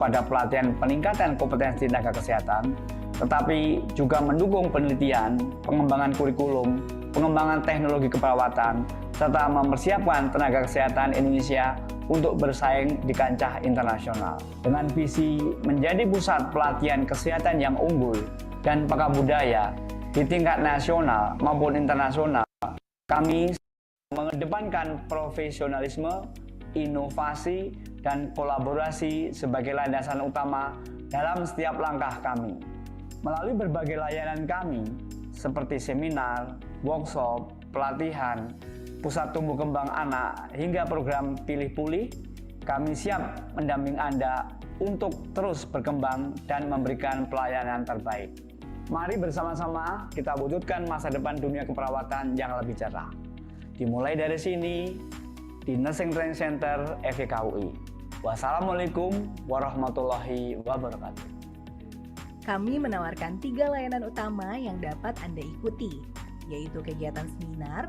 pada pelatihan peningkatan kompetensi tenaga kesehatan, tetapi juga mendukung penelitian, pengembangan kurikulum, pengembangan teknologi keperawatan, serta mempersiapkan tenaga kesehatan Indonesia untuk bersaing di kancah internasional. Dengan visi menjadi pusat pelatihan kesehatan yang unggul dan pakai budaya di tingkat nasional maupun internasional, kami mengedepankan profesionalisme, inovasi, dan kolaborasi sebagai landasan utama dalam setiap langkah kami. Melalui berbagai layanan kami, seperti seminar, workshop, pelatihan, pusat tumbuh kembang anak, hingga program pilih pulih, kami siap mendamping Anda untuk terus berkembang dan memberikan pelayanan terbaik. Mari bersama-sama kita wujudkan masa depan dunia keperawatan yang lebih cerah. Dimulai dari sini, di Nursing Training Center FIKUI. Wassalamualaikum warahmatullahi wabarakatuh. Kami menawarkan 3 layanan utama yang dapat Anda ikuti, yaitu kegiatan seminar,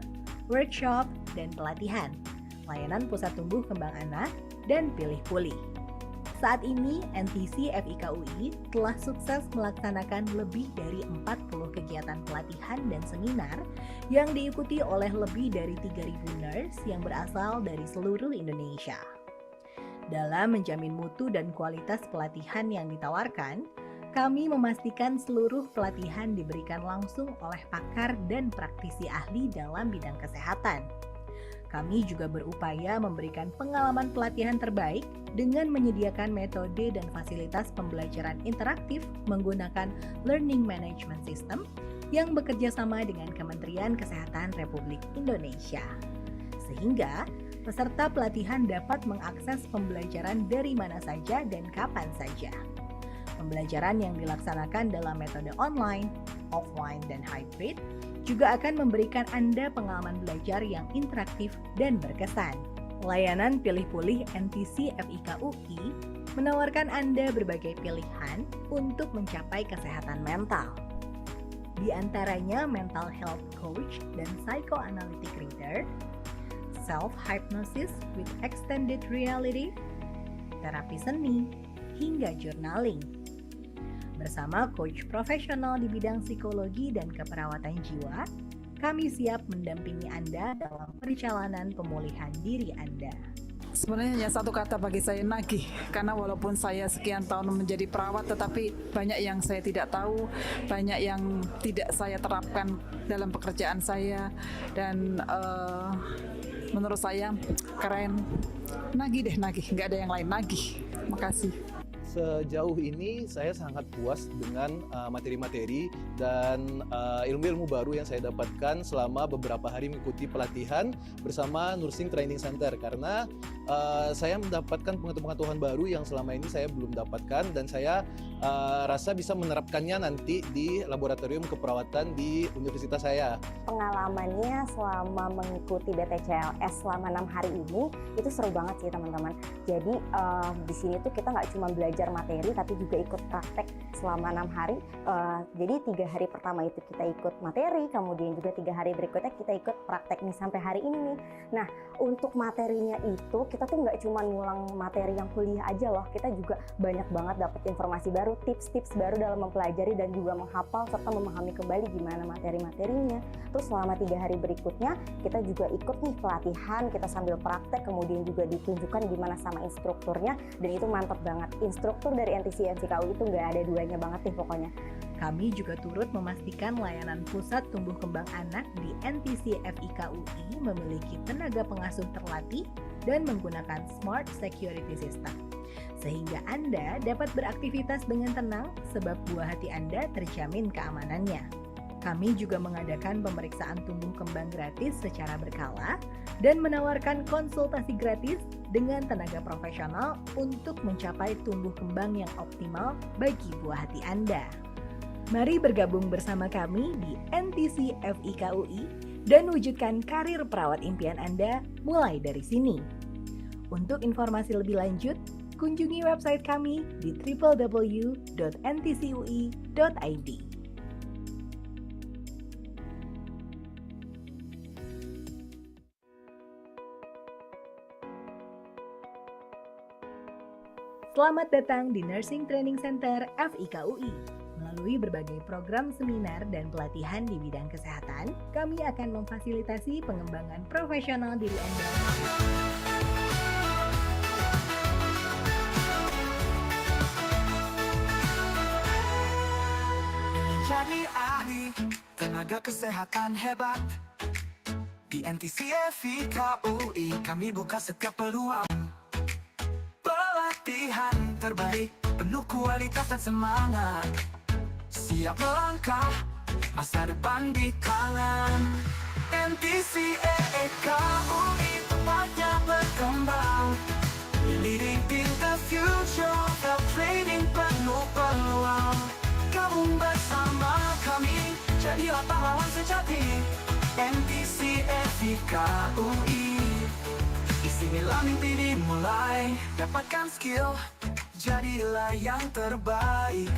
workshop, dan pelatihan, layanan pusat tumbuh kembang anak, dan pilih pulih. Saat ini, NTC FIKUI telah sukses melaksanakan lebih dari 40 kegiatan pelatihan dan seminar yang diikuti oleh lebih dari 3.000 nurse yang berasal dari seluruh Indonesia. Dalam menjamin mutu dan kualitas pelatihan yang ditawarkan, kami memastikan seluruh pelatihan diberikan langsung oleh pakar dan praktisi ahli dalam bidang kesehatan. Kami juga berupaya memberikan pengalaman pelatihan terbaik dengan menyediakan metode dan fasilitas pembelajaran interaktif menggunakan Learning Management System yang bekerja sama dengan Kementerian Kesehatan Republik Indonesia. Sehingga peserta pelatihan dapat mengakses pembelajaran dari mana saja dan kapan saja. Pembelajaran yang dilaksanakan dalam metode online, offline, dan hybrid juga akan memberikan Anda pengalaman belajar yang interaktif dan berkesan. Layanan pilih pulih NTC FIKUI menawarkan Anda berbagai pilihan untuk mencapai kesehatan mental. Di antaranya mental health coach dan psychoanalytic reader, self-hypnosis with extended reality, terapi seni, hingga journaling. Bersama coach profesional di bidang psikologi dan keperawatan jiwa, kami siap mendampingi Anda dalam perjalanan pemulihan diri Anda. Sebenarnya hanya satu kata bagi saya, nagih. Karena walaupun saya sekian tahun menjadi perawat, tetapi banyak yang saya tidak tahu, banyak yang tidak saya terapkan dalam pekerjaan saya, dan menurut saya keren. Nagih deh, nagih. Nggak ada yang lain, nagih. Makasih. Sejauh ini saya sangat puas dengan materi-materi dan ilmu-ilmu baru yang saya dapatkan selama beberapa hari mengikuti pelatihan bersama Nursing Training Center, karena saya mendapatkan pengetahuan baru yang selama ini saya belum dapatkan, dan saya rasa bisa menerapkannya nanti di laboratorium keperawatan di universitas saya. Pengalamannya selama mengikuti BTCLS selama 6 hari ini itu seru banget sih teman-teman. Jadi di sini tuh kita nggak cuma belajar materi tapi juga ikut praktek selama 6 hari. Jadi 3 hari pertama itu kita ikut materi, kemudian juga 3 hari berikutnya kita ikut praktek nih sampai hari ini nih. Nah, untuk materinya itu kita tuh nggak cuma ngulang materi yang kuliah aja loh, kita juga banyak banget dapat informasi baru, tips-tips baru dalam mempelajari dan juga menghafal serta memahami kembali gimana materi-materinya. Terus selama 3 hari berikutnya kita juga ikut nih pelatihan, kita sambil praktek, kemudian juga ditunjukkan gimana sama instrukturnya, dan itu mantap banget. Instruktur dari NTC FIKUI itu nggak ada duanya banget nih pokoknya. Kami juga turut memastikan layanan pusat tumbuh kembang anak di NTC FIKUI memiliki tenaga pengasuh terlatih dan menggunakan Smart Security System, sehingga Anda dapat beraktivitas dengan tenang sebab buah hati Anda terjamin keamanannya. Kami juga mengadakan pemeriksaan tumbuh kembang gratis secara berkala dan menawarkan konsultasi gratis dengan tenaga profesional untuk mencapai tumbuh kembang yang optimal bagi buah hati Anda. Mari bergabung bersama kami di NTC FIKUI dan wujudkan karir perawat impian Anda mulai dari sini. Untuk informasi lebih lanjut, kunjungi website kami di www.ntcui.id. Selamat datang di Nursing Training Center FIKUI. Melalui berbagai program seminar dan pelatihan di bidang kesehatan, kami akan memfasilitasi pengembangan profesional diri Anda. Jadi ahli tenaga kesehatan hebat di NTC FIKUI kami buka setiap peluang. Pelatihan terbaik, penuh kualitas dan semangat. Siap melangkah, masa depan di tangan. NTC FIKUI tempatnya berkembang, leading in the future of health training penuh peluang. Gabung bersama kami, jadilah pahlawan sejati. NTC FIKUI, disinilah mimpi dimulai. Dapatkan skill, jadilah yang terbaik.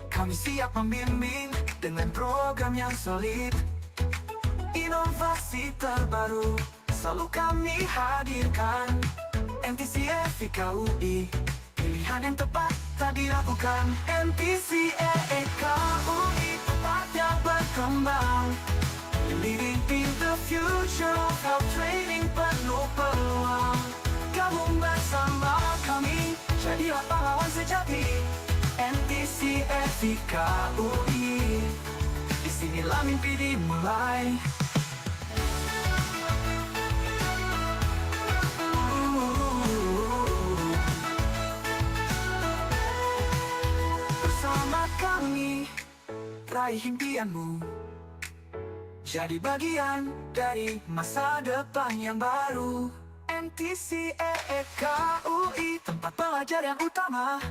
Kami siap membimbing dengan program yang solid. Inovasi terbaru selalu kami hadirkan. NTC FIKUI, pilihan yang tepat tak dilakukan. NTC FIKUI tempatnya berkembang, leading in the future of health training penuh peluang. Gabung bersama kami, jadilah pahlawan sejati. NTC FIKUI, disinilah mimpi dimulai. Bersama kami, raih impianmu, jadi bagian dari masa depan yang baru. NTC FIKUI, tempat pelajar yang utama.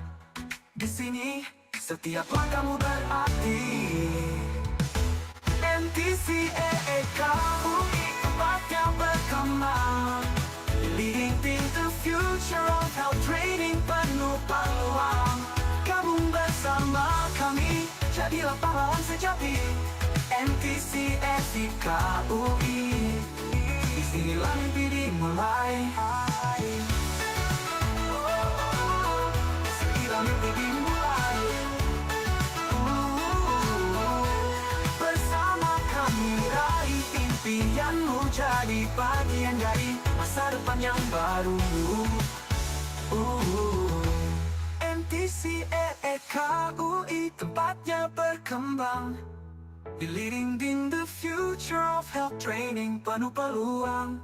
Di sini setiap langkahmu berarti. NTC FIKUI tempatnya berkembang, leading in the future of health training penuh peluang. Gabung bersama kami, jadilah pahlawan sejati. NTC FIKUI, disinilah mimpi dimulai. Disinilah mimpi dimulai. Bersama kami raih impianmu, jadi bagian dari masa depan yang baru. NTC FIKUI tempatnya berkembang, leading in the future of health training penuh peluang.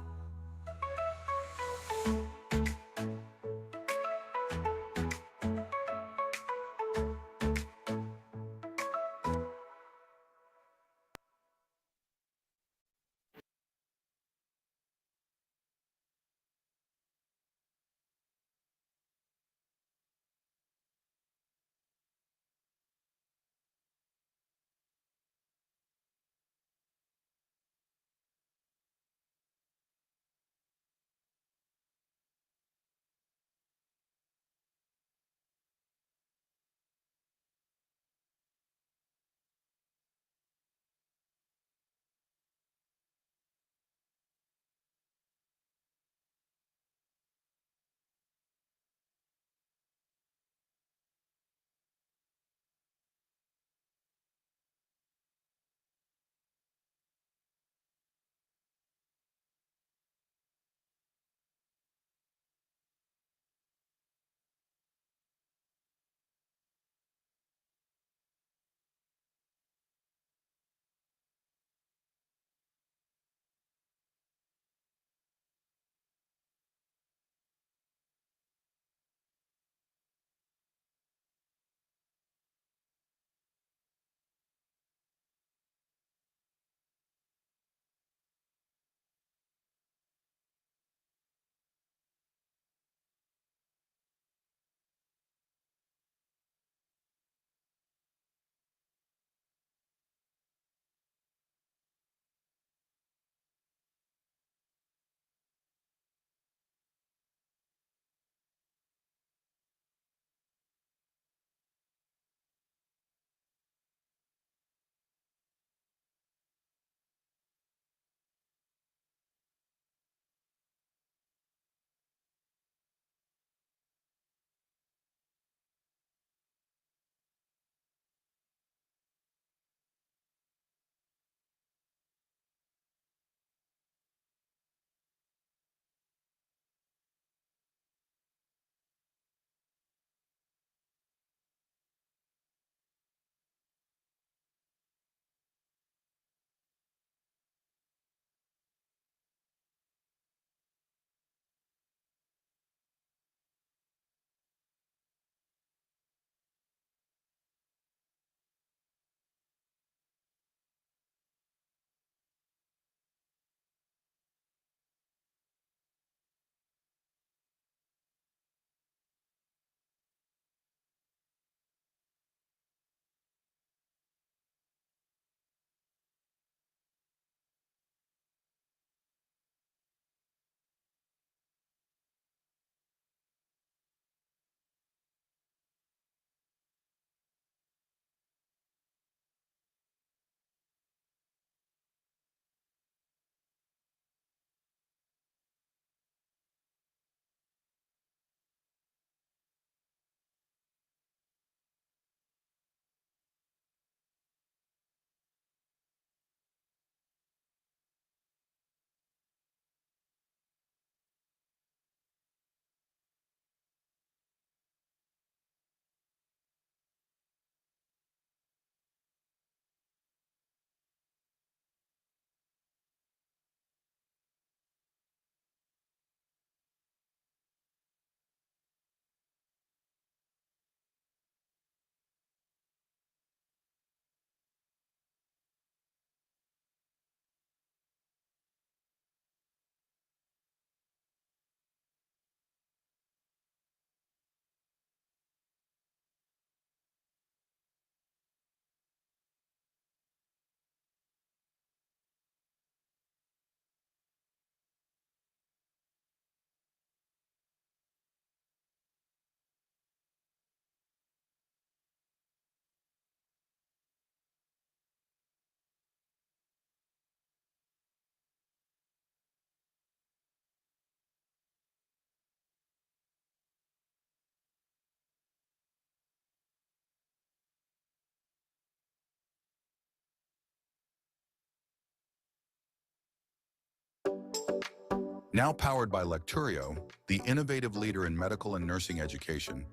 Now powered by Lecturio, the innovative leader in medical and nursing education,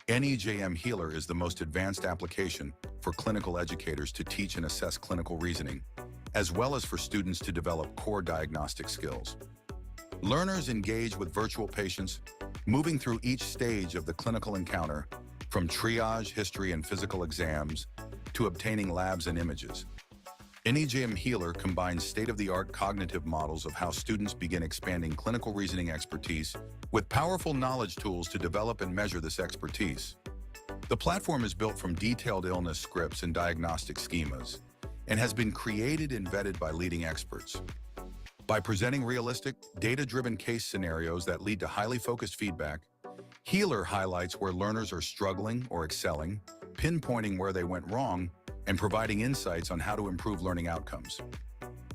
NEJM Healer is the most advanced application for clinical educators to teach and assess clinical reasoning, as well as for students to develop core diagnostic skills. Learners engage with virtual patients, moving through each stage of the clinical encounter, from triage, history, and physical exams, to obtaining labs and images. NEJM Healer combines state-of-the-art cognitive models of how students begin expanding clinical reasoning expertise with powerful knowledge tools to develop and measure this expertise. The platform is built from detailed illness scripts and diagnostic schemas and has been created and vetted by leading experts. By presenting realistic, data-driven case scenarios that lead to highly focused feedback, Healer highlights where learners are struggling or excelling, pinpointing where they went wrong, and providing insights on how to improve learning outcomes.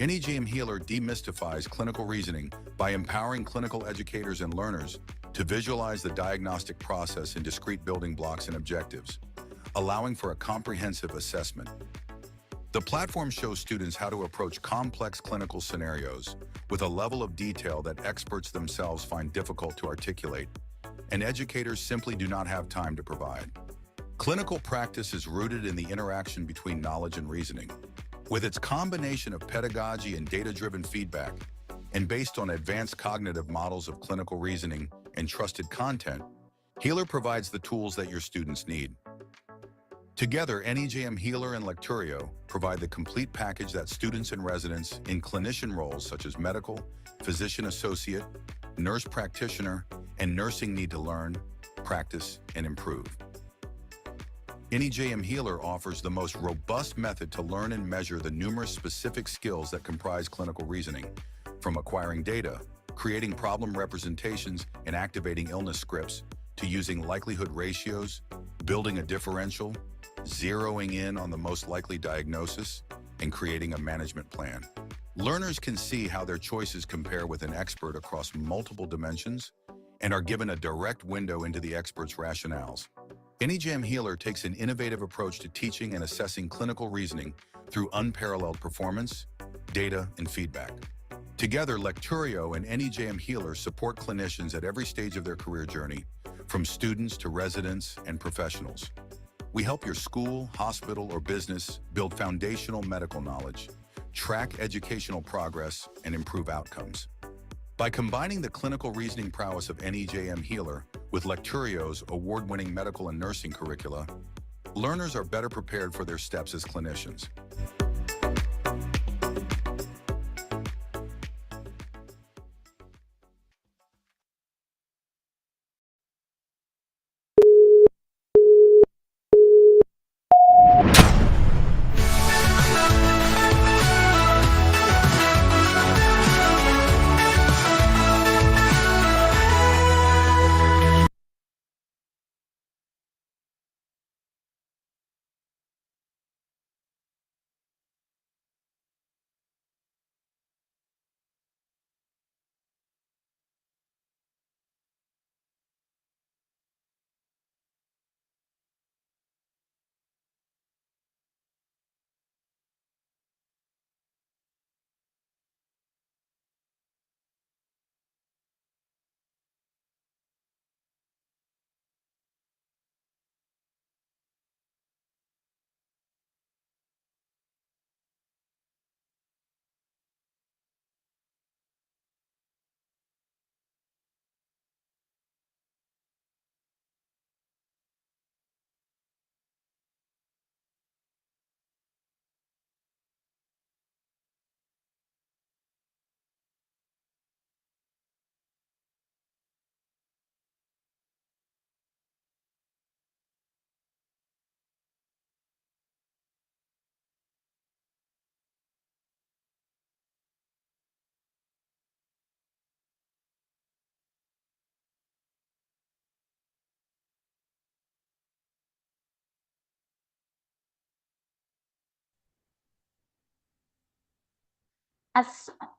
NEJM Healer demystifies clinical reasoning by empowering clinical educators and learners to visualize the diagnostic process in discrete building blocks and objectives, allowing for a comprehensive assessment. The platform shows students how to approach complex clinical scenarios with a level of detail that experts themselves find difficult to articulate, and educators simply do not have time to provide. Clinical practice is rooted in the interaction between knowledge and reasoning. With its combination of pedagogy and data-driven feedback, and based on advanced cognitive models of clinical reasoning and trusted content, Healer provides the tools that your students need. Together, NEJM Healer and Lecturio provide the complete package that students and residents in clinician roles such as medical, physician associate, nurse practitioner, and nursing need to learn, practice, and improve. NEJM Healer offers the most robust method to learn and measure the numerous specific skills that comprise clinical reasoning, from acquiring data, creating problem representations, and activating illness scripts, to using likelihood ratios, building a differential, zeroing in on the most likely diagnosis, and creating a management plan. Learners can see how their choices compare with an expert across multiple dimensions and are given a direct window into the expert's rationales. NEJM Healer takes an innovative approach to teaching and assessing clinical reasoning through unparalleled performance, data, and feedback. Together, Lecturio and NEJM Healer support clinicians at every stage of their career journey, from students to residents and professionals. We help your school, hospital, or business build foundational medical knowledge, track educational progress, and improve outcomes. By combining the clinical reasoning prowess of NEJM Healer with Lecturio's award-winning medical and nursing curricula, learners are better prepared for their steps as clinicians.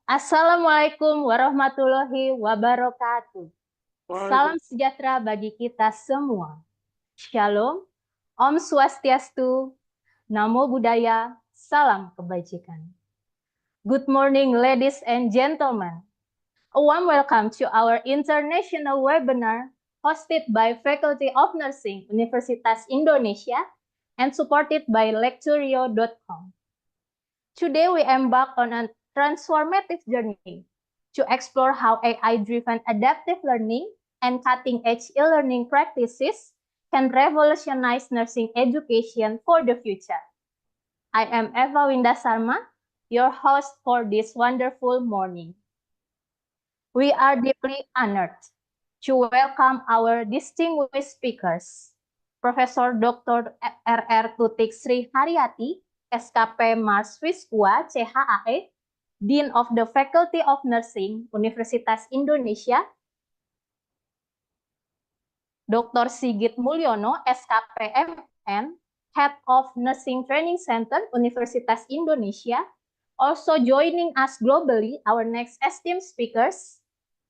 Assalamualaikum warahmatullahi wabarakatuh. Salam sejahtera bagi kita semua. Shalom, Om Swastiastu, Namo Buddhaya, Salam Kebajikan. Good morning, ladies and gentlemen. A warm welcome to our international webinar hosted by Faculty of Nursing Universitas Indonesia and supported by Lecturio.com. Today we embark on a transformative journey to explore how AI-driven adaptive learning and cutting-edge e-learning practices can revolutionize nursing education for the future. I am Eva Windasarma, your host for this wonderful morning. We are deeply honored to welcome our distinguished speakers, Professor Dr. R.R. Tutik Sri Haryati, SKP Mars FIKUI, CHAE, Dean of the Faculty of Nursing, Universitas Indonesia, Dr. Sigit Mulyono, SKP MN, Head of Nursing Training Center, Universitas Indonesia. Also joining us globally, our next esteemed speakers,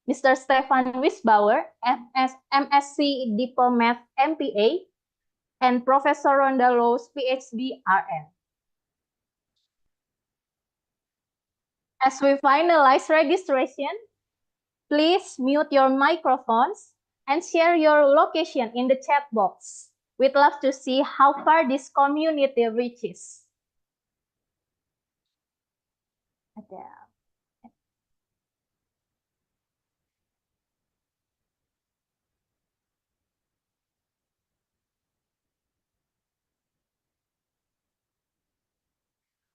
Mr. Stefan Wisbauer, MSc Diplomat MPA, and Professor Ronda Lows, PhD RN. As we finalize registration, please mute your microphones and share your location in the chat box. We'd love to see how far this community reaches.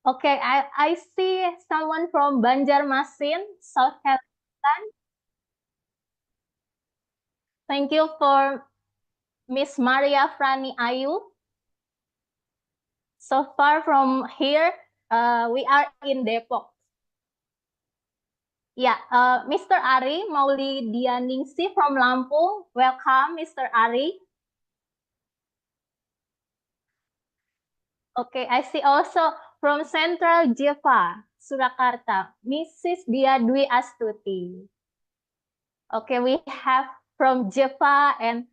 Okay, I see someone from Banjarmasin, South Carolina. Thank you for Miss Maria Frani Ayu. So far from here, we are in Depok. Yeah, Mr. Ari Maulidianingsi from Lampung. Welcome, Mr. Ari. Okay, I see also from Central Java, Surakarta, Mrs. Diadwi Astuti. Okay, we have from Java and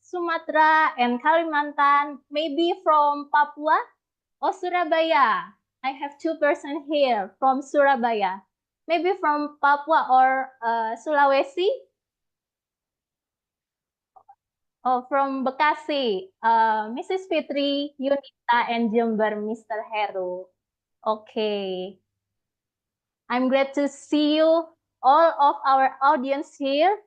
Sumatra and Kalimantan, maybe from Papua or Surabaya. I have 2 persons here from Surabaya. Maybe from Papua or Sulawesi. Oh, from Bekasi, Mrs. Fitri, Yunita, and Jember, Mr. Heru. Okay. I'm glad to see you, all of our audience here.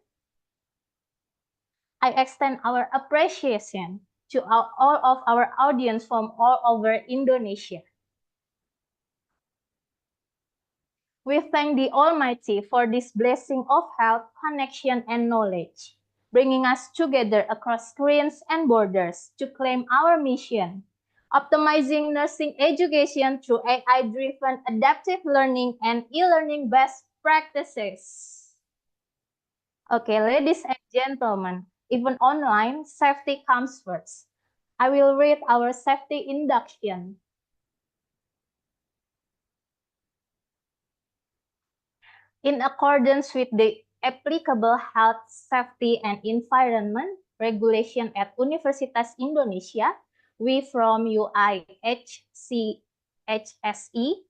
I extend our appreciation to all of our audience from all over Indonesia. We thank the Almighty for this blessing of health, connection, and knowledge, bringing us together across screens and borders to claim our mission, optimizing nursing education through AI-driven adaptive learning and e-learning best practices. Okay, ladies and gentlemen, even online, safety comes first. I will read our safety induction. In accordance with the applicable health, safety, and environment regulation at Universitas Indonesia, we from UIHCHSE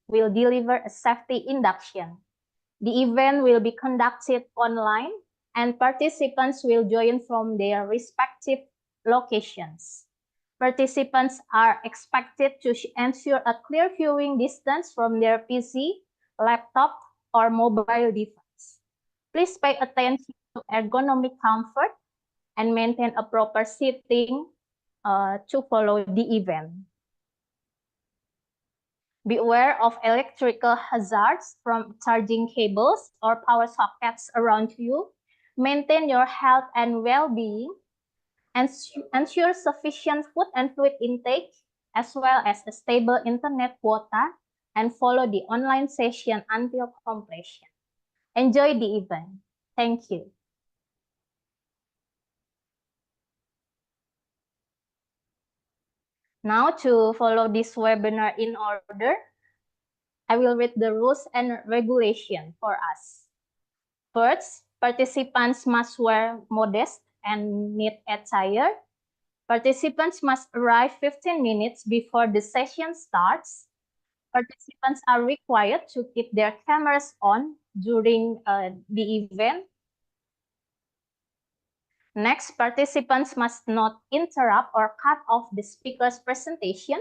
will deliver a safety induction. The event will be conducted online and participants will join from their respective locations. Participants are expected to ensure a clear viewing distance from their PC, laptop, or mobile device. Please pay attention to ergonomic comfort and maintain a proper seating to follow the event. Beware of electrical hazards from charging cables or power sockets around you. Maintain your health and well-being. Ensure sufficient food and fluid intake, as well as a stable internet quota, and follow the online session until completion. Enjoy the event. Thank you. Now, to follow this webinar in order, I will read the rules and regulation for us. First, participants must wear modest and neat attire. Participants must arrive 15 minutes before the session starts. Participants are required to keep their cameras on during the event. Next, participants must not interrupt or cut off the speaker's presentation.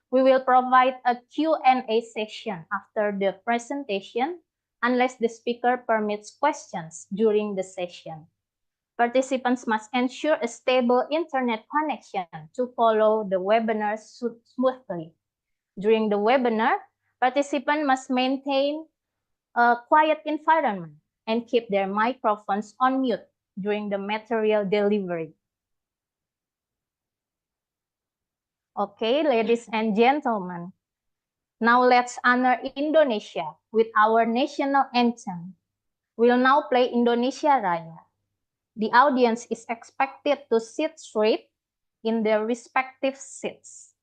We will provide a Q&A session after the presentation unless the speaker permits questions during the session. Participants must ensure a stable internet connection to follow the webinar smoothly. During the webinar, participants must maintain a quiet environment and keep their microphones on mute during the material delivery. Okay, ladies and gentlemen, now let's honor Indonesia with our national anthem. We'll now play Indonesia Raya. The audience is expected to sit straight in their respective seats.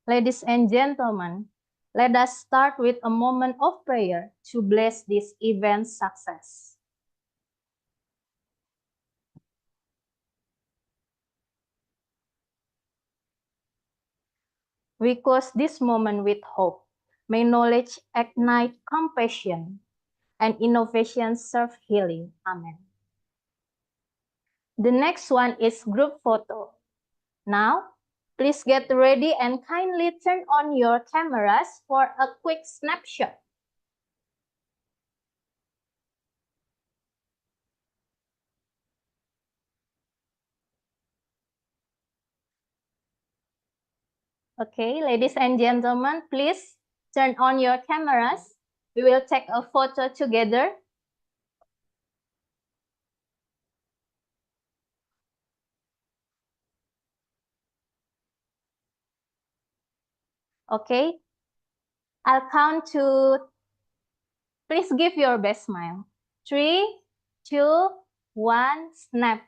Ladies and gentlemen, let us start with a moment of prayer to bless this event's success. We close this moment with hope. May knowledge ignite compassion and innovation serve healing. Amen. The next one is group photo. Now, please get ready and kindly turn on your cameras for a quick snapshot. Okay, ladies and gentlemen, please turn on your cameras. We will take a photo together. Okay, I'll count to, please give your best smile. 3, 2, 1, snap.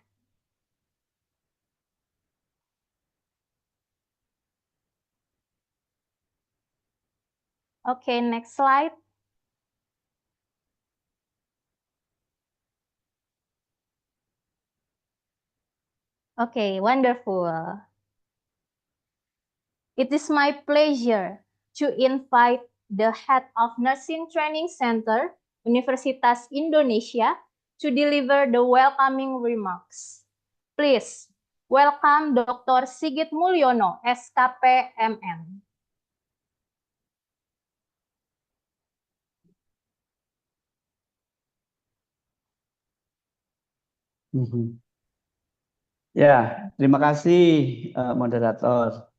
Okay, next slide. Okay, wonderful. It is my pleasure to invite the head of Nursing Training Center, Universitas Indonesia, to deliver the welcoming remarks. Please, welcome Dr. Sigit Mulyono, SKP MM. Ya, terima kasih moderator.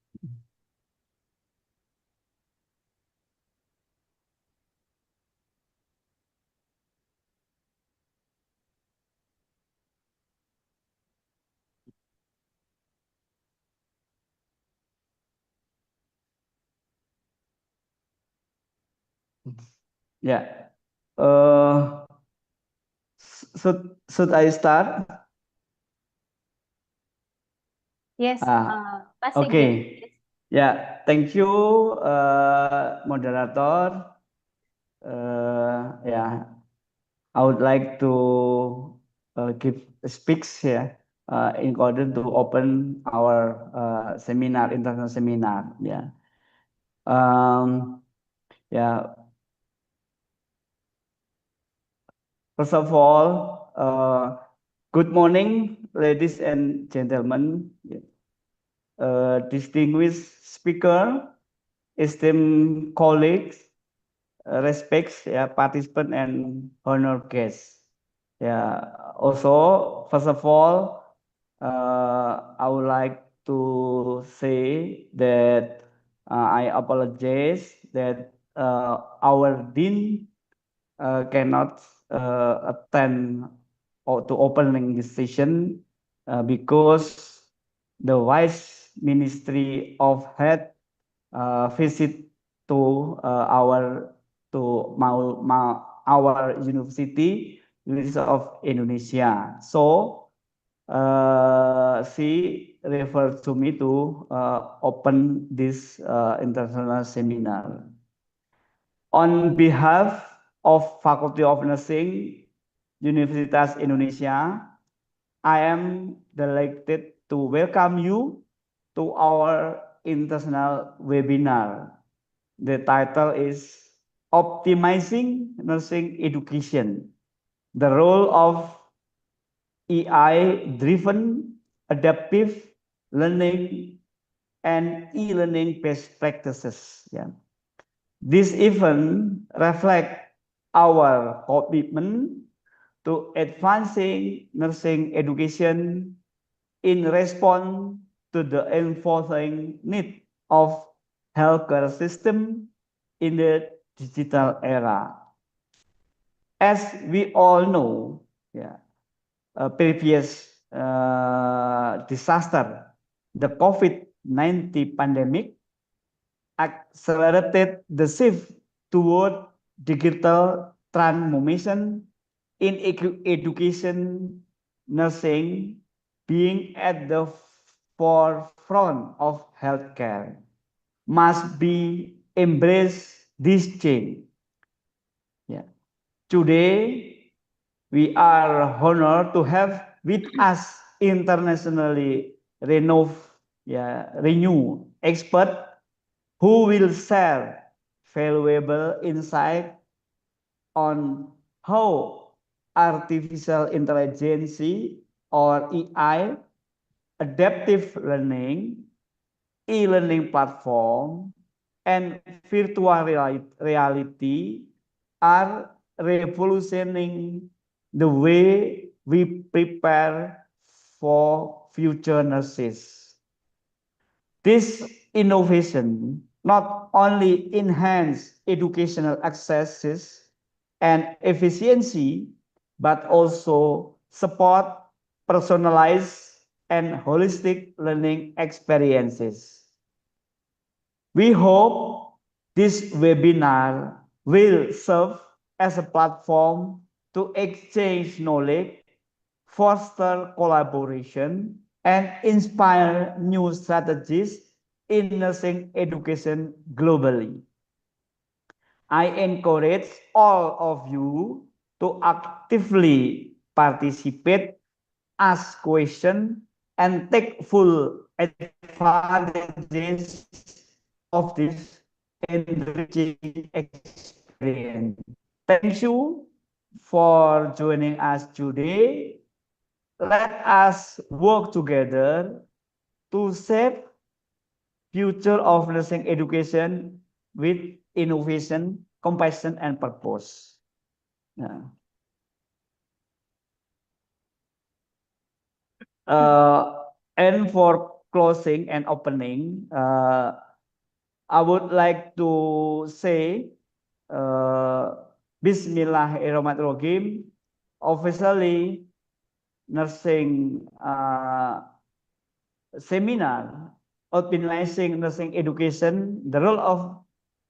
Yeah. Should I start? Yes, passing it. Okay. Yeah. Thank you, moderator. Yeah. I would like to give speaks here in order to open our seminar, international seminar. Yeah. Yeah. First of all, good morning, ladies and gentlemen, distinguished speaker, esteemed colleagues, respects, participant and honor guests. Yeah. Also, first of all, I would like to say that I apologize that our dean cannot attend or to opening this session because the Vice Ministry of Health visit to our University of Indonesia. So she referred to me to open this international seminar. On behalf of Faculty of Nursing, Universitas Indonesia, I am delighted to welcome you to our international webinar. The title is Optimizing Nursing Education, the role of AI-driven adaptive learning and e-learning best practices. Yeah. This event reflects our commitment to advancing nursing education in response to the evolving need of healthcare system in the digital era. As we all know, previous disaster, the COVID-19 pandemic accelerated the shift toward digital transformation in education, nursing, being at the forefront of healthcare, must be embrace this change. Yeah. Today, we are honored to have with us internationally renowned expert who will share valuable insight on how artificial intelligence or AI, adaptive learning, e-learning platform, and virtual reality are revolutioning the way we prepare for future nurses. This innovation not only enhance educational accesses and efficiency, but also support personalized and holistic learning experiences. We hope this webinar will serve as a platform to exchange knowledge, foster collaboration, and inspire new strategies in nursing education globally. I encourage all of you to actively participate, ask questions, and take full advantage of this enriching experience. Thank you for joining us today. Let us work together to shape future of nursing education with innovation, compassion, and purpose. Yeah. And for closing and opening, I would like to say Bismillahirrahmanirrahim. Officially, nursing seminar optimizing nursing education, the role of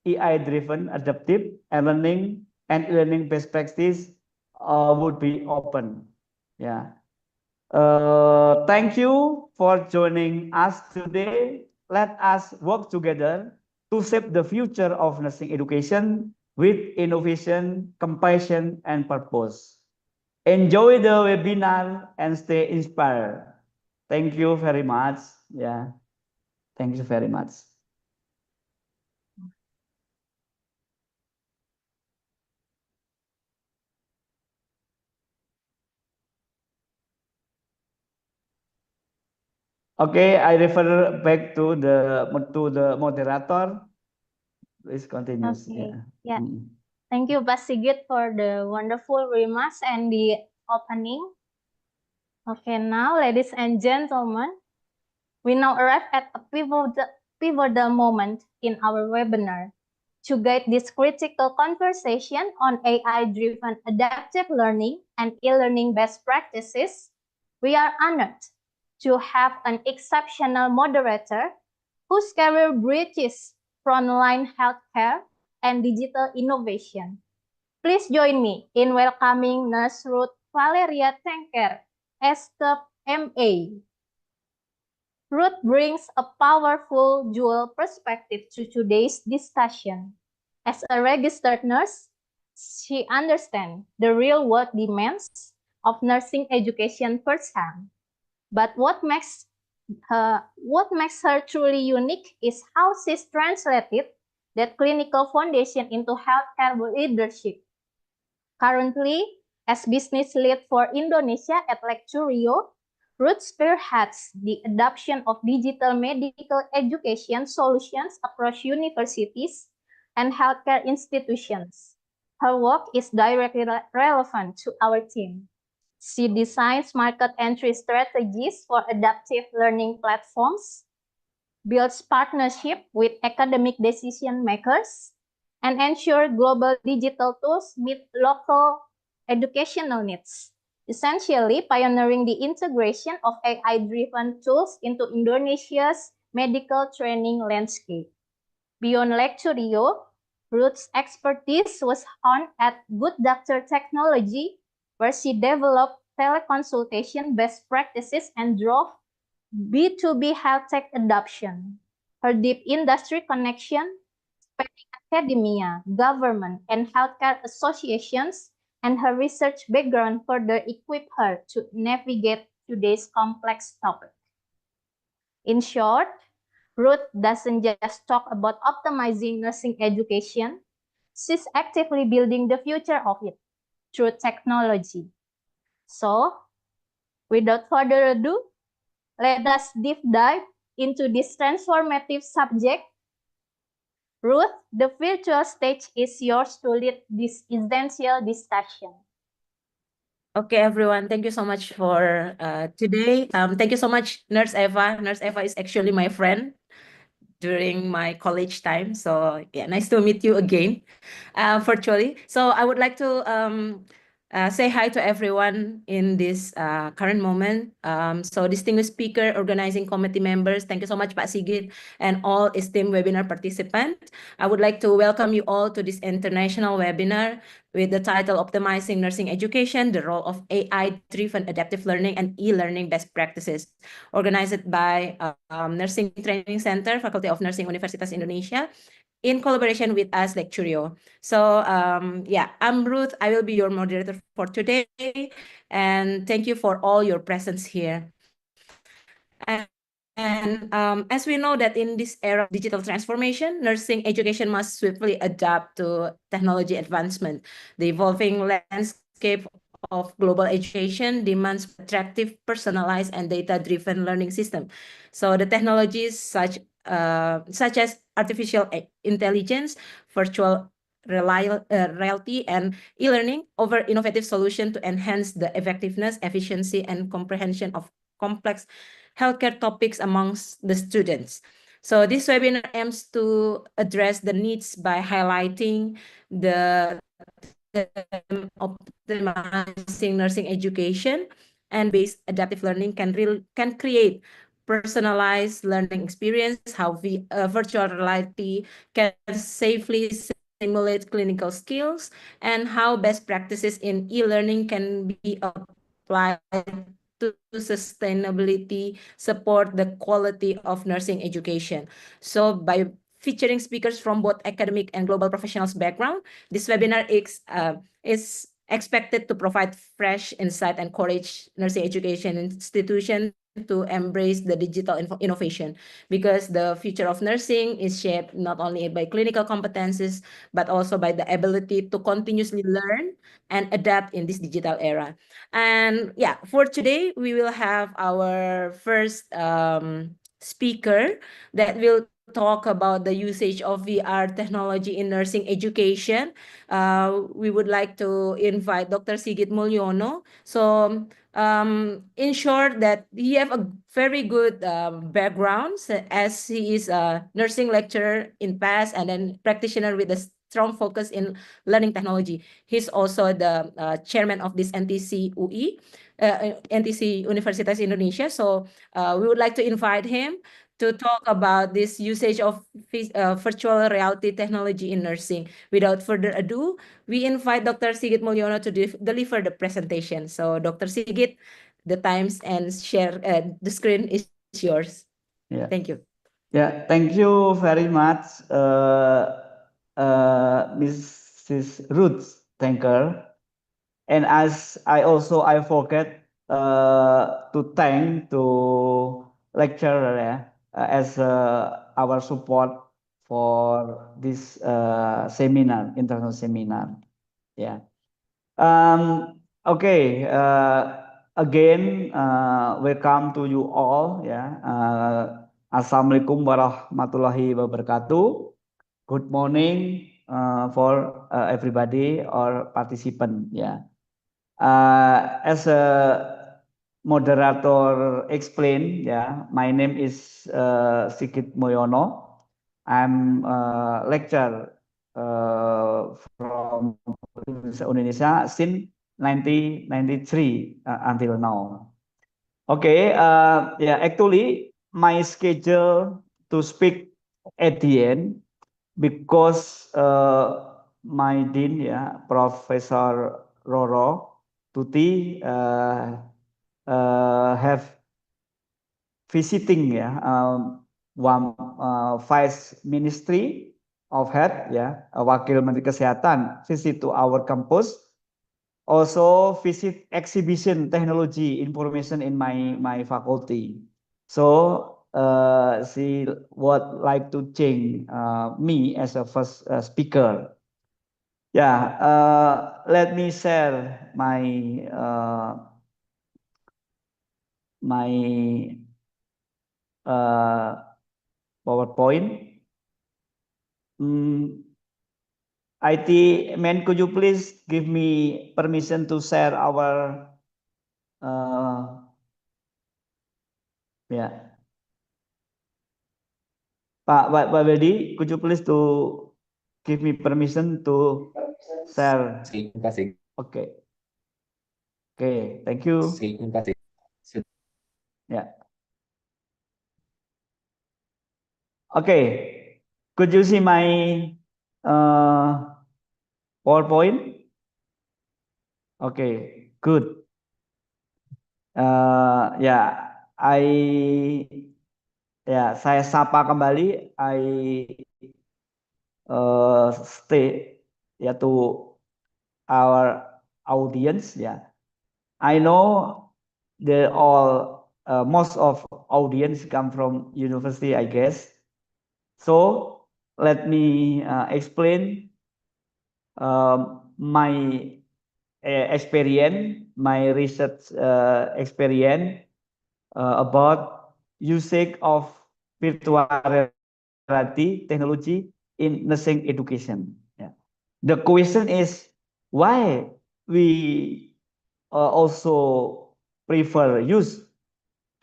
AI-driven, adaptive, and learning best practice would be open. Yeah. Thank you for joining us today. Let us work together to shape the future of nursing education with innovation, compassion, and purpose. Enjoy the webinar and stay inspired. Thank you very much. Yeah, thank you very much. Okay, I refer back to the moderator. Please continue. Okay. Yeah. Yeah. Thank you, Pak Sigit, for the wonderful remarks and the opening. Okay, now, ladies and gentlemen, we now arrive at a pivotal moment in our webinar. To guide this critical conversation on AI-driven adaptive learning and e-learning best practices, we are honored to have an exceptional moderator whose career bridges frontline healthcare and digital innovation. Please join me in welcoming Nurse Ruth Valeria Tenker, STEP MA. Ruth brings a powerful dual perspective to today's discussion. As a registered nurse, she understands the real-world demands of nursing education firsthand. But what makes her truly unique is how she's translated that clinical foundation into healthcare leadership. Currently, as business lead for Indonesia at Lecturio, Ruth spearheads the adoption of digital medical education solutions across universities and healthcare institutions. Her work is directly relevant to our team. She designs market entry strategies for adaptive learning platforms, builds partnership with academic decision makers, and ensure global digital tools meet local educational needs, essentially pioneering the integration of AI-driven tools into Indonesia's medical training landscape. Beyond Lecturio, Ruth's expertise was honed at Good Doctor Technology, where she developed teleconsultation best practices and drove B2B health tech adoption. Her deep industry connection, spanning academia, government, and healthcare associations, and her research background further equip her to navigate today's complex topic. In short, Ruth doesn't just talk about optimizing nursing education, she's actively building the future of it through technology. So, without further ado, let us deep dive into this transformative subject. Ruth, the virtual stage is yours to lead this essential discussion. Okay, everyone, thank you so much for today. Thank you so much, Nurse Eva. Nurse Eva is actually my friend during my college time. So yeah, nice to meet you again virtually. So I would like to say hi to everyone in this current moment. So distinguished speaker, organizing committee members, thank you so much, Pak Sigit, and all esteemed webinar participants. I would like to welcome you all to this international webinar with the title Optimizing Nursing Education, the Role of AI-Driven Adaptive Learning and E-Learning Best Practices, organized by Nursing Training Center, Faculty of Nursing, Universitas Indonesia, in collaboration with us, Lecturio. So yeah, I'm Ruth. I will be your moderator for today. And thank you for all your presence here. And as we know that in this era of digital transformation, nursing education must swiftly adapt to technology advancement. The evolving landscape of global education demands attractive, personalized, and data-driven learning system. So the technologies such as artificial intelligence, virtual reality, and e-learning offer innovative solutions to enhance the effectiveness, efficiency, and comprehension of complex healthcare topics amongst the students. So this webinar aims to address the needs by highlighting the optimizing nursing education and based adaptive learning can create personalized learning experience, how virtual reality can safely simulate clinical skills, and how best practices in e-learning can be applied to sustainability support the quality of nursing education. So by featuring speakers from both academic and global professionals background, this webinar is expected to provide fresh insight and encourage nursing education institutions to embrace the digital innovation, because the future of nursing is shaped not only by clinical competencies but also by the ability to continuously learn and adapt in this digital era. And yeah, for today we will have our first speaker that will talk about the usage of VR technology in nursing education. We would like to invite Dr. Sigit Mulyono. So in short, that he have a very good background, as he is a nursing lecturer in past and then practitioner with a strong focus in learning technology. He's also the chairman of this NTC UI, NTC Universitas Indonesia. So we would like to invite him to talk about this usage of virtual reality technology in nursing. Without further ado, we invite Dr. Sigit Mulyono to deliver the presentation. So Dr. Sigit, the times and share the screen is yours. Yeah. Thank you. Yeah, thank you very much, Mrs. Ruth Tanker. And as I forget to thank to lecturer, as our support for this seminar, international seminar. Yeah. Okay. Again, welcome to you all. Yeah. Assalamualaikum warahmatullahi wabarakatuh. Good morning for everybody or participant. Yeah. As a moderator explained, yeah, my name is Sigit Moyono. I'm a lecturer from Indonesia since 1993 until now. Okay, yeah, actually my schedule to speak at the end because my dean, yeah, Professor Roro Tuti have visiting, yeah, one vice ministry of head, ya, wakil menteri kesehatan visit to our campus, also visit exhibition technology information in my faculty. So she would like to change me as a first speaker. Yeah, let me share my PowerPoint. IT man, could you please give me permission to share our yeah. Pak Wedi, could you please to give me permission to share? Okay. Okay, thank you. Yeah. Okay. Could you see my PowerPoint? Okay, good. Ya, saya sapa kembali. Stay ya to our audience. Ya, I know the all most of audience come from university, I guess. So let me explain my experience, my research experience about usage of virtual reality technology in nursing education. Yeah. The question is why we also prefer use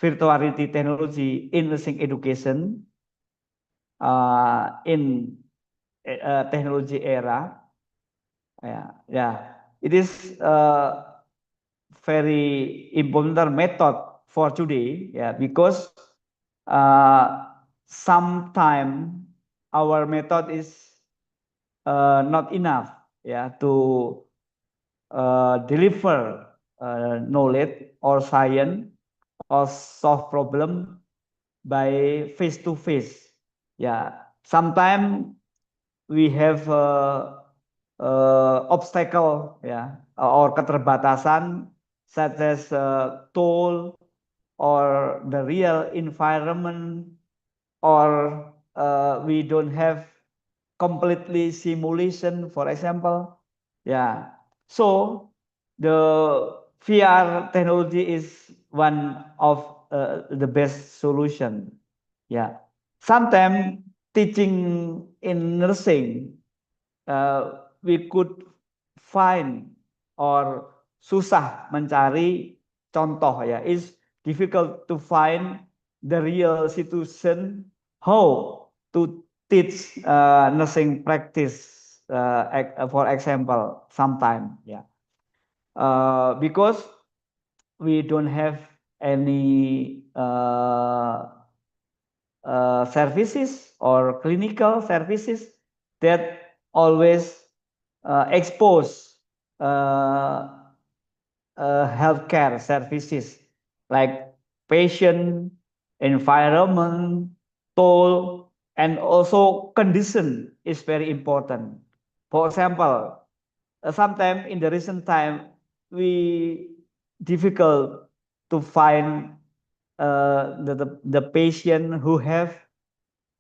virtual reality technology in nursing education in technology era. It is very important method for today, because sometimes our method is not enough, yeah, to deliver knowledge or science or solve problem by face to face. Yeah, sometimes we have obstacle, ya, or keterbatasan such as tool or the real environment, or we don't have completely simulation, for example. Yeah, so the VR technology is one of the best solution. Yeah, sometimes teaching in nursing, we could find or susah mencari contoh, ya, is difficult to find the real situation how to teach nursing practice, for example, sometime, yeah, because we don't have any services or clinical services that always expose healthcare services like patient, environment, toll, and also condition is very important. For example, sometimes in the recent time, we difficult to find the patient who have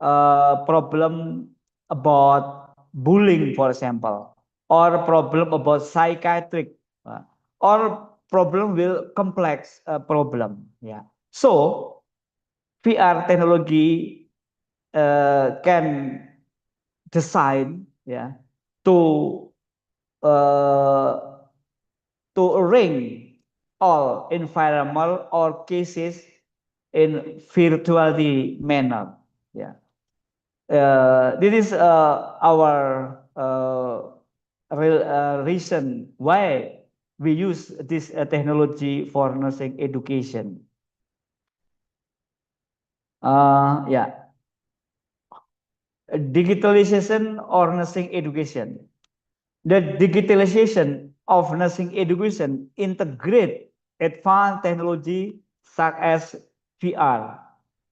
problem about bullying, for example, or problem about psychiatric, or problem will complex problem. Yeah. So VR technology can design, yeah, to uh, to arrange all environmental or cases in virtuality manner. Yeah. This is our reason why we use this technology for nursing education. Yeah, digitalization or nursing education. The digitalization of nursing education integrate advanced technology such as VR,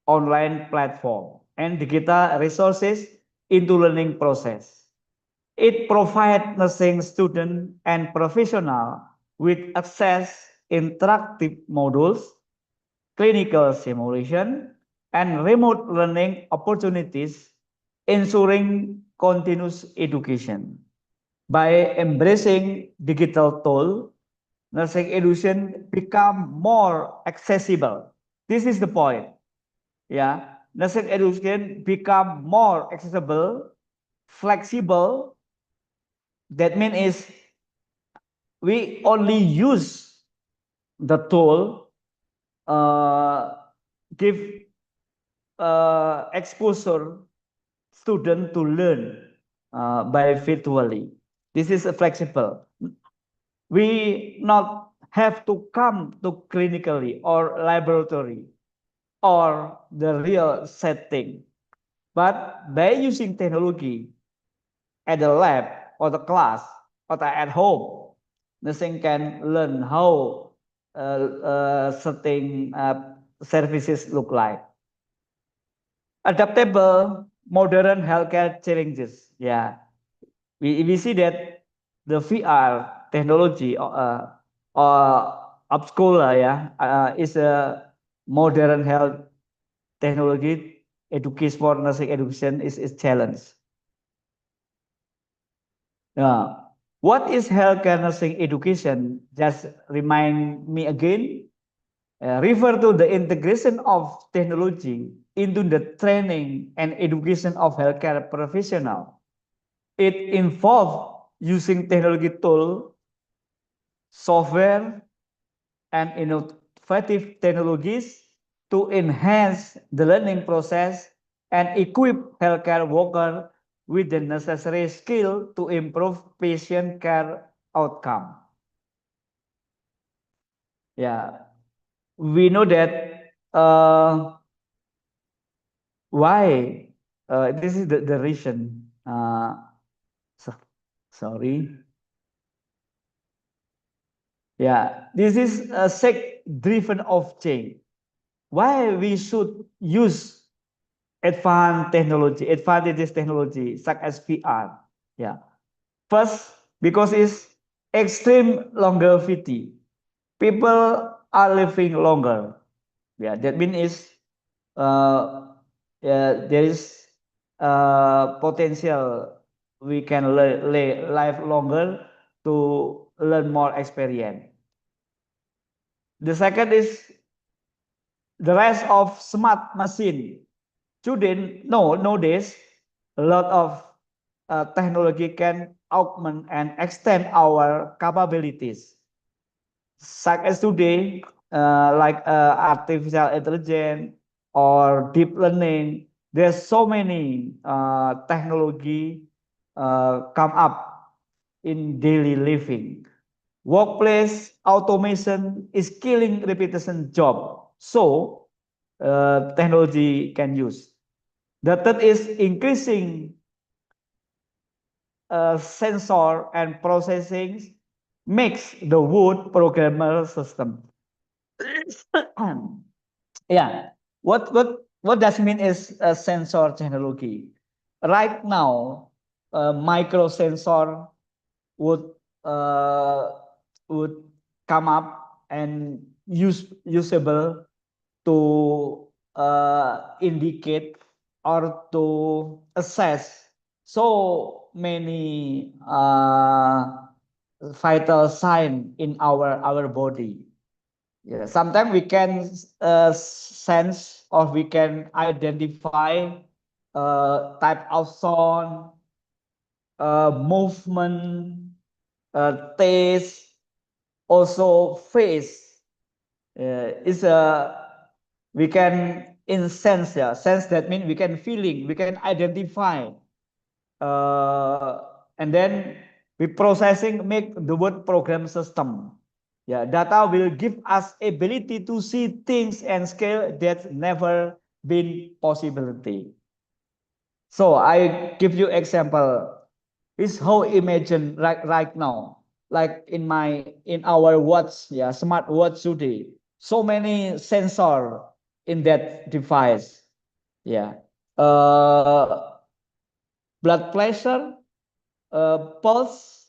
online platform, and digital resources into learning process. It provides nursing student and professional with access interactive modules, clinical simulation, and remote learning opportunities, ensuring continuous education. By embracing digital tool, nursing education become more accessible. This is the point. Yeah, nursing education become more accessible, flexible. That means is we only use the tool, give exposure student to learn by virtually. This is flexible. We not have to come to clinically or laboratory or the real setting, but by using technology at the lab or the class or at home, nursing can learn how certain services look like. Adaptable modern healthcare challenges. Yeah, we see that the VR technology of school, yeah, is a modern health technology education for nursing education is challenge. What is healthcare nursing education? Just remind me again. Refer to the integration of technology into the training and education of healthcare professional. It involves using technology tool, software, and innovative technologies to enhance the learning process and equip healthcare workers with the necessary skill to improve patient care outcome. Yeah, we know that why this is the reason. Sorry. Yeah, this is a sect-driven of change. Why we should use advantageous technology such as VR? Yeah. First, because it's extreme longevity. People are living longer. Yeah, that means is there is potential we can live longer to learn more experience. The second is the rise of smart machine. Today, no, nowadays, a lot of technology can augment and extend our capabilities. Such as today, like artificial intelligence or deep learning, there's so many technology come up in daily living. Workplace automation is killing repetition job. So technology can use. The third is increasing sensor and processing makes the wood programmer system. Yeah, what does mean is a sensor technology? Right now, micro sensor would uh, would come up and usable to indicate or to assess so many vital sign in our body. Yeah, sometimes we can sense or we can identify type of sound, movement, taste, also face. Is a we can in sense, yeah, sense that means we can feeling, we can identify, uh, and then we processing make the word program system. Yeah, data will give us ability to see things and scale that never been possibility. So I give you example. Is how imagine right now, like in our watch, yeah, smart watch today. So many sensor in that device. Yeah. Uh, blood pressure, pulse,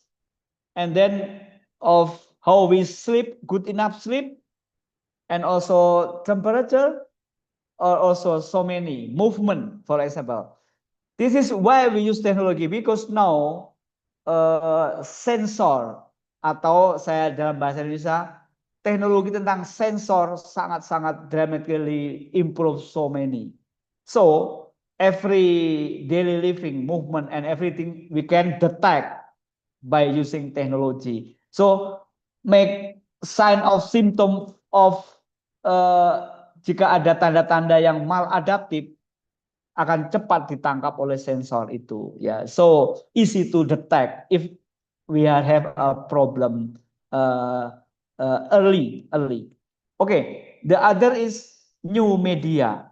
and then of how we sleep, good enough sleep, and also temperature, or also so many movement, for example. This is why we use technology because now sensor atau saya dalam bahasa Indonesia teknologi tentang sensor sangat-sangat dramatically improve so many. So every daily living movement and everything we can detect by using technology. So make sign of symptom of jika ada tanda-tanda yang maladaptif akan cepat ditangkap oleh sensor itu, ya. So easy to detect if we have a problem early. Okay, the other is new media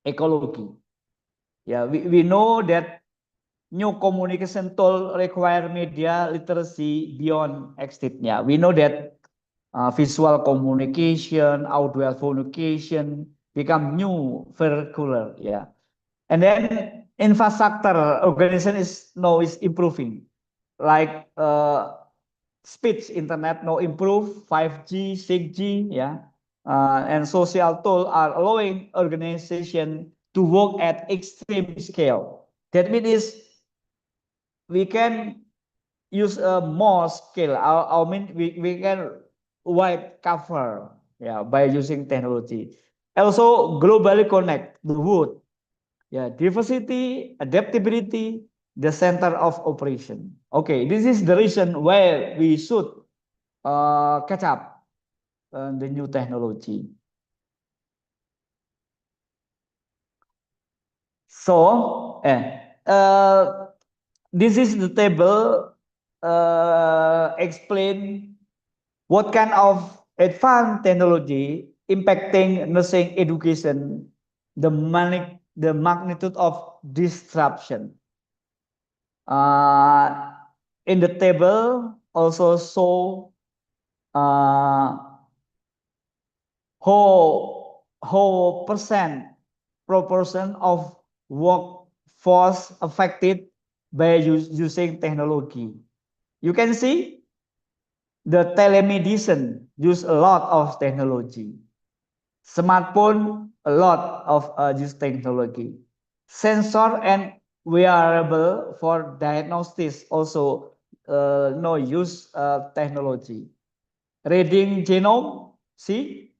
ecology. Yeah, we know that new communication tool require media literacy beyond extinct. Yeah, we know that visual communication, audio communication become new vernacular. Yeah. And then infrastructure organization is now is improving, like speech internet now improve 5G, 6G, yeah, and social tools are allowing organization to work at extreme scale. That means we can use a more scale. I mean we can wide cover, yeah, by using technology. Also globally connect the world. Yeah, diversity, adaptability, the center of operation. Okay, this is the reason why we should catch up the new technology. So, this is the table explain what kind of advanced technology impacting nursing education, the the magnitude of disruption. In the table also show how proportion of workforce affected by using technology. You can see the telemedicine use a lot of technology. Smartphone, a lot of use technology. Sensor and wearable for diagnostics also no use technology. Reading genome, see,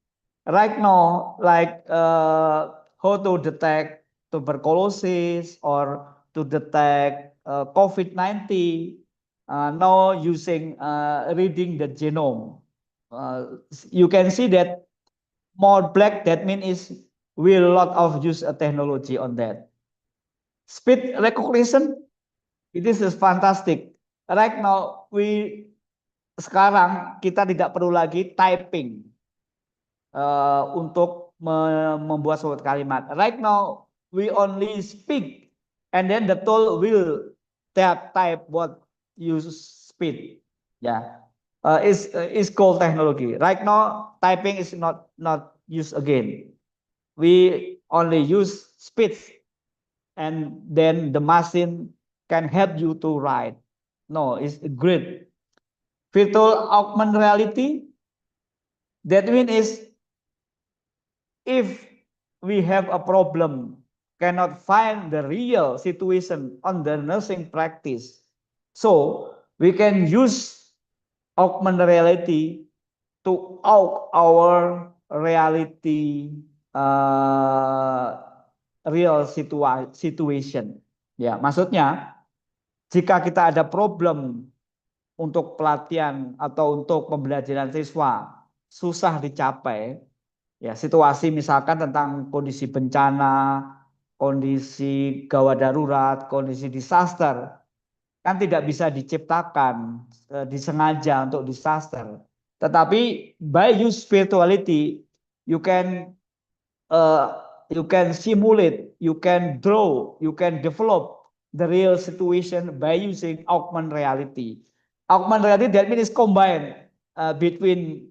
right now, like how to detect tuberculosis or to detect COVID-19, now using reading the genome. You can see that more black, that means is we a lot of use technology on that. Speed recognition, this is fantastic. Right now, sekarang kita tidak perlu lagi typing untuk membuat suatu kalimat. Right now, we only speak, and then the tool will type what you speak. Yeah, it's called technology. Right now, typing is not used again. We only use speech, and then the machine can help you to write. No, it's great. Virtual augmented reality, that means is if we have a problem, cannot find the real situation on the nursing practice, so we can use augmented reality to aug our reality real situation. Ya, maksudnya jika kita ada problem untuk pelatihan atau untuk pembelajaran siswa susah dicapai, ya situasi misalkan tentang kondisi bencana, kondisi gawat darurat, kondisi disaster, kan tidak bisa diciptakan, disengaja untuk disaster. Tetapi by use virtuality, you can simulate, you can draw, you can develop the real situation by using augmented reality. Augmented reality, that means combined between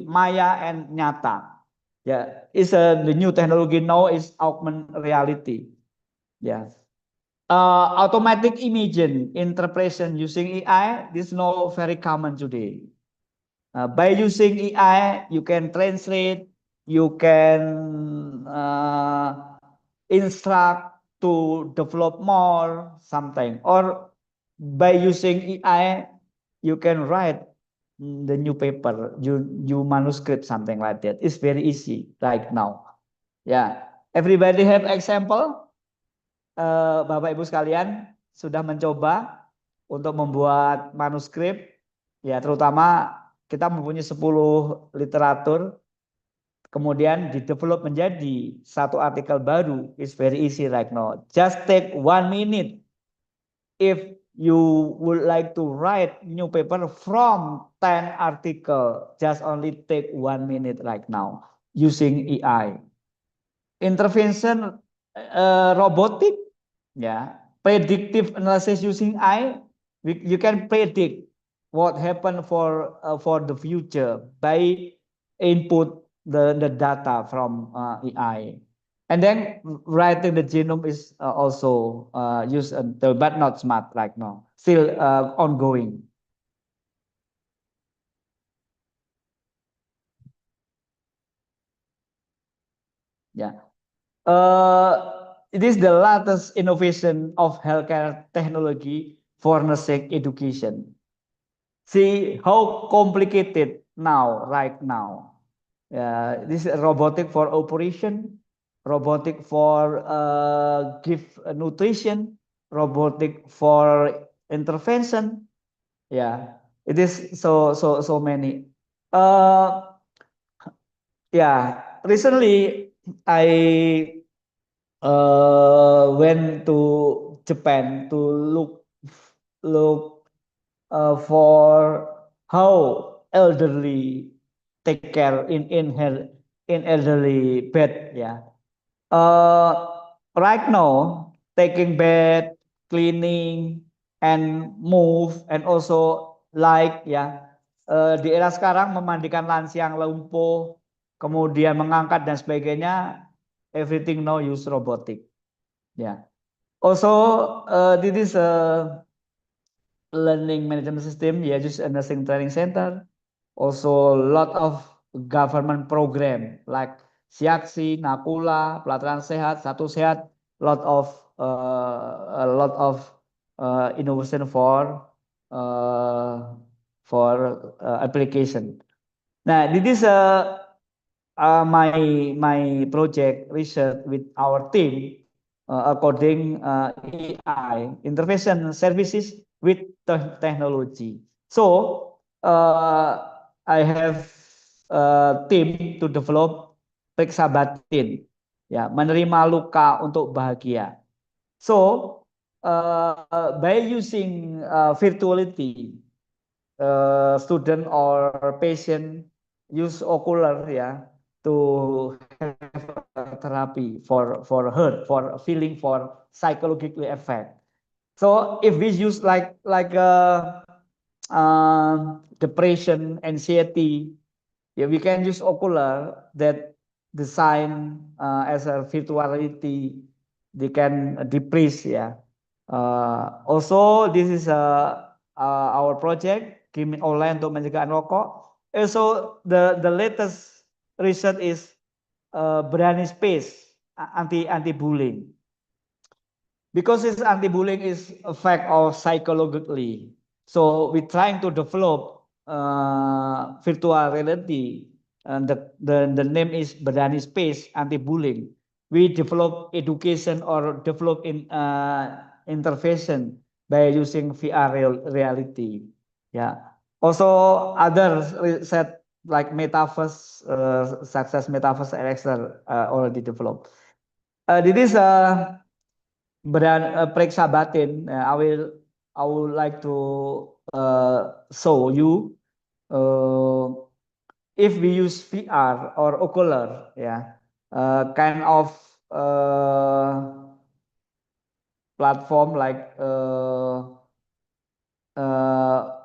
maya and nyata. Yeah, it's the new technology now is augmented reality. Yeah. Automatic imaging interpretation using AI, this is now very common today. By using AI, you can translate, you can instruct to develop more something, or by using AI, you can write the new paper, you manuscript, something like that. It's very easy right now. Yeah, everybody have example. Bapak Ibu sekalian sudah mencoba untuk membuat manuskrip, ya terutama kita mempunyai 10 literatur, kemudian di-develop menjadi satu artikel baru. It's very easy right now. Just take 1 minute. If you would like to write new paper from 10 article, just only take 1 minute right now using AI. Intervention robotic, yeah, predictive analysis using AI, you can predict what happened for the future by input the data from AI. And then writing the genome is also used, but not smart right now, still ongoing. Yeah. It is the latest innovation of healthcare technology for nursing education. See how complicated now, right now. This is robotic for operation, robotic for give nutrition, robotic for intervention. Yeah, it is so many. Yeah, recently I went to Japan to look for how elderly take care in her in elderly bed. Yeah. Right now, taking bed, cleaning, and move, and also like ya, di era sekarang memandikan lansia yang lumpuh, kemudian mengangkat dan sebagainya, everything now use robotic. Ya. Also, this is a learning management system, ya, just a nursing training center. Also, lot of government program like Siaksi, Nakula, Pelatihan Sehat, Satu Sehat, a lot of innovation for application. Nah, this is my project research with our team according AI intervention services with technology. So I have a team to develop periksa batin, ya, menerima luka untuk bahagia. So by using virtuality, student or patient use ocular, ya, to have a therapy for hurt, for feeling, for psychological effect. So if we use like depression, anxiety, yeah, we can use ocular that design as a virtuality. They can decrease, yeah. Also, this is our project gaming online untuk mencegah rokok. Also, the latest research is berani space anti bullying. Because it's anti-bullying is effect of psychologically. So we're trying to develop virtual reality, and the name is Berani Space Anti-Bullying. We develop education or develop in intervention by using VR reality. Yeah. Also, others research like metaverse, success metaverse Alexa already developed. This is periksa batin. I would like to show you if we use VR or ocular, yeah, kind of platform like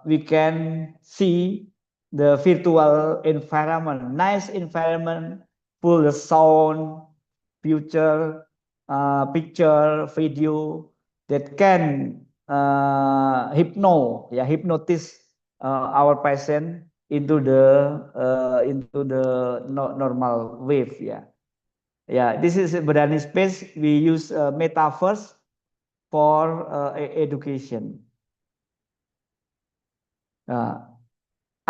we can see the virtual environment, nice environment, full of sound, future, picture, video that can hypnotize our patient into the normal wave. Yeah, yeah. This is Berani Space. We use metaverse for education.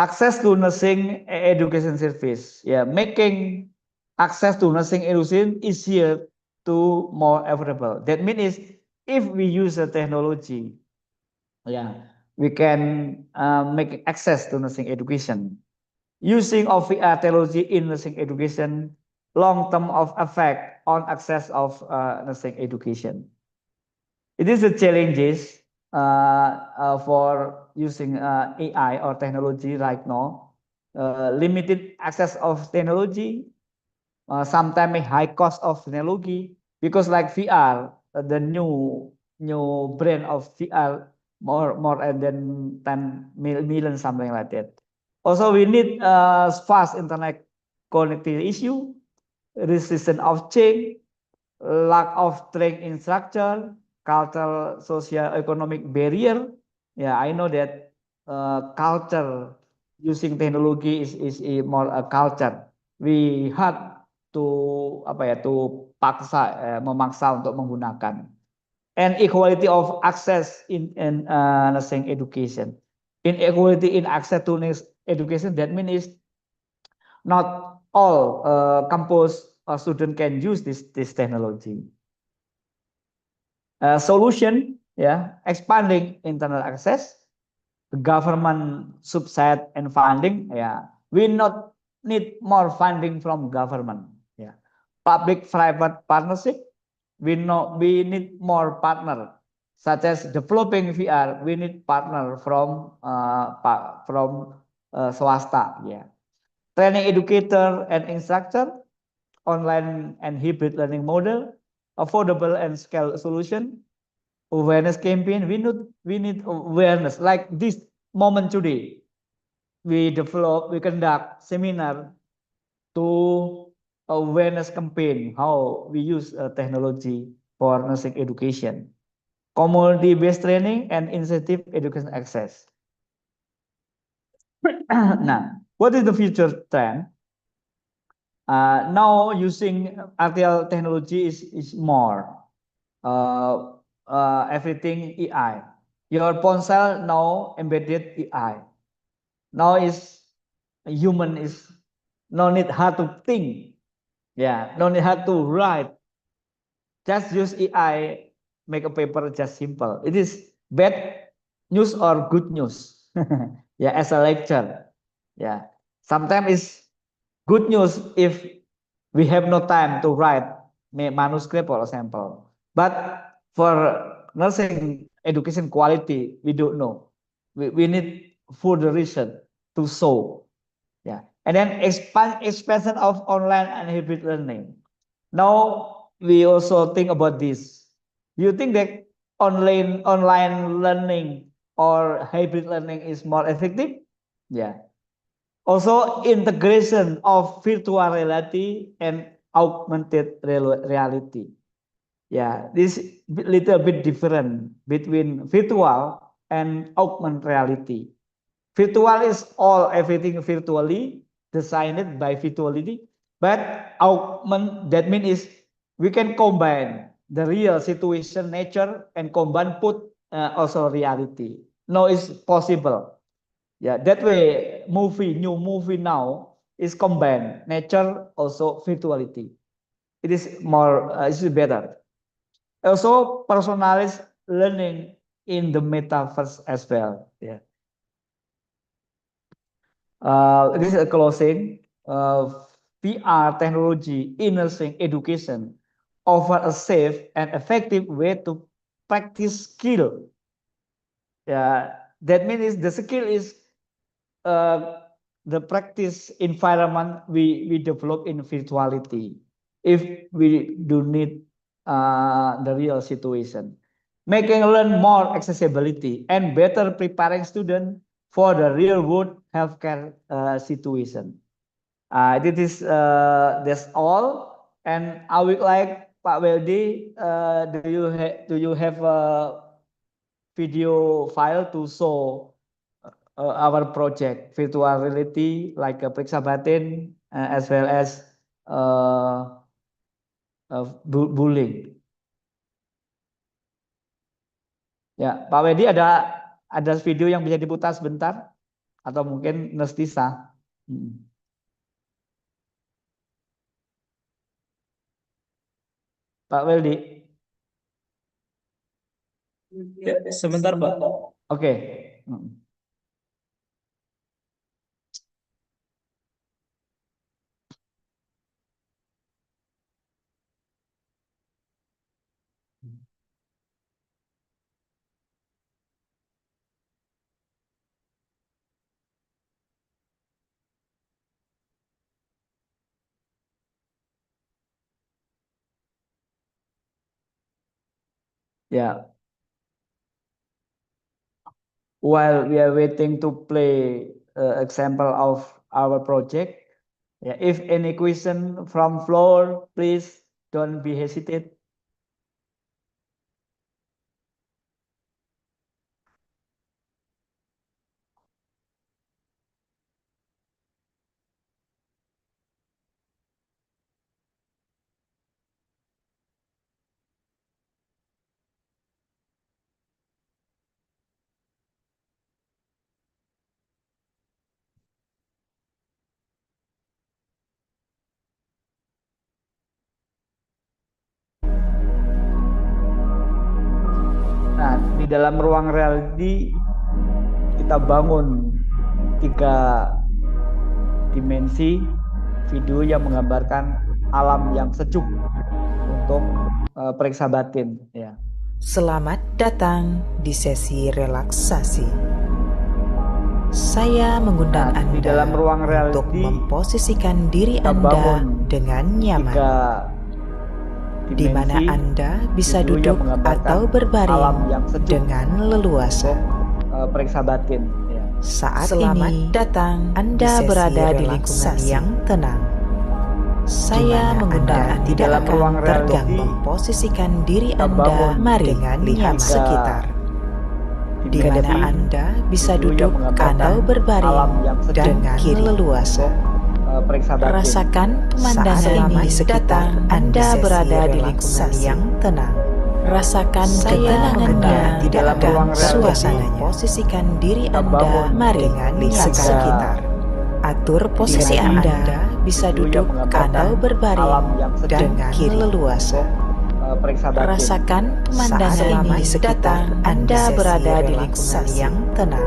Access to nursing education service, yeah, making access to nursing education easier to more affordable. That means if we use the technology, yeah, we can make access to nursing education. Using of VR technology in nursing education, long term of effect on access of nursing education. It is the challenges for using AI or technology right now. Limited access of technology, sometimes a high cost of technology, because like VR, the new brand of VR more than 10 million, something like that. Also, we need fast internet connectivity issue, resistance of change, lack of trained instructor, cultural, social, economic barrier. Yeah, I know that culture using technology is more a culture. We had to memaksa untuk menggunakan. And equality of access in nursing education. Inequality in access to nursing education, that means not all campus student can use this technology. Solution, yeah, expanding internet access, government subsidy and funding, yeah. We not need more funding from government, yeah. Public-private partnership, we need more partner, such as developing VR. We need partner from swasta, yeah. training educator and instructor, online and hybrid learning model, affordable and scale solution, awareness campaign. We need awareness like this moment today. We conduct seminar to awareness campaign how we use technology for nursing education, community-based training and incentive education access. Now, what is the future trend? Now using RTL technology is more everything AI. Your ponsel now embedded AI. Now is human is no need how to think. Yeah, no need how to write. Just use AI, make a paper just simple. It is bad news or good news. Yeah, as a lecture. Yeah, sometimes it's good news if we have no time to write manuscript or sample. But for nursing education quality, we don't know. We need further research to show. Yeah, and then expansion of online and hybrid learning. Now we also think about this. You think that online learning or hybrid learning is more effective? Yeah. Also integration of virtual reality and augmented reality. Yeah, this little bit different between virtual and augmented reality. Virtual is all everything virtually designed by virtuality, but augment that means is we can combine the real situation, nature, and combine put also reality. No, it's possible. Yeah, that way new movie now is combined nature also virtuality. It is more it is better. Also personalized learning in the metaverse as well. Yeah. This is a closing. VR technology in nursing education offer a safe and effective way to practice skill. Yeah, that means the skill is the practice environment we develop in virtuality. If we do need the real situation, making learn more accessibility and better preparing students for the real world healthcare situation. This is that's all. And I would like Pak Weldy, do you have a video file to show our project virtual reality like a periksa batin as well as bullying. Ya, Pak Wedi ada video yang bisa diputar sebentar atau mungkin Nestisa. Pak Weldi. Ya, sebentar Pak. Oke. Ya. While we are waiting to play example of our project, yeah, if any question from floor, please don't be hesitate. Nah, di dalam ruang reality kita bangun 3 dimensi video yang menggambarkan alam yang sejuk untuk periksa batin. Ya. Selamat datang di sesi relaksasi. Saya mengundang Nah, di Anda dalam ruang untuk reality memposisikan diri kita Anda bangun dengan nyaman, 3 di mana dimensi Anda bisa itu yang duduk menggambarkan atau berbaring alam yang sejuk dengan leluasa. untuk periksa batin. Ya. Saat Selamat ini, datang Anda di sesi berada di lingkungan relaksasi. yang tenang. Saya Di mengundang mana Anda Anda di tidak dalam akan ruang reality terganggu. Memposisikan diri kita Anda bangun dengan tiga nyaman sekitar, di dimensi mana Anda bisa itu yang duduk menggambarkan atau berbaring alam yang sejuk dengan kiri leluasa. untuk periksa batin. Rasakan pemandangan Saat di sekitar Anda sesi berada di lingkungan relaksasi. yang tenang. Rasakan Saya ketenangannya mengundang di dalam dalam ruang reality suasananya. Posisikan diri kita Anda bangun dengan nyaman tiga sekitar. Atur posisi dimensi Anda bisa itu yang duduk menggambarkan atau berbaring alam yang sejuk dengan kiri leluasa. untuk periksa batin. Rasakan pemandangan di sekitar Anda sesi berada di lingkungan relaksasi. yang tenang.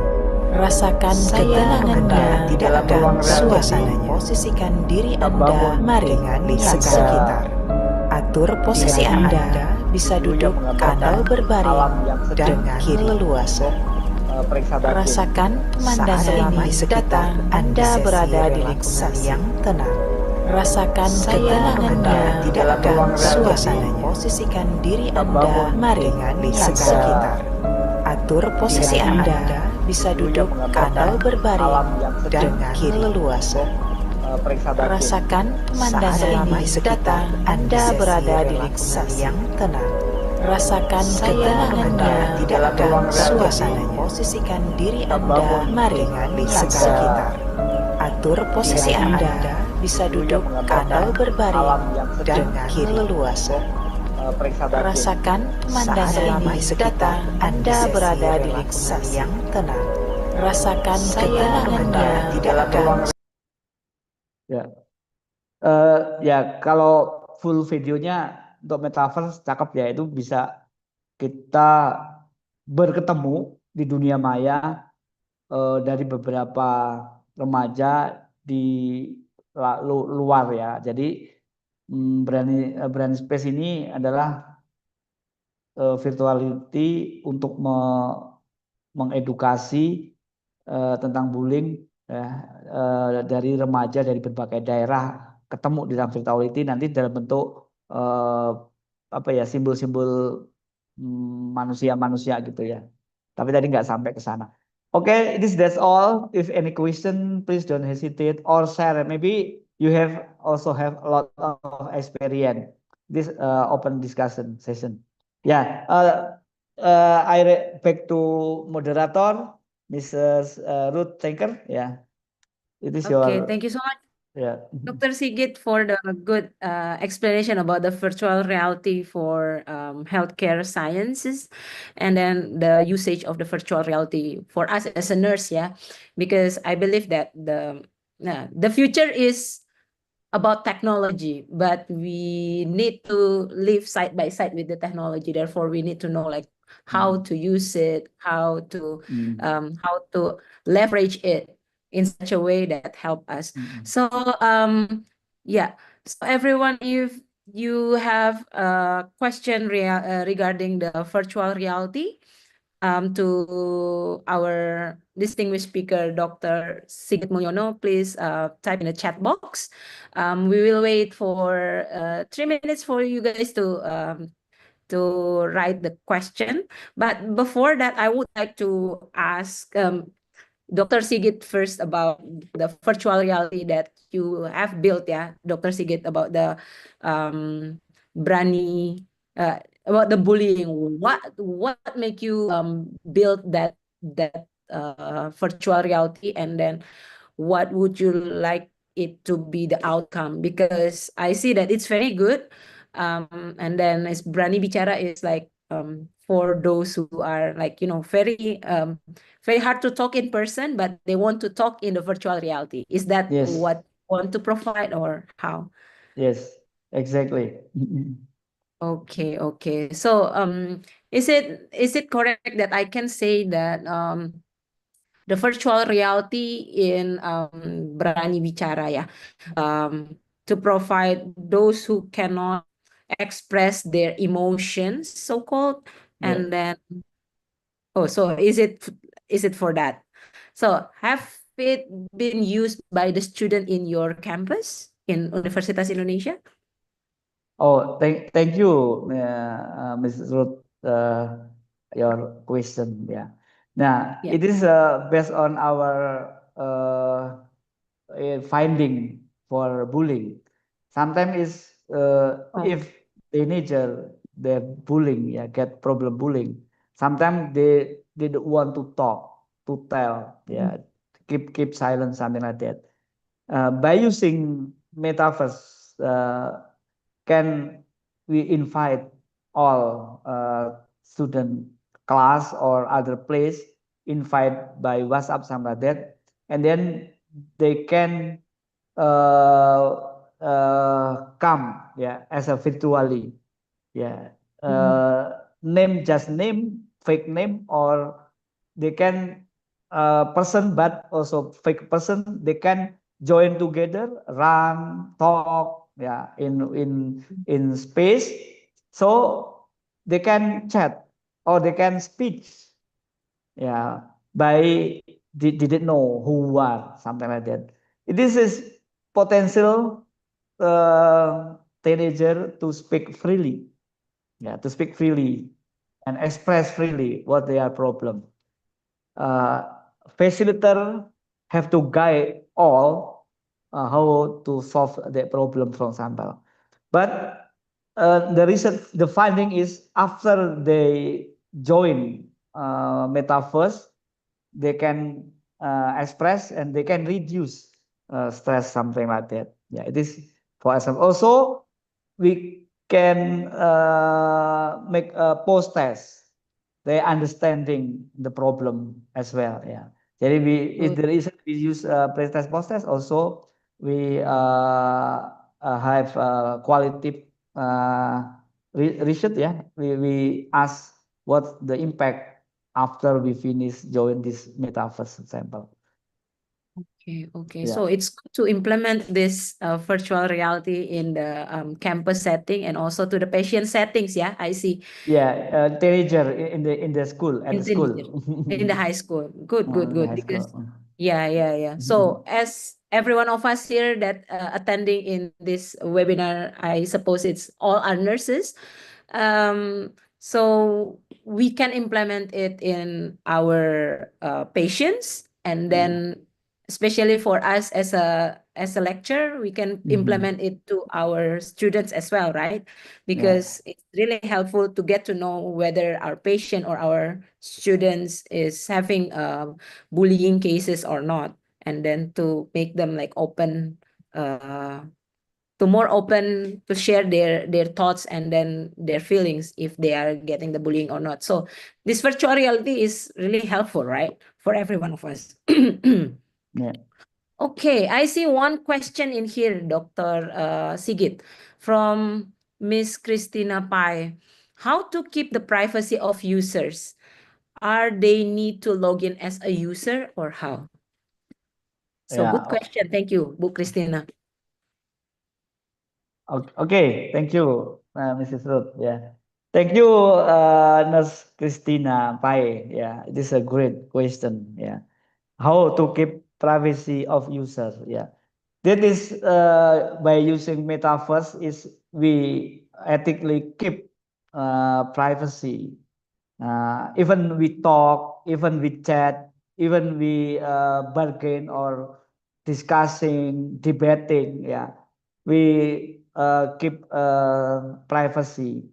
Rasakan Saya ketenangannya mengundang di dalam dalam ruang reality suasananya. Posisikan diri kita Anda bangun dengan nyaman tiga sekitar. Atur posisi dimensi Anda bisa itu yang duduk menggambarkan atau berbaring alam yang sejuk dengan kiri leluasa. periksa batin. Rasakan pemandangan di sekitar Anda sesi berada di lingkungan relaksasi. yang tenang. Rasakan Saya ketenangannya mengundang di dalam dalam ruang reality suasananya. Posisikan diri kita Anda bangun dengan nyaman tiga sekitar. Atur posisi dimensi Anda bisa itu yang duduk menggambarkan atau berbaring alam yang sejuk dengan kiri leluasa. periksa batin. Rasakan pemandangan di sekitar Anda sesi berada di lingkungan relaksasi. yang tenang. Rasakan Saya ketenangannya mengundang di dalam dalam ruang reality suasananya. Posisikan diri kita Anda bangun dengan nyaman tiga sekitar. Atur posisi dimensi Anda bisa itu duduk yang menggambarkan atau berbaring alam yang sejuk dengan kiri leluasa. periksa batin. Rasakan pemandangan di sekitar Anda sesi berada di lingkungan relaksasi. yang tenang. Rasakan Saya ketenangannya mengundang di dalam ruang dalam. ya. Ya kalau full videonya untuk metaverse cakep ya, itu bisa kita berketemu di dunia maya dari beberapa remaja di luar ya. Jadi Brand Space ini adalah virtuality untuk mengedukasi tentang bullying ya, dari remaja dari berbagai daerah ketemu di dalam virtuality nanti dalam bentuk apa ya, simbol-simbol manusia-manusia gitu ya. Tapi tadi nggak sampai ke sana. Okay, that's all. If any question, please don't hesitate or share. Maybe you also have a lot of experience this open discussion session. Yeah, back to moderator, Mrs. Ruth Tanker. Yeah, it is Okay, your thank you so much, yeah. Dr. Sigit, for the good explanation about the virtual reality for healthcare sciences, and then the usage of the virtual reality for us as a nurse, yeah, because I believe that the future is about technology, but we need to live side by side with the technology. Therefore, we need to know like how to use it, how to leverage it in such a way that help us. So yeah, so everyone, if you have a question regarding the virtual reality, to our distinguished speaker, Dr. Sigit Mulyono, please type in the chat box. We will wait for 3 minutes for you guys to write the question. But before that, I would like to ask Dr. Sigit first about the virtual reality that you have built, yeah, Dr. Sigit, about the Brani, about the bullying. What make you build that virtual reality, and then what would you like it to be the outcome? Because I see that it's very good, and then as Brani Bicara is like for those who are like very hard to talk in person, but they want to talk in the virtual reality. Is that Yes. what you want to provide, or how? Yes, exactly. Okay, okay. So is it correct that I can say that the virtual reality in Berani Bicara, ya, to provide those who cannot express their emotions, so called, and then so is it for that? So have it been used by the student in your campus in Universitas Indonesia? Oh, thank you, Mrs. Ruth, your question. Yeah. Now, Yeah. it is based on our finding for bullying. Sometimes is if teenager they're bullying, yeah, get problem bullying. Sometimes they don't want to talk, to tell, yeah, keep silent, something like that. By using metaverse, can we invite all student class or other place, invite by WhatsApp, something like that, and then they can come, yeah, as a virtually, yeah, name, just name, fake name, or they can person but also fake person, they can join together, run, talk, yeah, in space, so they can chat or they can speak, yeah, by didn't know who are, something like that. This is potential teenager to speak freely, yeah, to speak freely and express freely what their problem. uh, Facilitator have to guide all how to solve the problem, for example. But the research, the finding is after they join metaverse, they can express and they can reduce stress, something like that. Yeah, it is for example. Also, we can make a post test. They understanding the problem as well. Yeah. Jadi if there is we use pre-test post test also we have qualitative research. Yeah, we ask what's the impact after we finish join this metaverse sample. Okay. Yeah. So it's good to implement this virtual reality in the campus setting and also to the patient settings. Yeah, I see. Yeah, teenager in the school, at the school. In the high school. Good, good, In the good. high school. Because yeah. So as every one of us here that attending in this webinar, I suppose it's all our nurses. So we can implement it in our patients, and then especially for us as a lecturer, we can implement it to our students as well, right? Because it's really helpful to get to know whether our patient or our students is having bullying cases or not, and then to make them like open to more open to share their thoughts and then their feelings if they are getting the bullying or not. So this virtual reality is really helpful, right, for every one of us. Yeah. Okay, I see one question in here, Dr. Sigit, from Miss Christina Pai. How to keep the privacy of users? Are they need to log in as a user or how? So good Yeah. question. Thank you, Bu Christina. Okay, thank you, Mrs. Ruth. Yeah, thank you, Nurse Christina Pai. Yeah, it is a great question. Yeah, how to keep privacy of users? Yeah, that is by using metaverse is we ethically keep privacy. Even we talk, even we chat, even we bargain or discussing, debating. Yeah, we keep privacy.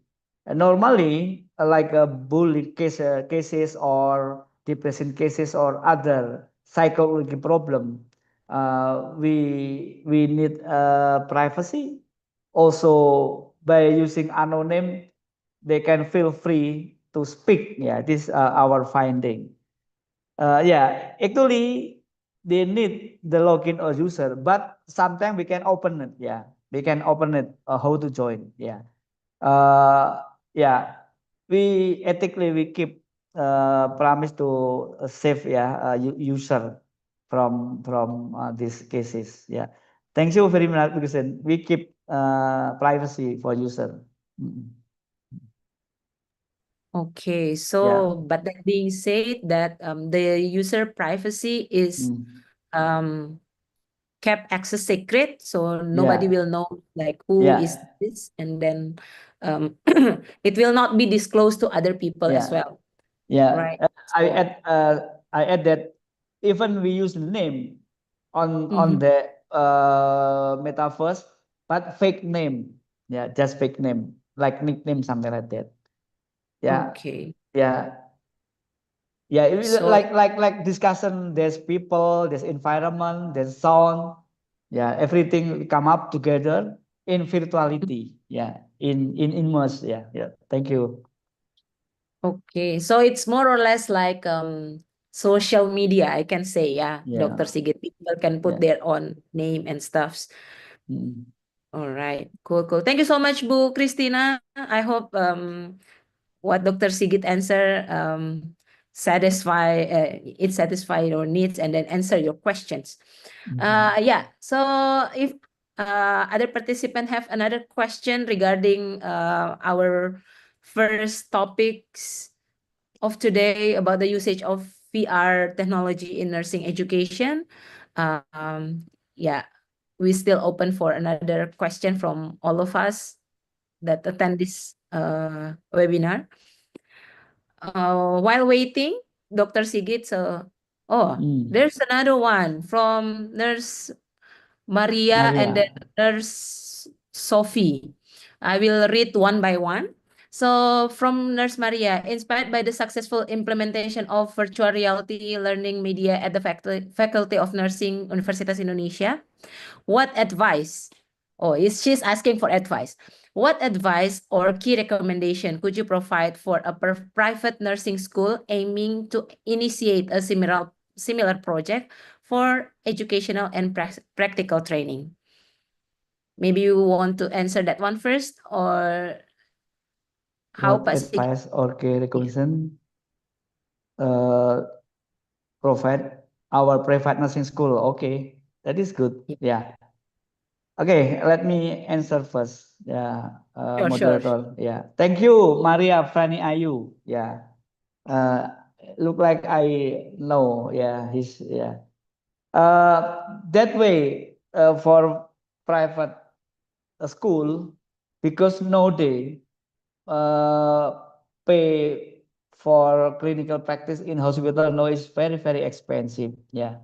Normally, like bullying cases or depression cases or other psychology problem, we need privacy. Also, by using anonym, they can feel free to speak. Yeah, this our finding. Yeah, actually they need the login or user, but sometimes we can open it. Yeah, we can open it how to join. Yeah, uh, yeah, we ethically we keep promise to save, yeah, user from these cases. Yeah, thank you very much because we keep privacy for user. Okay, Yeah. so but that being said, that the user privacy is um kept access secret, so nobody Yeah. will know like who is Yeah. this, and then it will not be disclosed to other people as Yeah. well, Yeah. right? I So, add I add that even we use the name on mhm. the metaverse, but fake name. Yeah, just fake name, like nickname, something like that. Yeah. Okay, Yeah. Yeah, so like discussion. There's people, there's environment, there's sound. Yeah, everything come up together in virtuality. Yeah, in immerse. Yeah, yeah. Thank you. okay, so it's more or less like social media, I can say, yeah, Dr. Yeah, Sigit. People can put yeah. their own name and stuffs. Mm. All right, cool, cool. Thank you so much, Bu Christina. I hope what Dr. Sigit answer satisfy your needs and then answer your questions. Yeah. So if other participant have another question regarding our first topics of today about the usage of VR technology in nursing education, yeah, we still open for another question from all of us that attend this webinar. While waiting, Dr. Sigit, so, oh, Mm. there's another one from Nurse Maria and then Maria. Nurse Sophie. I will read one by one. So from Nurse Maria, inspired by the successful implementation of virtual reality learning media at the Faculty of Nursing Universitas Indonesia, what advice? Oh, she's asking for advice. What advice or key recommendation could you provide for a private nursing school aiming to initiate a similar project for educational and practical training? Maybe you want to answer that one first, or how What Pak Sigit? advice or key Yeah, recommendation uh, provide our private nursing school? Okay, that is good. yeah. Yeah. Okay, let me answer first. Yeah, Sure, sure. moderator. Yeah, thank you, Maria Frani Ayu. Yeah, uh, look like I know. Yeah, he's yeah. That way for private school, because nowadays pay for clinical practice in hospital now is very expensive. Yeah.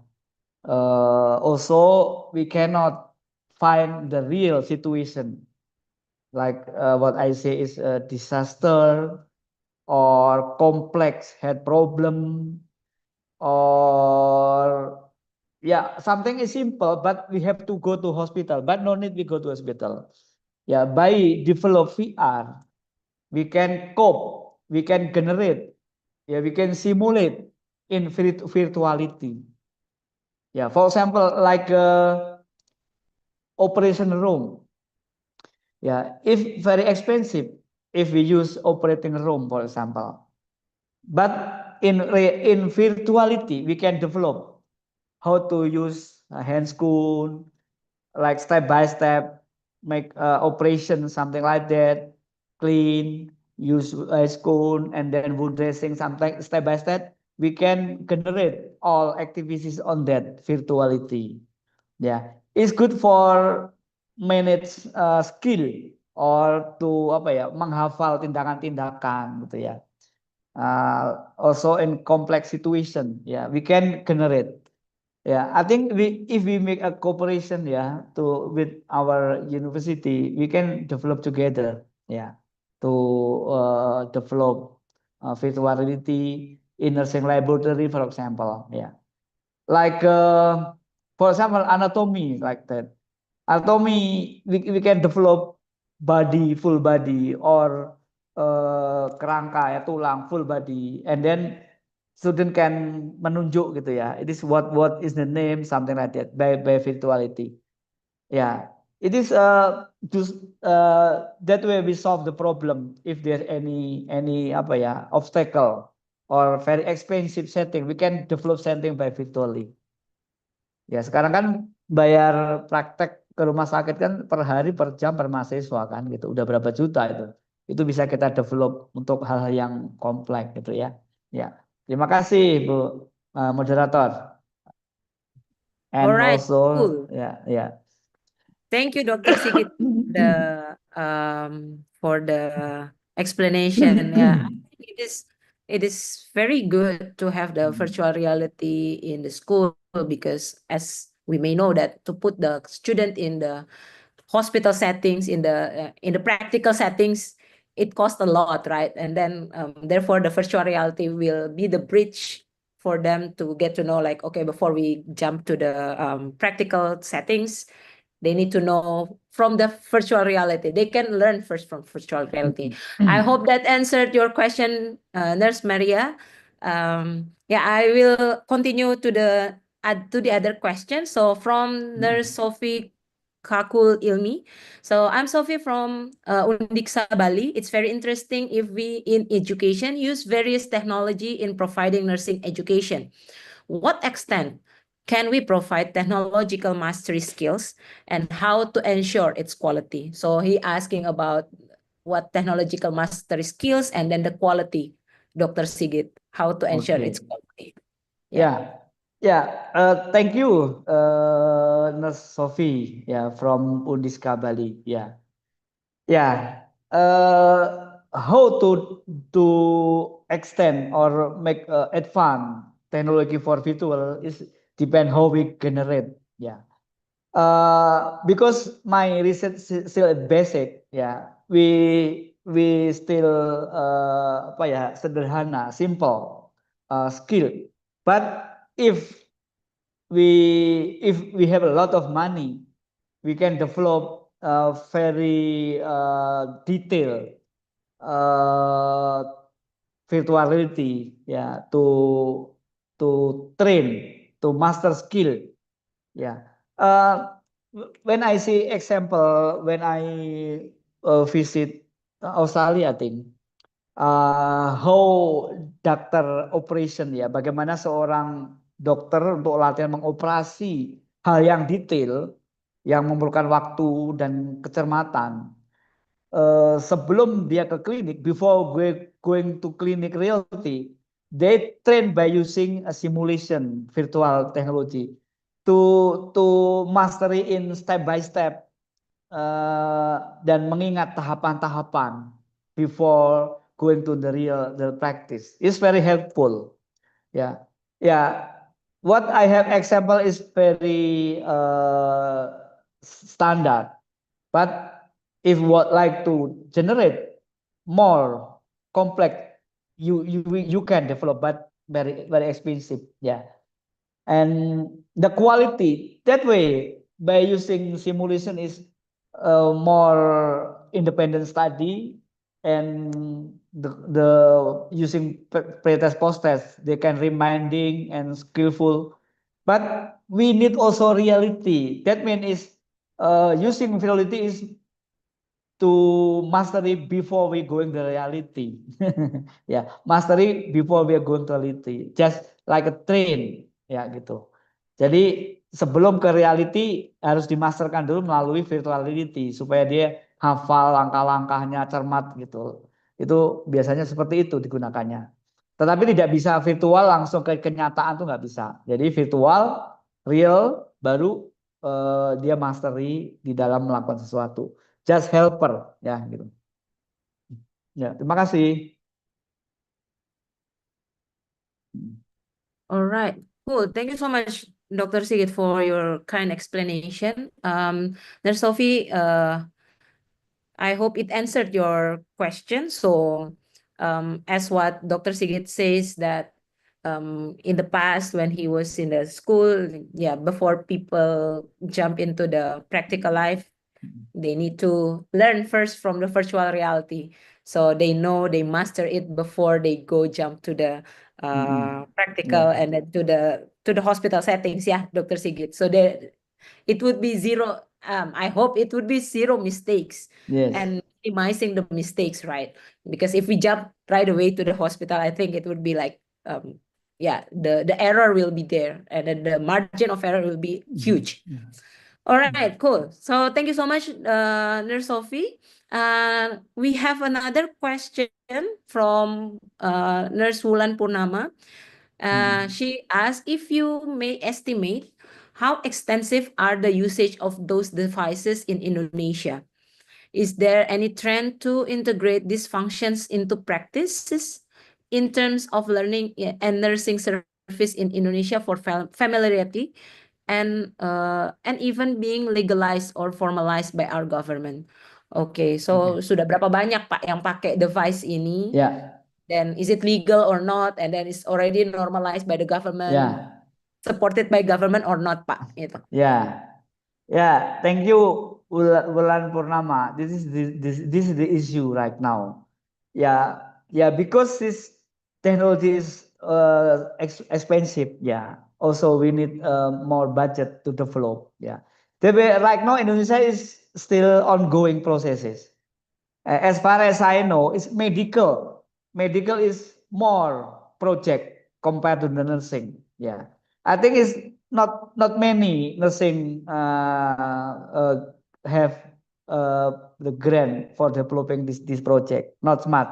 Also, we cannot find the real situation. Like what I say is a disaster or complex head problem, or yeah, something is simple, but we have to go to hospital. But no need we go to hospital. Yeah, by develop VR, we can cope, we can generate, yeah, we can simulate in virtuality. Yeah, for example, like operation room. Yeah, if very expensive, if we use operating room, for example. But in virtuality, we can develop how to use a hand school, like step by step, make operation, something like that, clean, use a spoon, and then wound dressing, something step by step. We can generate all activities on that virtuality. Yeah, it's good for manage skill or to apa ya menghafal tindakan-tindakan gitu ya. Also in complex situation, yeah, we can generate. Yeah, I think if we make a cooperation, yeah, to with our university, we can develop together, yeah, to develop virtual reality in nursing laboratory, for example, yeah, like for example anatomy like that. Anatomy we can develop body, full body, or kerangka ya tulang full body, and then student can menunjuk gitu ya. It is what is the name, something like that, by virtuality. Yeah, it is just that way we solve the problem if there's any apa ya obstacle or very expensive setting, we can develop something by virtually. Ya sekarang kan bayar praktek ke rumah sakit kan per hari per jam per mahasiswa kan gitu, udah berapa juta itu. itu bisa kita develop untuk hal-hal yang kompleks gitu ya. Ya, terima kasih Bu moderator. And Alright, also, cool. yeah. Thank you, Dr. Sigit, for the explanation. Yeah, I think it is very good to have the virtual reality in the school because, as we may know, that to put the student in the hospital settings, in the practical settings, it costs a lot, right? And then therefore the virtual reality will be the bridge for them to get to know, like, okay, before we jump to the practical settings, they need to know from the virtual reality. They can learn first from virtual reality. I hope that answered your question, Nurse Maria. Yeah, I will continue to the other question. So from Nurse Sophie Kakul Ilmi. So I'm Sophie from Undiksa Bali. It's very interesting if we in education use various technology in providing nursing education. What extent can we provide technological mastery skills and how to ensure its quality? So he asking about what technological mastery skills and then the quality, Dr. Sigit, how to ensure its quality. Thank you, Nurse Sophie, from Undiska Bali. How to extend or make advance technology for virtual is depend how we generate. Because my research is still basic. We still sederhana, simple, skill. But if we have a lot of money, we can develop very detailed virtual reality, to train, to master skill. When I see example, when I visit Australia, I think how dokter operation, bagaimana seorang dokter untuk latihan mengoperasi hal yang detail yang memerlukan waktu dan kecermatan. Sebelum dia ke klinik, before going to clinic reality, they train by using a simulation virtual technology to mastery in step by step, dan mengingat tahapan-tahapan before going to the practice. It's very helpful. What I have example is very standard, but if would like to generate more complex, you can develop, but very expensive. And the quality that way by using simulation is more independent study, and the using pre-test post-test, they can reminding and skillful. But we need also reality. That means is using reality is to mastery before we going to reality. Mastery before we are going to reality, just like a train, gitu. Jadi sebelum ke reality harus dimasterkan dulu melalui virtual reality supaya dia hafal langkah-langkahnya, cermat gitu. Itu biasanya seperti itu digunakannya. Tetapi tidak bisa virtual langsung ke kenyataan, tuh nggak bisa. Jadi virtual, real, baru dia mastery di dalam melakukan sesuatu. Just helper, gitu. Terima kasih. All right, cool. Thank you so much, Dr. Sigit, for your kind explanation. Nurse Sophie, I hope it answered your question. So, as what Dr. Sigit says that in the past when he was in the school, before people jump into the practical life, they need to learn first from the virtual reality. So they know they master it before they go jump to the practical and then to the hospital settings, Dr. Sigit. So it would be zero. I hope it would be zero mistakes and minimizing the mistakes, right? Because if we jump right away to the hospital, I think it would be like, the error will be there, and then the margin of error will be huge. All right, cool. So thank you so much, Nurse Sophie. We have another question from Nurse Wulan Purnama. She asked if you may estimate how extensive are the usage of those devices in Indonesia. Is there any trend to integrate these functions into practices in terms of learning and nursing service in Indonesia for familiarity and even being legalized or formalized by our government? Oke, so sudah berapa banyak Pak yang pakai device ini? Yeah, Then is it legal or not? And then it's already normalized by the government, yeah, supported by government or not, Pak? Gitu. yeah, yeah. Thank you, Wulan Purnama. This is the issue right now. Yeah, yeah. Because this technology is expensive. Yeah. Also, we need more budget to develop. Yeah. Right now, Indonesia is still ongoing processes. As far as I know, it's medical. Medical is more project compared to the nursing. Yeah, I think it's not many nursing have the grant for developing this project. Not smart.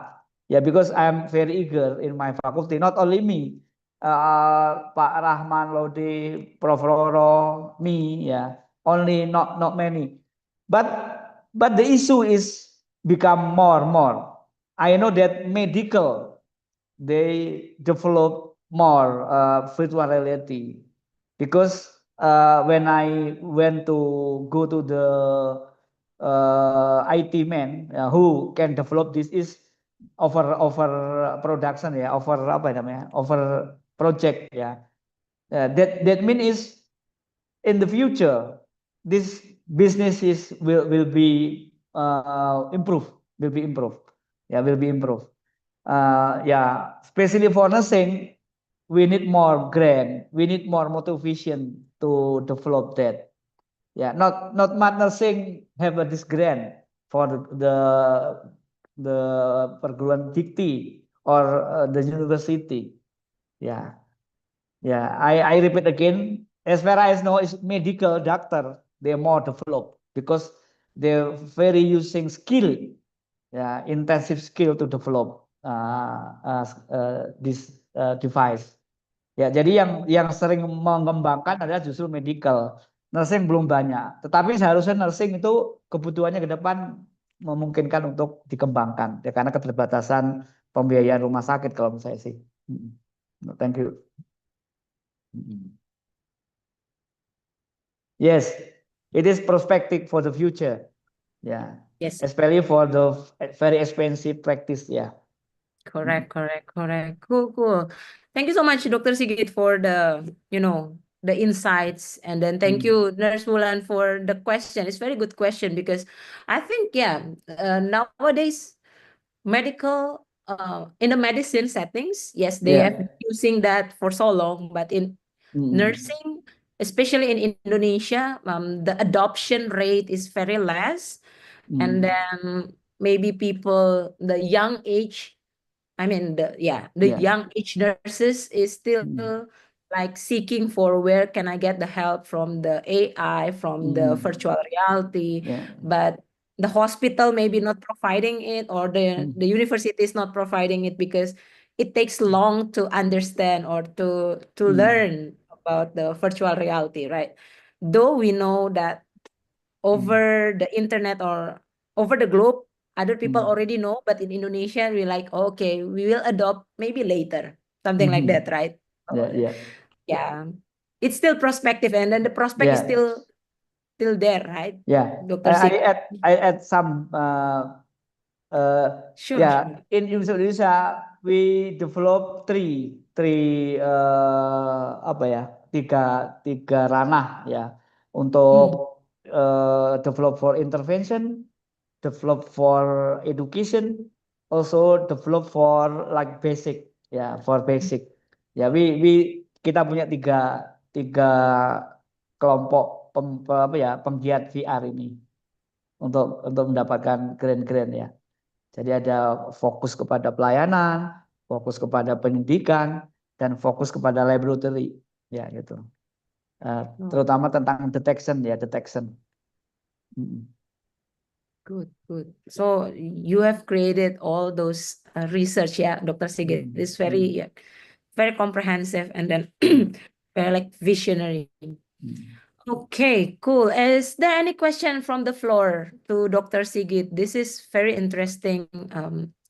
Yeah, because I'm very eager in my faculty. Not only me, Pak Rahman Lode, Prof Roro, me. Yeah, only not many. But the issue is become more. I know that medical they develop more virtual reality because when I went to go to the IT man who can develop this is over production ya, over apa namanya, over project ya. That mean is in the future this business will be improved, will be improved. Yeah, especially for nursing, we need more grant, we need more motivation to develop that. Yeah, not much nursing have this grant for the perguruan tinggi or the university. Yeah, yeah. I repeat again. As far as I know, is medical doctor they're more developed because they're very using skill, yeah, intensive skill to develop this device. Ya, jadi yang sering mengembangkan adalah justru medical. Nursing belum banyak. Tetapi seharusnya nursing itu kebutuhannya ke depan memungkinkan untuk dikembangkan. Ya, karena keterbatasan pembiayaan rumah sakit kalau menurut saya sih. Thank you. Yes, it is prospective for the future. Yeah. Yes. Especially for the very expensive practice. Yeah. Correct. Cool. Thank you so much, Dr. Sigit, for the insights. And then thank you, Nurse Wulan, for the question. It's a very good question because I think, nowadays, medical, in the medicine settings, yes, they have been using that for so long, but in nursing, especially in Indonesia, the adoption rate is very less. And then maybe people, the young age, the young age nurses is still like seeking for where can I get the help from the AI, from the virtual reality, but the hospital maybe not providing it, or the university is not providing it because it takes long to understand or to learn about the virtual reality, right? Though we know that over the internet or over the globe, other people already know, but in Indonesia, we're like, okay, we will adopt maybe later, something like that, right? Yeah, it's still prospective, and then the prospect is still there, right? Yeah, Dr. Sig. I add some. Sure. Yeah, in Indonesia we develop tiga ranah ya untuk develop for intervention, develop for education, also develop for like basic ya, for basic. Ya, kita punya tiga kelompok penggiat VR ini untuk mendapatkan grant ya. Jadi ada fokus kepada pelayanan, fokus kepada pendidikan, dan fokus kepada laboratory, ya gitu. Terutama tentang detection. Good, good. So you have created all those research, yeah, Dr. Sigit. It's very, yeah, very comprehensive and then very like visionary. Okay, cool. Is there any question from the floor to Dr. Sigit? This is very interesting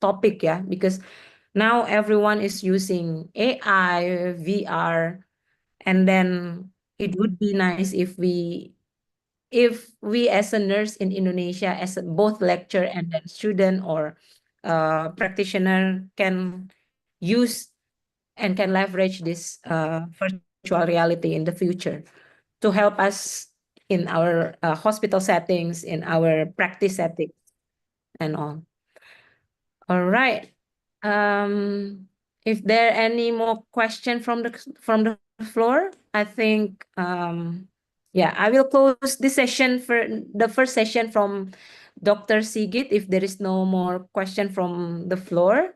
topic, yeah, because now everyone is using AI, VR, and then it would be nice if we as a nurse in Indonesia, as a, both lecturer and then student or practitioner can use and can leverage this virtual reality in the future to help us in our hospital settings, in our practice settings, and all. All right. If there any more question from the floor, I think yeah, I will close this session for the first session from Dr. Sigit if there is no more question from the floor.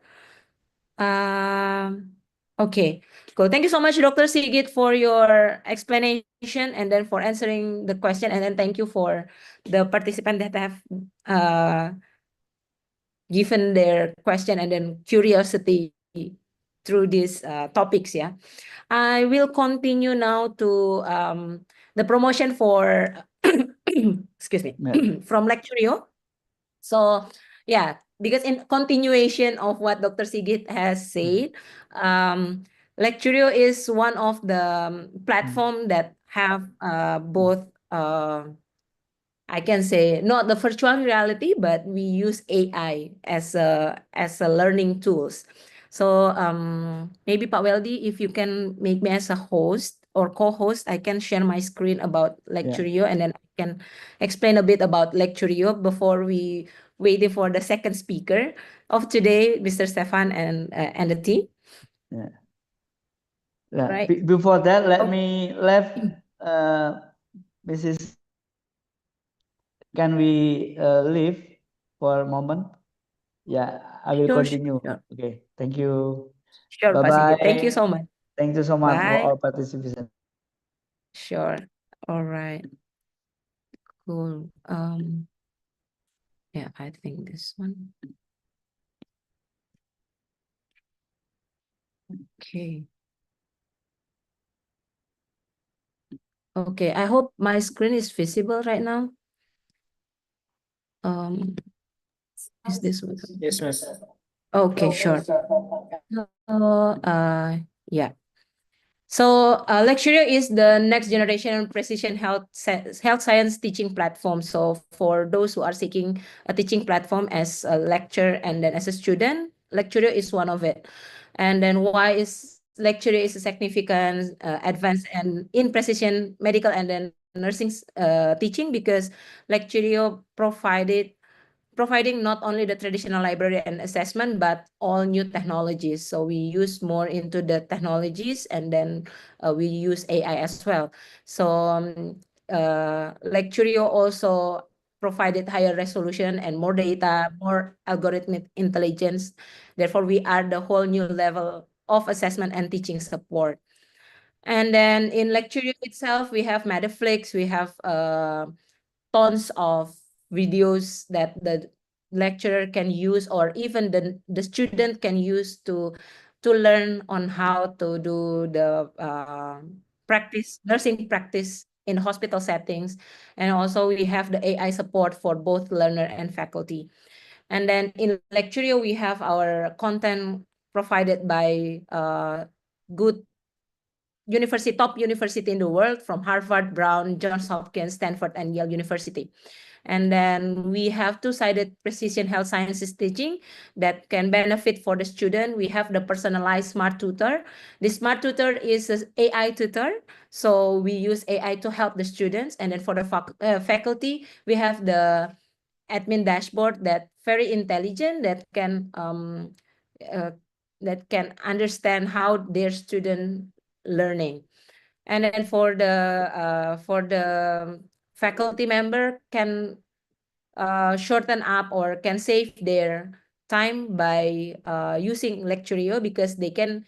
Okay, cool. Thank you so much, Dr. Sigit, for your explanation and then for answering the question. And then thank you for the participant that have given their question and then curiosity through these topics. Yeah, I will continue now to the promotion for excuse me from Lecturio. So yeah, because in continuation of what Dr. Sigit has said, Lecturio is one of the platform that have both I can say not the virtual reality, but we use AI as a learning tools. So maybe Pak Weldy, if you can make me as a host or co-host, I can share my screen about Lecturio and then I can explain a bit about Lecturio before we waiting for the second speaker of today, Mr. Stefan and the team. Yeah. Yeah. Right. Before that, let me left Mrs. Can we leave for a moment? Yeah, I will Sure, continue. sure. Okay, thank you. Sure, Pak Bye-bye. Sigit. Thank you so much. Thank you so much for Bye. all participation. Sure. All right. Cool. Yeah, I think this one. Okay. Okay, I hope my screen is visible right now. Is this one? Yes, Mas. Okay, sure. Yeah. So Lecturio is the next generation precision health science teaching platform. So for those who are seeking a teaching platform as a lecturer and then as a student, Lecturio is one of it. And then why is Lecturio is a significant advance and in precision medical and then nursing teaching, because Lecturio providing not only the traditional library and assessment, but all new technologies. So we use more into the technologies and then we use AI as well. So Lecturio also provided higher resolution and more data, more algorithmic intelligence. Therefore, we add the whole new level of assessment and teaching support. And then in Lecturio itself, we have Netflix, we have tons of videos that the lecturer can use or even the student can use to learn on how to do the nursing practice in hospital settings. And also we have the AI support for both learner and faculty. And then in Lecturio, we have our content provided by good top university in the world, from Harvard, Brown, Johns Hopkins, Stanford, and Yale University. And then we have two-sided precision health sciences teaching that can benefit for the student. We have the personalized smart tutor. The smart tutor is an AI tutor. So we use AI to help the students. And then for the faculty, we have the admin dashboard that very intelligent, that can understand how their student learning. And then for the faculty member can shorten up or can save their time by using Lecturio, because they can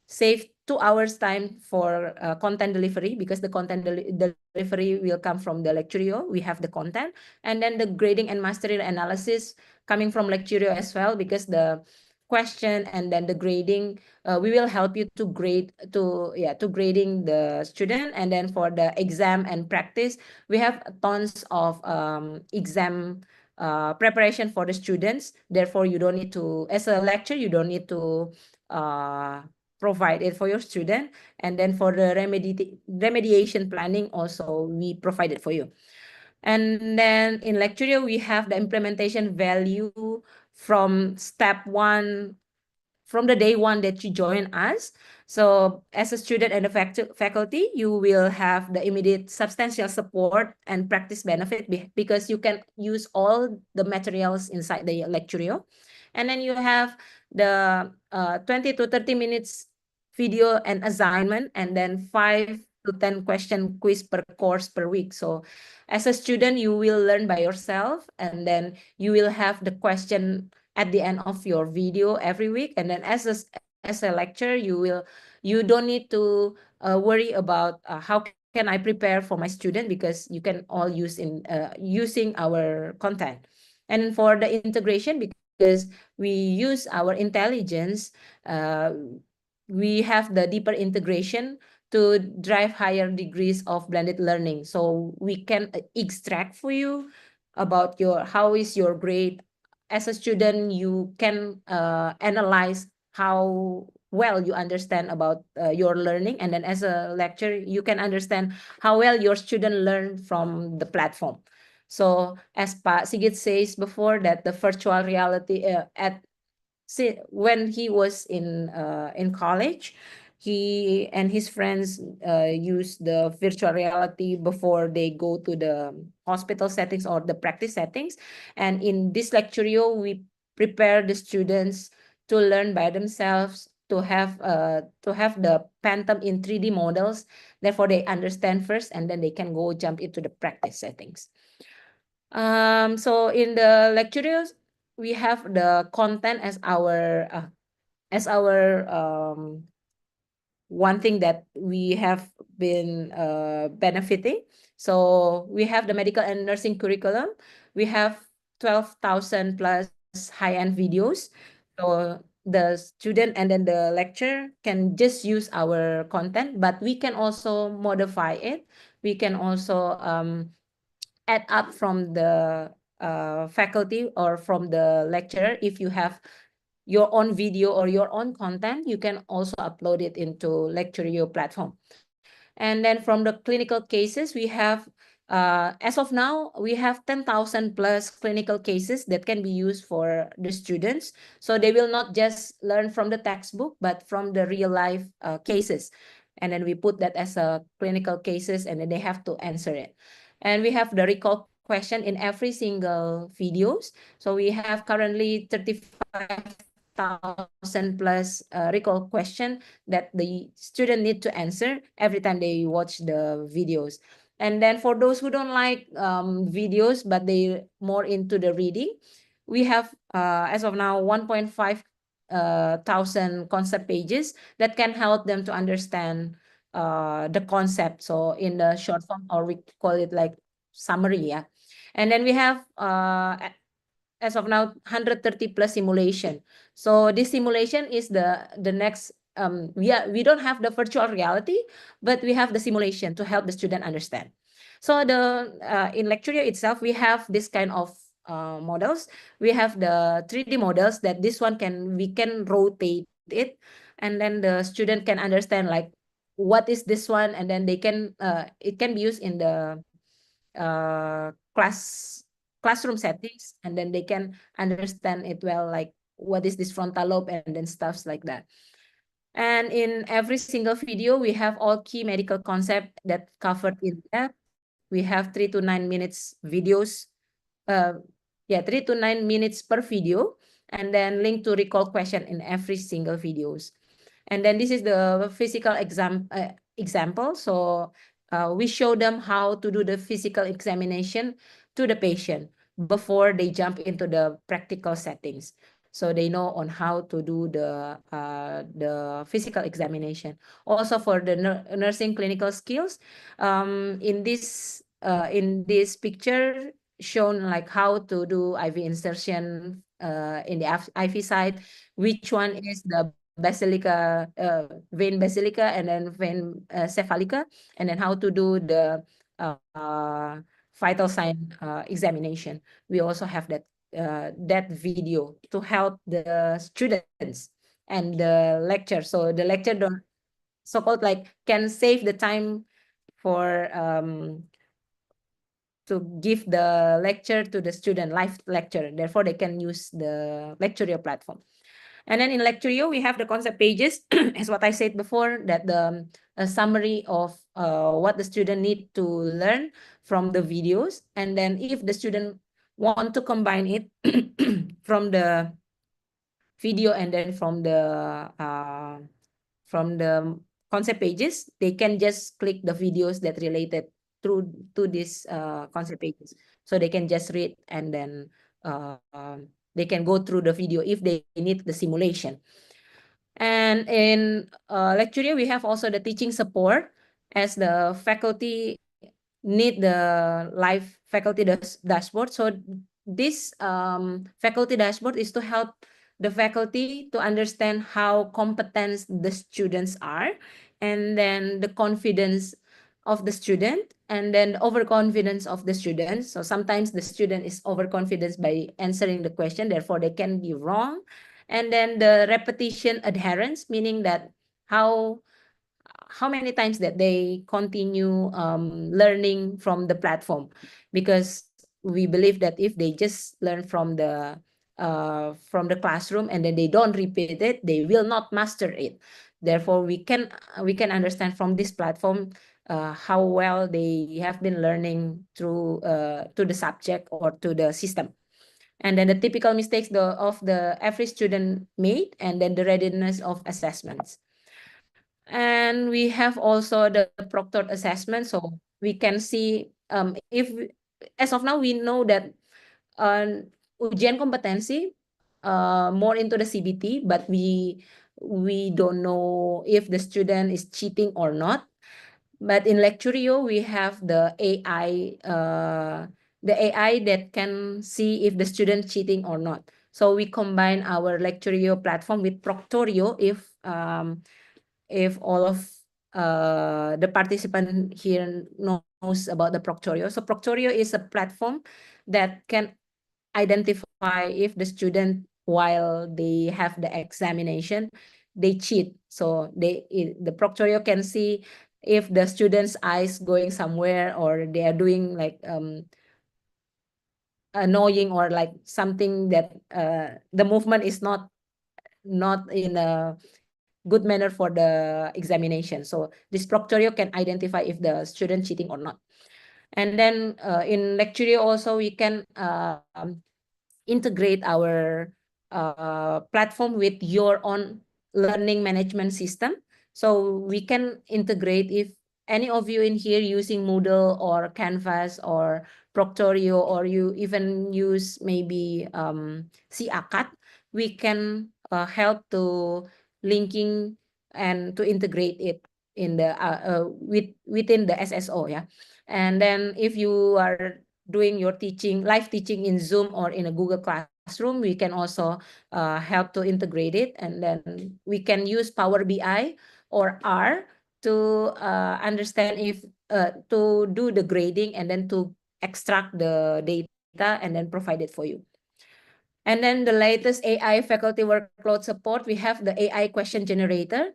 save 2 hours time for content delivery, because the content delivery will come from the Lecturio. We have the content, and then the grading and mastery analysis coming from Lecturio as well, because the question and then the grading, we will help you to grade to grading the student. And then for the exam and practice, we have tons of exam preparation for the students. Therefore, you don't need to, as a lecturer, you don't need to provide it for your student. And then for the remediation planning also, we provide it for you. And then in Lecturio, we have the implementation value from step one, from the day one that you join us. So as a student and a faculty, you will have the immediate substantial support and practice benefit, because you can use all the materials inside the Lecturio. And then you have the 20 to 30 minutes video and assignment, and then 5 to 10 question quiz per course per week. So as a student, you will learn by yourself, and then you will have the question at the end of your video every week. And then as a lecturer, you don't need to worry about how can I prepare for my student, because you can all use in using our content. And for the integration, because we use our intelligence, we have the deeper integration to drive higher degrees of blended learning. So we can extract for you about how is your grade. As a student, you can analyze how well you understand about your learning. And then as a lecturer, you can understand how well your student learn from the platform. So as Pak Sigit says before, that the virtual reality when he was in college, he and his friends use the virtual reality before they go to the hospital settings or the practice settings. And in this Lecturio, we prepare the students to learn by themselves, to have the Phantom in 3D models. Therefore, they understand first, and then they can go jump into the practice settings. So in the Lecturios, we have the content as our one thing that we have been benefiting. So we have the medical and nursing curriculum. We have 12,000 plus high-end videos. So the student and then the lecturer can just use our content, but we can also modify it. We can also add up from the faculty or from the lecturer. If you have your own video or your own content, you can also upload it into Lecturio platform. And then from the clinical cases, we have, as of now, we have 10,000 plus clinical cases that can be used for the students. So they will not just learn from the textbook, but from the real life cases. And then we put that as a clinical cases, and then they have to answer it. And we have the recall question in every single videos. So we have currently 35,000 plus recall question that the student need to answer every time they watch the videos. And then for those who don't like videos, but they more into the reading, we have as of now 1.5 thousand concept pages that can help them to understand the concept. So in the short form, or we call it like summary, yeah. And then we have as of now 130 plus simulation. So this simulation is the next we don't have the virtual reality, but we have the simulation to help the student understand. So the in Lecturio itself, we have this kind of models. We have the 3D models that this one we can rotate it, and then the student can understand like what is this one, and then they can it can be used in the classroom settings, and then they can understand it well, like what is this frontal lobe, and then stuffs like that. And in every single video, we have all key medical concept that covered in depth. We have 3 to 9 minutes videos. 3 to 9 minutes per video, and then link to recall question in every single videos. And then this is the physical example. So we show them how to do the physical examination to the patient before they jump into the practical settings. so they know on how to do the physical examination. Also for the nursing clinical skills, in this picture shown like how to do IV insertion in the IV side, which one is the basilica, vein basilica, and then vein cephalica, and then how to do the vital sign examination. We also have that video to help the students and the lecture. So the lecture don't so-called like can save the time for to give the lecture to the student, live lecture. Therefore, they can use the Lecturio platform. And then in Lecturio, we have the concept pages, as what I said before, that the summary of what the student need to learn from the videos. And then if the student want to combine it from the video and then from the concept pages, they can just click the videos that related through to this concept pages. So they can just read and then they can go through the video if they need the simulation. And in Lecturio, we have also the teaching support, as the faculty need the live faculty dashboard. So this faculty dashboard is to help the faculty to understand how competent the students are, and then the confidence of the student, and then overconfidence of the student. So sometimes the student is overconfident by answering the question, therefore they can be wrong. And then the repetition adherence, meaning that how many times that they continue learning from the platform, because we believe that if they just learn from the classroom and then they don't repeat it, they will not master it. Therefore, we can understand from this platform how well they have been learning through to the subject or to the system. And then the typical mistakes of the every student made, and then the readiness of assessments. And we have also the proctored assessment, so we can see if as of now we know that ujian kompetensi more into the CBT, but we don't know if the student is cheating or not. But in Lecturio, we have the AI that can see if the student cheating or not. So we combine our Lecturio platform with Proctorio if all of the participant here knows about the Proctorio. So Proctorio is a platform that can identify if the student, while they have the examination, they cheat. So the Proctorio can see if the student's eyes going somewhere, or they are doing like annoying, or like something that the movement is not in a good manner for the examination. So this Proctorio can identify if the student cheating or not. And then in Lecturio also, we can integrate our platform with your own learning management system. So we can integrate, if any of you in here using Moodle or Canvas or Proctorio, or you even use maybe CACAT, we can help to linking and to integrate it in the within the SSO, yeah. And then if you are doing your live teaching in Zoom or in a Google Classroom, we can also help to integrate it. And then we can use Power BI or R to understand if to do the grading, and then to extract the data and then provide it for you. And then the latest AI faculty workload support, we have the AI question generator.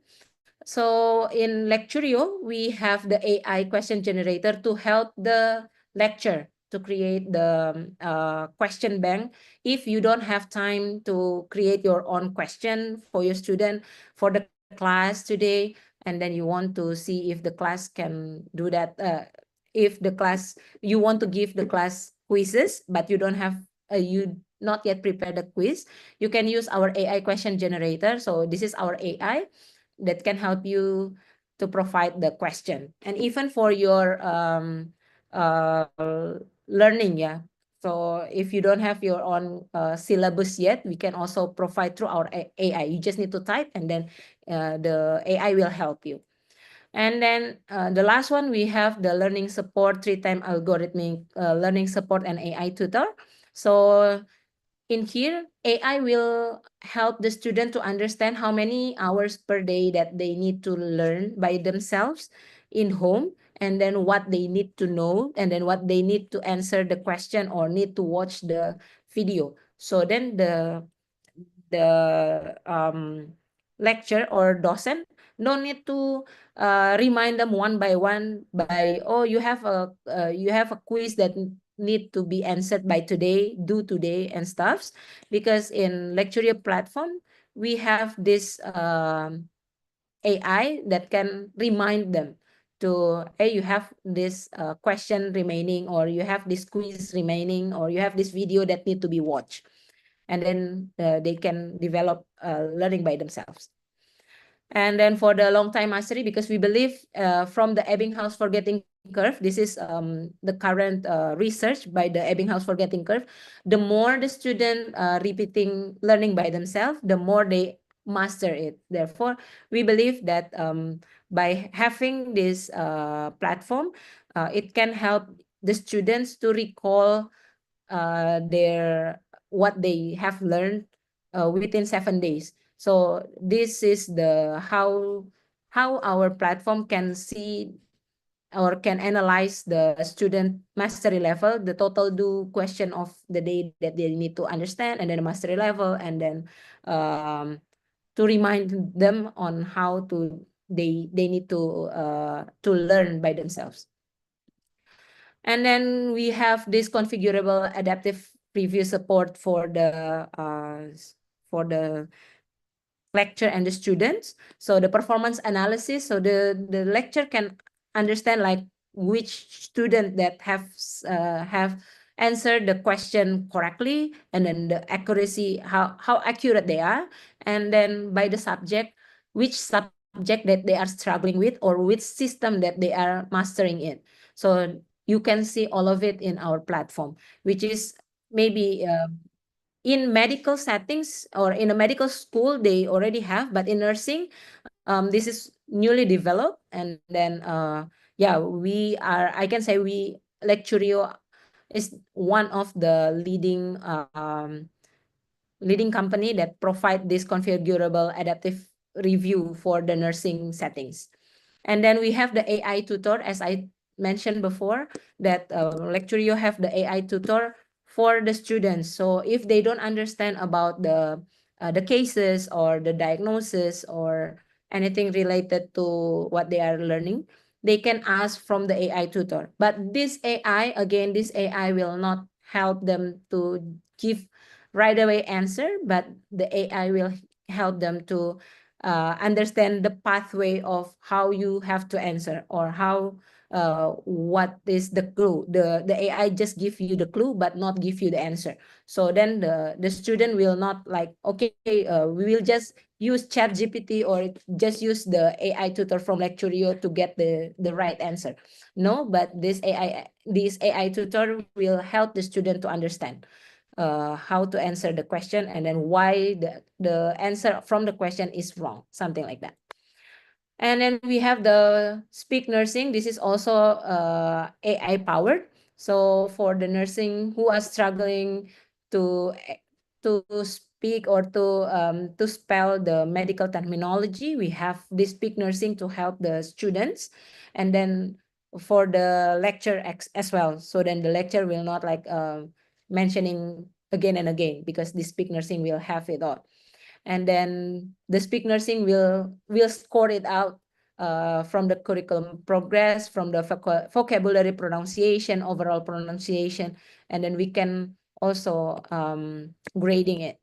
So in Lecturio, we have the AI question generator to help the lecture to create the question bank. If you don't have time to create your own question for your student for the class today, and then you want to see if the class can do that, if the class, you want to give the class quizzes, but you don't have, you not yet prepared the quiz, you can use our AI question generator. So this is our AI that can help you to provide the question. And even for your learning, yeah, So if you don't have your own syllabus yet, we can also provide through our AI. You just need to type, and then the AI will help you. And then the last one, we have the learning support, 3-time algorithmic learning support and AI tutor. So in here, AI will help the student to understand how many hours per day that they need to learn by themselves in home, and then what they need to know, and then what they need to answer the question or need to watch the video. So then the lecture or docent no need to remind them one by one by, oh, you have a quiz that need to be answered by today, do today and stuffs. Because in Lecturio platform, we have this AI that can remind them to, hey, you have this question remaining, or you have this quiz remaining, or you have this video that need to be watched. And then they can develop learning by themselves. And then for the long time mastery, because we believe from the Ebbinghaus forgetting curve, this is the current research by the Ebbinghaus forgetting curve, the more the student repeating learning by themselves, the more they master it. Therefore, we believe that by having this platform, it can help the students to recall what they have learned within 7 days. So this is the how our platform can see or can analyze the student mastery level, the total do question of the day that they need to understand, and then the mastery level, and then to remind them on how to they need to learn by themselves. And then we have this configurable adaptive review support for the lecture and the students. So the performance analysis, so the lecture can understand like which student that have answered the question correctly, and then the accuracy, how accurate they are, and then by the subject, which subject that they are struggling with, or which system that they are mastering in. So you can see all of it in our platform, which is maybe in medical settings or in a medical school they already have, but in nursing this is newly developed. And then yeah, I can say Lecturio is one of the leading company that provide this configurable adaptive review for the nursing settings. And then we have the AI tutor, as I mentioned before, that Lecturio have the AI tutor for the students. So if they don't understand about the cases or the diagnosis or anything related to what they are learning, they can ask from the AI tutor. But this AI will not help them to give right away answer, but the AI will help them to understand the pathway of how you have to answer, or how what is the clue. The AI just give you the clue but not give you the answer. So then the student will not like, okay, we will just use ChatGPT or just use the AI tutor from Lecturio to get the right answer. No, but this AI tutor will help the student to understand how to answer the question, and then why the answer from the question is wrong, something like that. And then we have the Speak Nursing. This is also AI powered. So for the nursing who are struggling to speak or to spell the medical terminology, we have this Speak Nursing to help the students. And then for the lecture as well. So then the lecture will not like mentioning again and again, because the Speak Nursing will have it all. And then the Speak Nursing will score it out from the curriculum progress, from the vocabulary pronunciation, overall pronunciation, and then we can also grading it,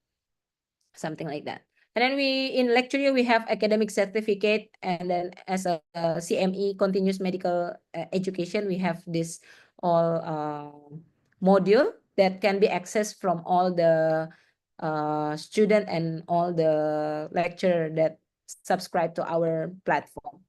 something like that. And then in Lecturio, we have academic certificate, and then as a CME, continuous medical education, we have this all module that can be accessed from all the student and all the lecturer that subscribe to our platform.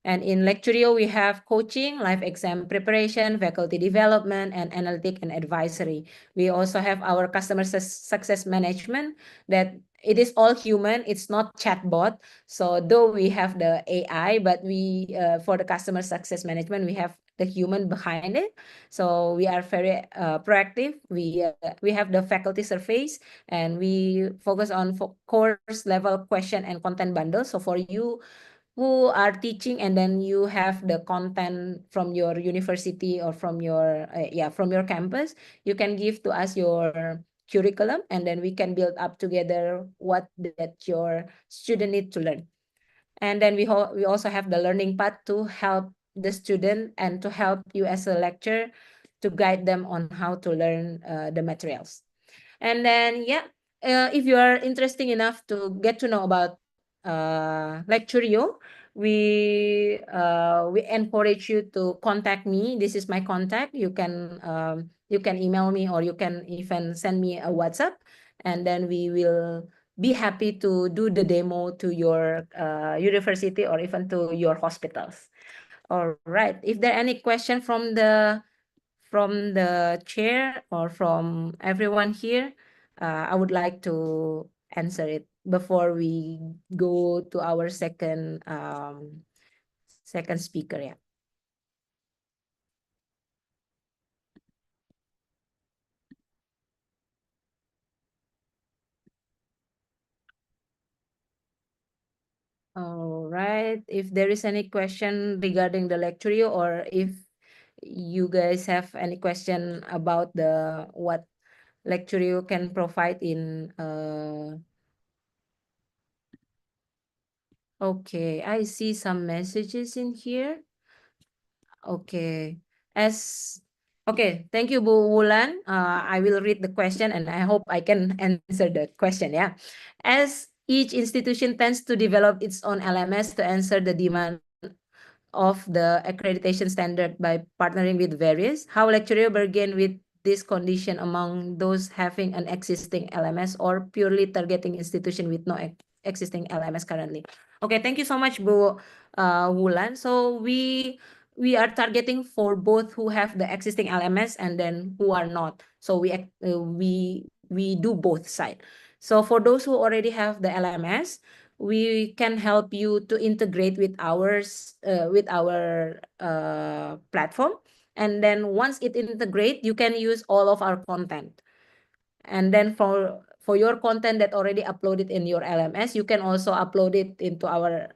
And in Lecturio, we have coaching, live exam preparation, faculty development, and analytic and advisory. We also have our customer success management that it is all human. It's not chatbot. So though we have the AI, but we for the customer success management, we have the human behind it. So we are very proactive. We have the faculty surveys, and we focus on course level question and content bundle. So for you who are teaching and then you have the content from your university or from your from your campus, you can give to us your curriculum, and then we can build up together what that your student need to learn. And then we also have the learning path to help the student and to help you as a lecturer to guide them on how to learn the materials. And then if you are interested enough to get to know about Lecturio, we encourage you to contact me. This is my contact. You can email me, or you can even send me a WhatsApp, and then we will be happy to do the demo to your university or even to your hospitals. All right. If there are any question from the chair or from everyone here, I would like to answer it before we go to our second speaker. Yeah. All right. If there is any question regarding the Lecturio, or if you guys have any question about the what Lecturio can provide in okay, I see some messages in here. Okay. Okay, thank you, Bu Wulan. I will read the question and I hope I can answer the question. Yeah. As each institution tends to develop its own LMS to answer the demand of the accreditation standard by partnering with various, how Lecturio bargain with this condition among those having an existing LMS or purely targeting institution with no existing LMS currently? Okay, thank you so much, Bu Wulan. So we are targeting for both who have the existing LMS and then who are not. So we do both side. So for those who already have the LMS, we can help you to integrate with ours with our platform, and then once it integrate, you can use all of our content. And then for your content that already uploaded in your LMS, you can also upload it into our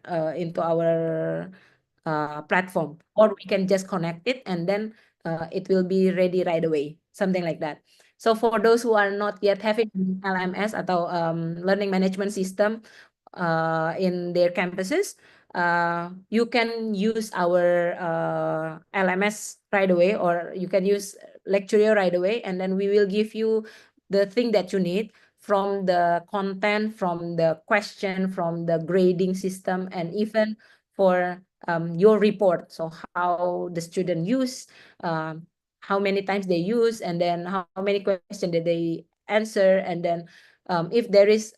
platform, or we can just connect it and then it will be ready right away, something like that. So for those who are not yet having LMS atau learning management system in their campuses, you can use our LMS right away, or you can use Lecturio right away, and then we will give you the thing that you need from the content, from the question, from the grading system, and even for your report. So how the student use, how many times they use, and then how many questions did they answer, and then if there is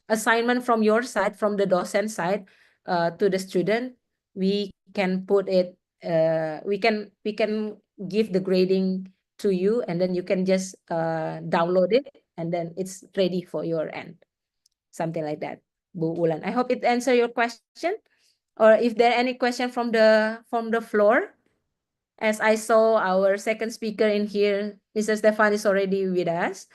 assignment from your side, from the docent side, to the student, we can put it. We can give the grading to you, and then you can just download it, and then it's ready for your end, something like that, Bu Wulan. I hope it answer your question. Or if there any question from the floor, as I saw our second speaker in here, Mr. Stefan is already with us.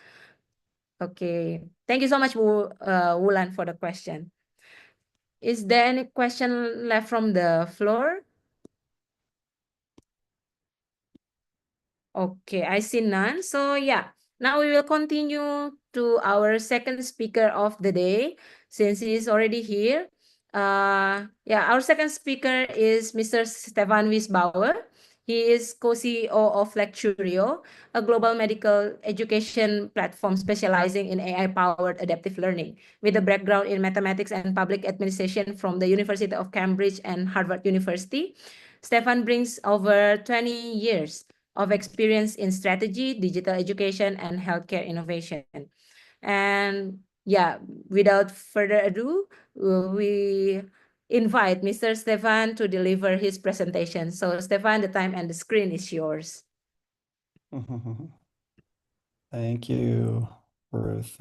Okay, thank you so much, Wulan, for the question. Is there any question left from the floor? Okay, I see none. So yeah, now we will continue to our second speaker of the day, since he is already here. Our second speaker is Mr. Stefan Wiesbauer. He is co-CEO of Lecturio, a global medical education platform specializing in AI-powered adaptive learning, with a background in mathematics and public administration from the University of Cambridge and Harvard University. Stefan brings over 20 years of experience in strategy, digital education, and healthcare innovation. And yeah, without further ado, we invite Mr. Stefan to deliver his presentation. So Stefan, the time and the screen is yours. Thank you, Ruth.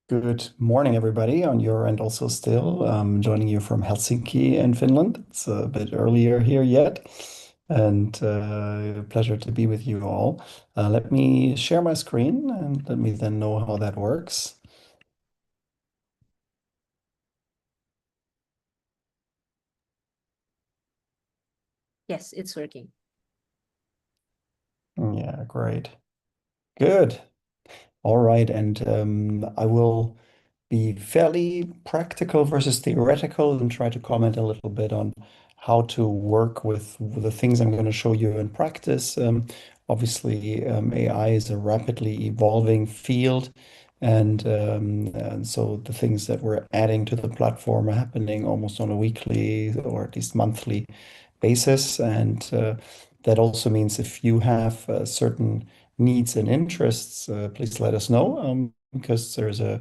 Good morning, everybody, on your end also still. I'm joining you from Helsinki in Finland. It's a bit earlier here yet, and pleasure to be with you all. Let me share my screen and let me then know how that works. Yes, it's working. Yeah, great. Good. All right, and I will be fairly practical versus theoretical and try to comment a little bit on how to work with the things I'm going to show you in practice. Obviously, AI is a rapidly evolving field, and so the things that we're adding to the platform are happening almost on a weekly or at least monthly basis. And that also means if you have certain needs and interests, please let us know, because there's a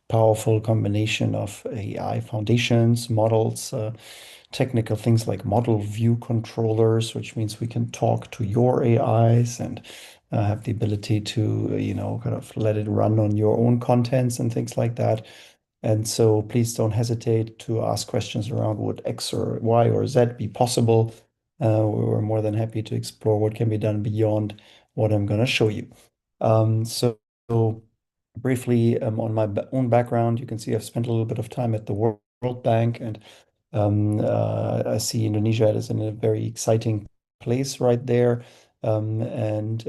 powerful combination of AI foundations, models, technical things like model view controllers, which means we can talk to your AIs and have the ability to, kind of let it run on your own contents and things like that. And so please don't hesitate to ask questions around would X or Y or Z be possible. We're more than happy to explore what can be done beyond what I'm going to show you. So briefly, on my own background, you can see I've spent a little bit of time at the World Bank, and I see Indonesia as in a very exciting place right there. And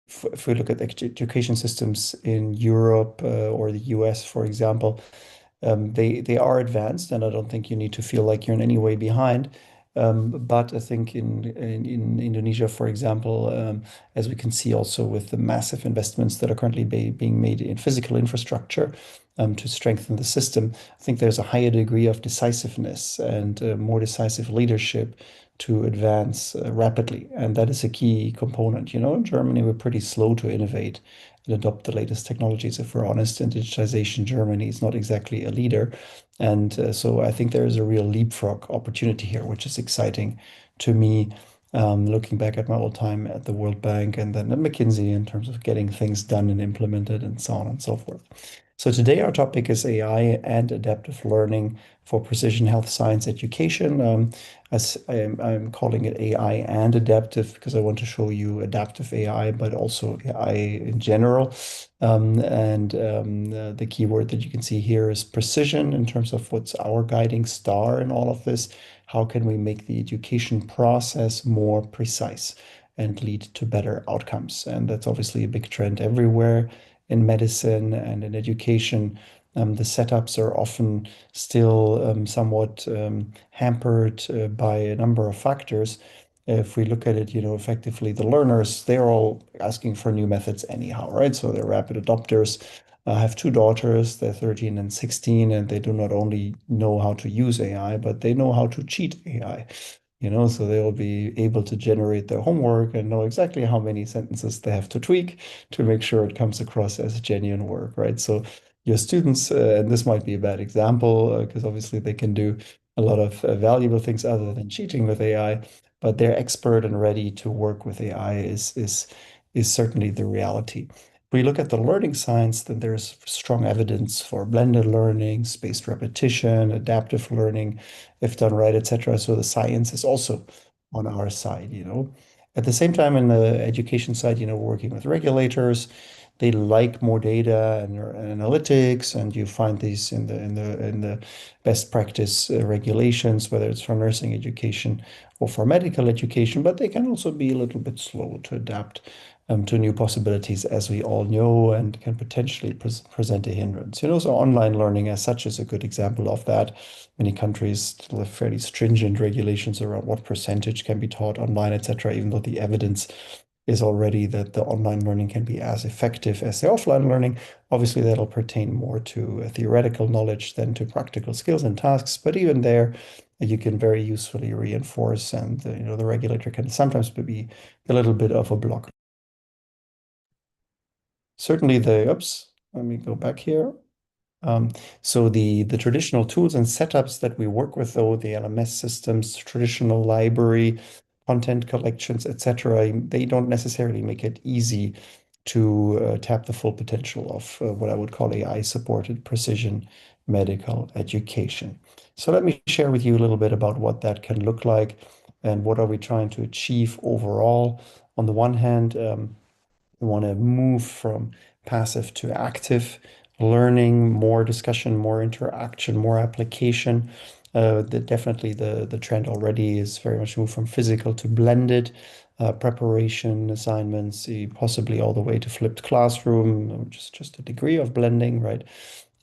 if we look at education systems in Europe or the US, for example, they are advanced, and I don't think you need to feel like you're in any way behind. But I think in Indonesia, for example, as we can see also with the massive investments that are currently being made in physical infrastructure to strengthen the system, I think there's a higher degree of decisiveness and more decisive leadership to advance rapidly. And that is a key component. In Germany, we're pretty slow to innovate and adopt the latest technologies, if we're honest. In digitization, Germany is not exactly a leader. And so I think there is a real leapfrog opportunity here, which is exciting to me, looking back at my old time at the World Bank and then at McKinsey in terms of getting things done and implemented and so on and so forth. So today our topic is AI and adaptive learning for precision health science education. As I'm calling it AI and adaptive because I want to show you adaptive AI, but also AI in general. The keyword that you can see here is precision in terms of what's our guiding star in all of this. How can we make the education process more precise and lead to better outcomes? And that's obviously a big trend everywhere in medicine and in education. The setups are often still somewhat hampered by a number of factors. If we look at it, effectively, the learners, they're all asking for new methods anyhow, right? So they're rapid adopters. I have two daughters, they're 13 and 16, and they do not only know how to use AI, but they know how to cheat AI. So they'll be able to generate their homework and know exactly how many sentences they have to tweak to make sure it comes across as genuine work, right? So your students, and this might be a bad example because obviously they can do a lot of valuable things other than cheating with AI, but they're expert and ready to work with AI is certainly the reality. If we look at the learning science, then there's strong evidence for blended learning, spaced repetition, adaptive learning, if done right, etc. So the science is also on our side. At the same time, in the education side, working with regulators, they like more data and analytics, and you find these in the best practice regulations, whether it's for nursing education or for medical education. But they can also be a little bit slow to adapt to new possibilities, as we all know, and can potentially present a hindrance. So online learning as such is a good example of that. Many countries still have fairly stringent regulations around what percentage can be taught online, etc., even though the evidence is already that the online learning can be as effective as the offline learning. Obviously, that'll pertain more to theoretical knowledge than to practical skills and tasks, but even there, you can very usefully reinforce, and the regulator can sometimes be a little bit of a blocker. Certainly let me go back here. So the traditional tools and setups that we work with, though, the LMS systems, traditional library, content collections, etc., they don't necessarily make it easy to tap the full potential of what I would call AI-supported precision medical education. So let me share with you a little bit about what that can look like and what are we trying to achieve overall. On the one hand, we want to move from passive to active learning, more discussion, more interaction, more application. Definitely the trend already is very much move from physical to blended preparation, assignments, possibly all the way to flipped classroom, which is just a degree of blending, right?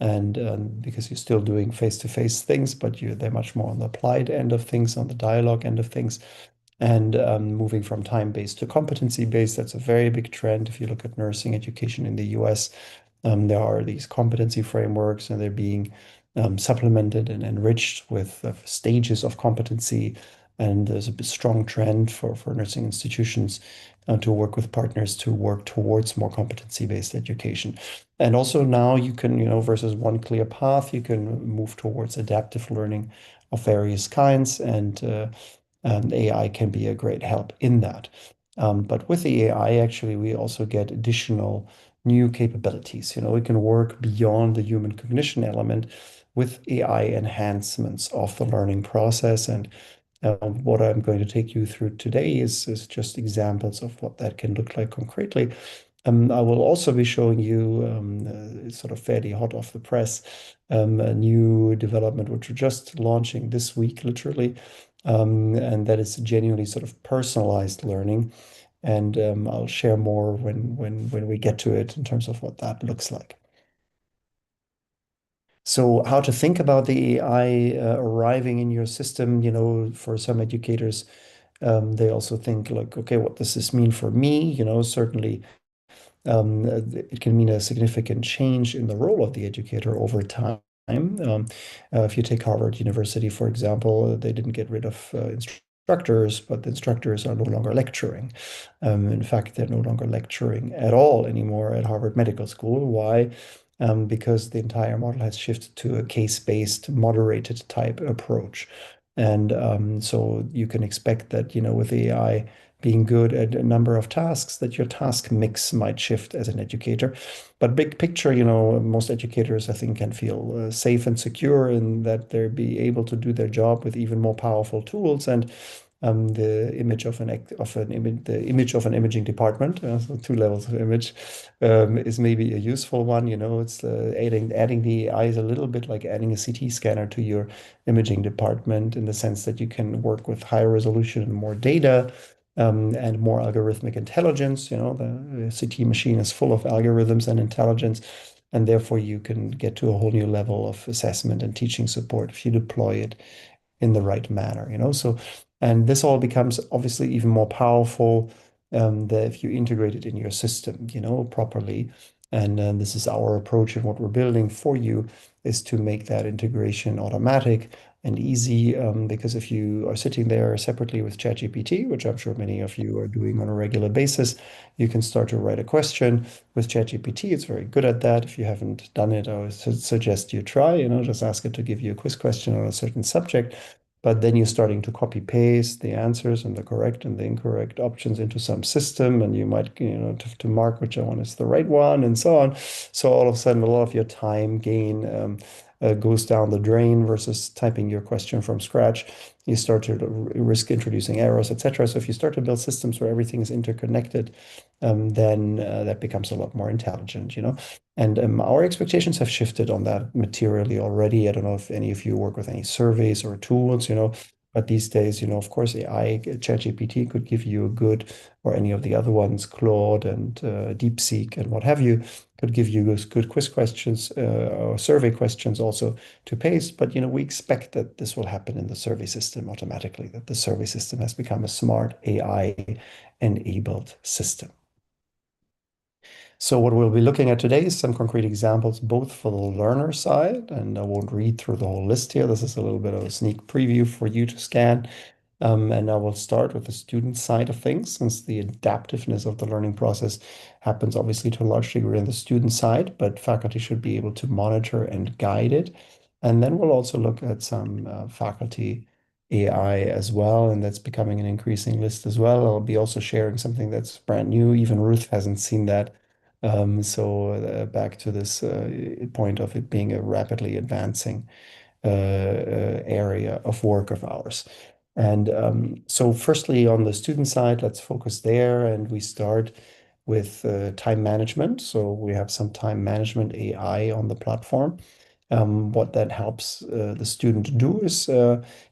And because you're still doing face-to-face things, but they're much more on the applied end of things, on the dialogue end of things. And moving from time-based to competency-based, that's a very big trend. If you look at nursing education in the US, there are these competency frameworks, and they're being supplemented and enriched with stages of competency. And there's a strong trend for nursing institutions to work with partners to work towards more competency-based education. And also now you can, versus one clear path, you can move towards adaptive learning of various kinds, and AI can be a great help in that. But with the AI, actually, we also get additional new capabilities. We can work beyond the human cognition element with AI enhancements of the learning process. And what I'm going to take you through today is just examples of what that can look like concretely. I will also be showing you sort of fairly hot off the press a new development which we're just launching this week, literally, and that is genuinely sort of personalized learning. And I'll share more when we get to it in terms of what that looks like. So how to think about the AI arriving in your system, for some educators, they also think like, okay, what does this mean for me? Certainly it can mean a significant change in the role of the educator over time. If you take Harvard University, for example, they didn't get rid of instructors, but the instructors are no longer lecturing. In fact, they're no longer lecturing at all anymore at Harvard Medical School. Why? Because the entire model has shifted to a case-based, moderated type approach. And so you can expect that, with AI being good at a number of tasks, that your task mix might shift as an educator. But big picture, most educators, I think, can feel safe and secure in that they'll be able to do their job with even more powerful tools. And the image of an imaging department, so two levels of image, is maybe a useful one. It's adding the AI is a little bit like adding a CT scanner to your imaging department, in the sense that you can work with higher resolution and more data. And more algorithmic intelligence. The CT machine is full of algorithms and intelligence, and therefore you can get to a whole new level of assessment and teaching support if you deploy it in the right manner. And this all becomes obviously even more powerful that if you integrate it in your system, properly. And this is our approach, and what we're building for you is to make that integration automatic and easy, because if you are sitting there separately with ChatGPT, which I'm sure many of you are doing on a regular basis, you can start to write a question with ChatGPT. It's very good at that. If you haven't done it, I would suggest you try, just ask it to give you a quiz question on a certain subject. But then you're starting to copy paste the answers and the correct and the incorrect options into some system, and you might, have to mark which one is the right one, and so on. So all of a sudden, a lot of your time gain goes down the drain versus typing your question from scratch. You start to risk introducing errors, etc. So if you start to build systems where everything is interconnected, then that becomes a lot more intelligent, And our expectations have shifted on that materially already. I don't know if any of you work with any surveys or tools, but these days, of course, AI, ChatGPT could give you a good, or any of the other ones, Claude and DeepSeek and what have you, could give you good quiz questions or survey questions also to paste. But, we expect that this will happen in the survey system automatically, that the survey system has become a smart AI-enabled system. So what we'll be looking at today is some concrete examples, both for the learner side, and I won't read through the whole list here. This is a little bit of a sneak preview for you to scan. And I will start with the student side of things, since the adaptiveness of the learning process happens obviously to a large degree on the student side, but faculty should be able to monitor and guide it. And then we'll also look at some faculty AI as well, and that's becoming an increasing list as well. I'll be also sharing something that's brand new. Even Ruth hasn't seen that. Back to this point of it being a rapidly advancing area of work of ours. And so firstly, on the student side, let's focus there. And we start with time management. So we have some time management AI on the platform. What that helps the student to do is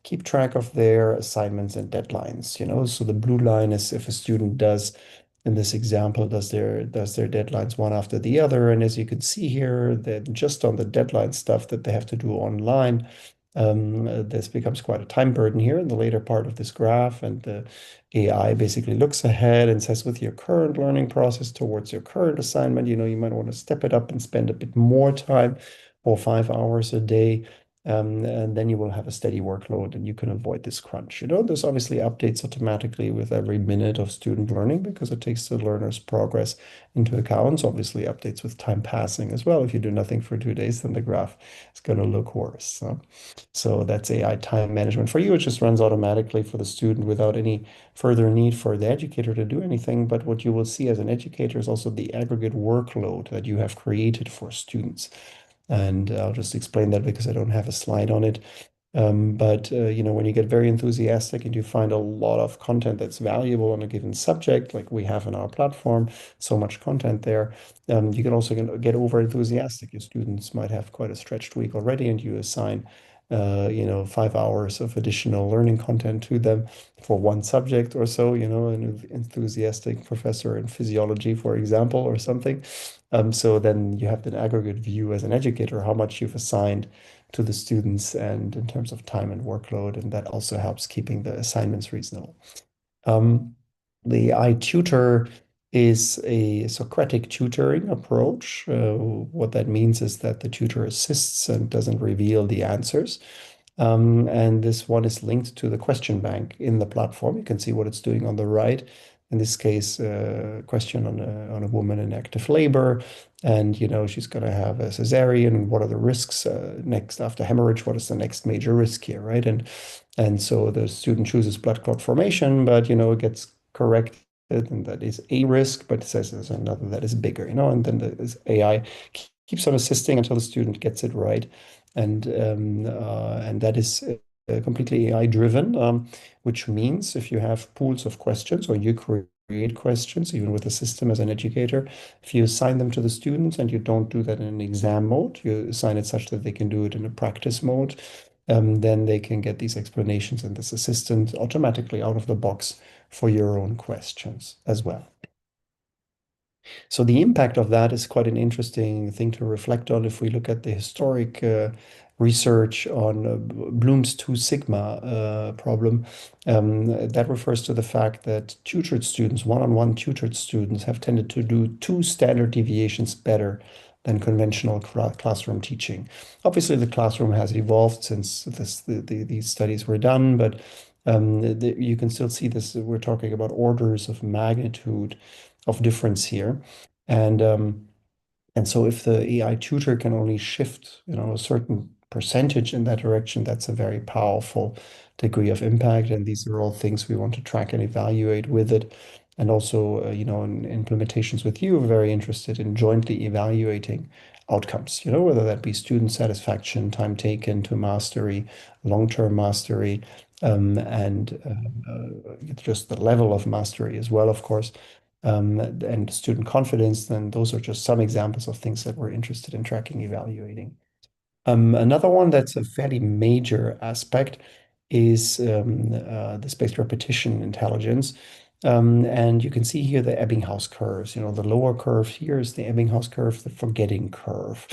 keep track of their assignments and deadlines. So the blue line is if a student does, in this example, does their deadlines one after the other. And as you can see here, that just on the deadline stuff that they have to do online, this becomes quite a time burden here in the later part of this graph. And the AI basically looks ahead and says, with your current learning process towards your current assignment, you might want to step it up and spend a bit more time, or 5 hours a day. And then you will have a steady workload and you can avoid this crunch. There's obviously updates automatically with every minute of student learning because it takes the learner's progress into account. Obviously, updates with time passing as well. If you do nothing for 2 days, then the graph is going to look worse. So that's AI time management for you. It just runs automatically for the student without any further need for the educator to do anything. But what you will see as an educator is also the aggregate workload that you have created for students. And I'll just explain that because I don't have a slide on it. But when you get very enthusiastic and you find a lot of content that's valuable on a given subject, like we have in our platform, so much content there, you can also get over enthusiastic. Your students might have quite a stretched week already, and you assign 5 hours of additional learning content to them for one subject or so, an enthusiastic professor in physiology, for example, or something. So then you have an aggregate view as an educator, how much you've assigned to the students and in terms of time and workload, and that also helps keeping the assignments reasonable. The iTutor is a Socratic tutoring approach. What that means is that the tutor assists and doesn't reveal the answers. And this one is linked to the question bank in the platform. You can see what it's doing on the right. In this case, a question on a woman in active labor, and she's going to have a cesarean. What are the risks next after hemorrhage? What is the next major risk here, right? And so the student chooses blood clot formation, but it gets corrected, and that is a risk, but it says there's another that is bigger, and then the AI keeps on assisting until the student gets it right, and that is completely AI driven, which means if you have pools of questions or you create questions, even with the system as an educator, if you assign them to the students and you don't do that in an exam mode, you assign it such that they can do it in a practice mode, then they can get these explanations and this assistant automatically out of the box for your own questions as well. So the impact of that is quite an interesting thing to reflect on if we look at the historic research on Bloom's two sigma problem. That refers to the fact that tutored students, one-on-one tutored students, have tended to do 2 standard deviations better than conventional classroom teaching. Obviously, the classroom has evolved since these studies were done, but you can still see this. We're talking about orders of magnitude of difference here. And so if the AI tutor can only shift, a certain percentage in that direction, that's a very powerful degree of impact. And these are all things we want to track and evaluate with it. And also, in implementations with you, we're very interested in jointly evaluating outcomes, whether that be student satisfaction, time taken to mastery, long-term mastery, and just the level of mastery as well, of course, and student confidence. Then those are just some examples of things that we're interested in tracking, evaluating. Another one that's a fairly major aspect is the spaced repetition intelligence. And you can see here the Ebbinghaus curves. The lower curve here is the Ebbinghaus curve, the forgetting curve.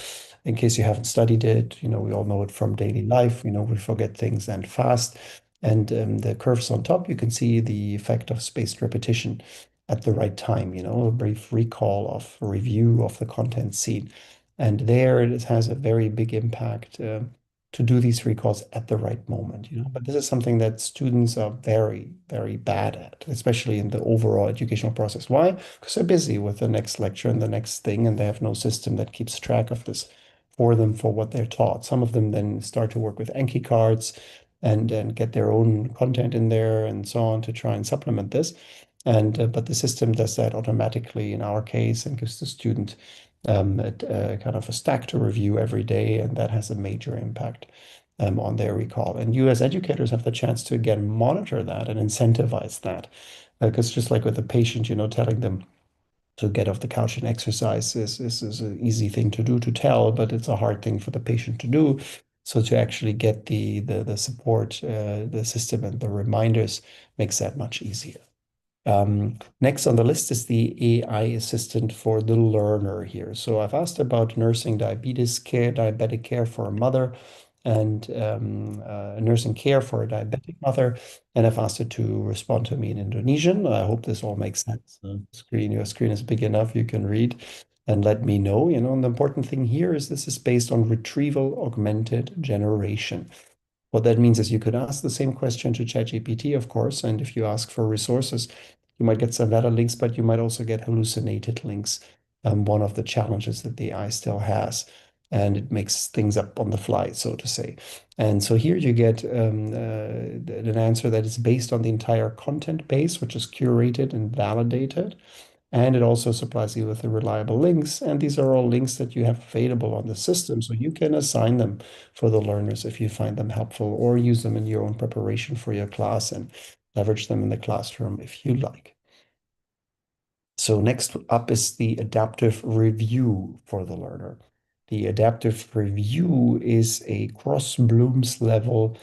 In case you haven't studied it, we all know it from daily life. We forget things and fast. And the curves on top, you can see the effect of spaced repetition at the right time, a brief recall of review of the content seen. And there it has a very big impact to do these recalls at the right moment, But this is something that students are very, very bad at, especially in the overall educational process. Why? Because they're busy with the next lecture and the next thing, and they have no system that keeps track of this for them for what they're taught. Some of them then start to work with Anki cards and get their own content in there and so on to try and supplement this. And but the system does that automatically in our case and gives the student kind of a stack to review every day, and that has a major impact on their recall. And you as educators have the chance to again monitor that and incentivize that, because just like with a patient, telling them to get off the couch and exercise is an easy thing to do to tell, but it's a hard thing for the patient to do. So to actually get the support, the system and the reminders makes that much easier. Next on the list is the AI assistant for the learner here. So I've asked about nursing diabetic care for a mother, and nursing care for a diabetic mother. And I've asked it to respond to me in Indonesian. I hope this all makes sense. Your screen is big enough, you can read and let me know. And the important thing here is this is based on retrieval augmented generation. What that means is you could ask the same question to ChatGPT, of course, and if you ask for resources, you might get some meta links, but you might also get hallucinated links. One of the challenges that the AI still has, and it makes things up on the fly, so to say. And so here you get an answer that is based on the entire content base, which is curated and validated. And it also supplies you with the reliable links. And these are all links that you have available on the system. So you can assign them for the learners if you find them helpful, or use them in your own preparation for your class and leverage them in the classroom if you like. So next up is the adaptive review for the learner. The adaptive review is a cross Bloom's level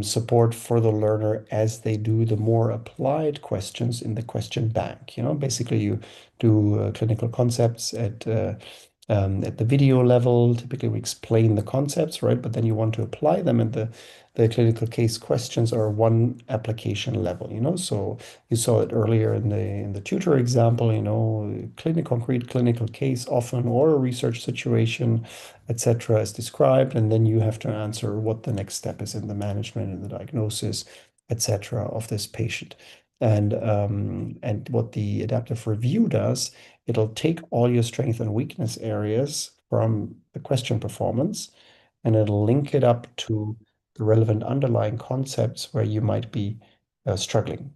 support for the learner as they do the more applied questions in the question bank. Basically you do clinical concepts at the video level. Typically we explain the concepts, right? But then you want to apply them, and the clinical case questions are one application level, So you saw it earlier in the tutor example, concrete clinical case often, or a research situation, etc. is described, and then you have to answer what the next step is in the management and the diagnosis, etc. of this patient. And what the adaptive review does, it'll take all your strength and weakness areas from the question performance, and it'll link it up to the relevant underlying concepts where you might be struggling.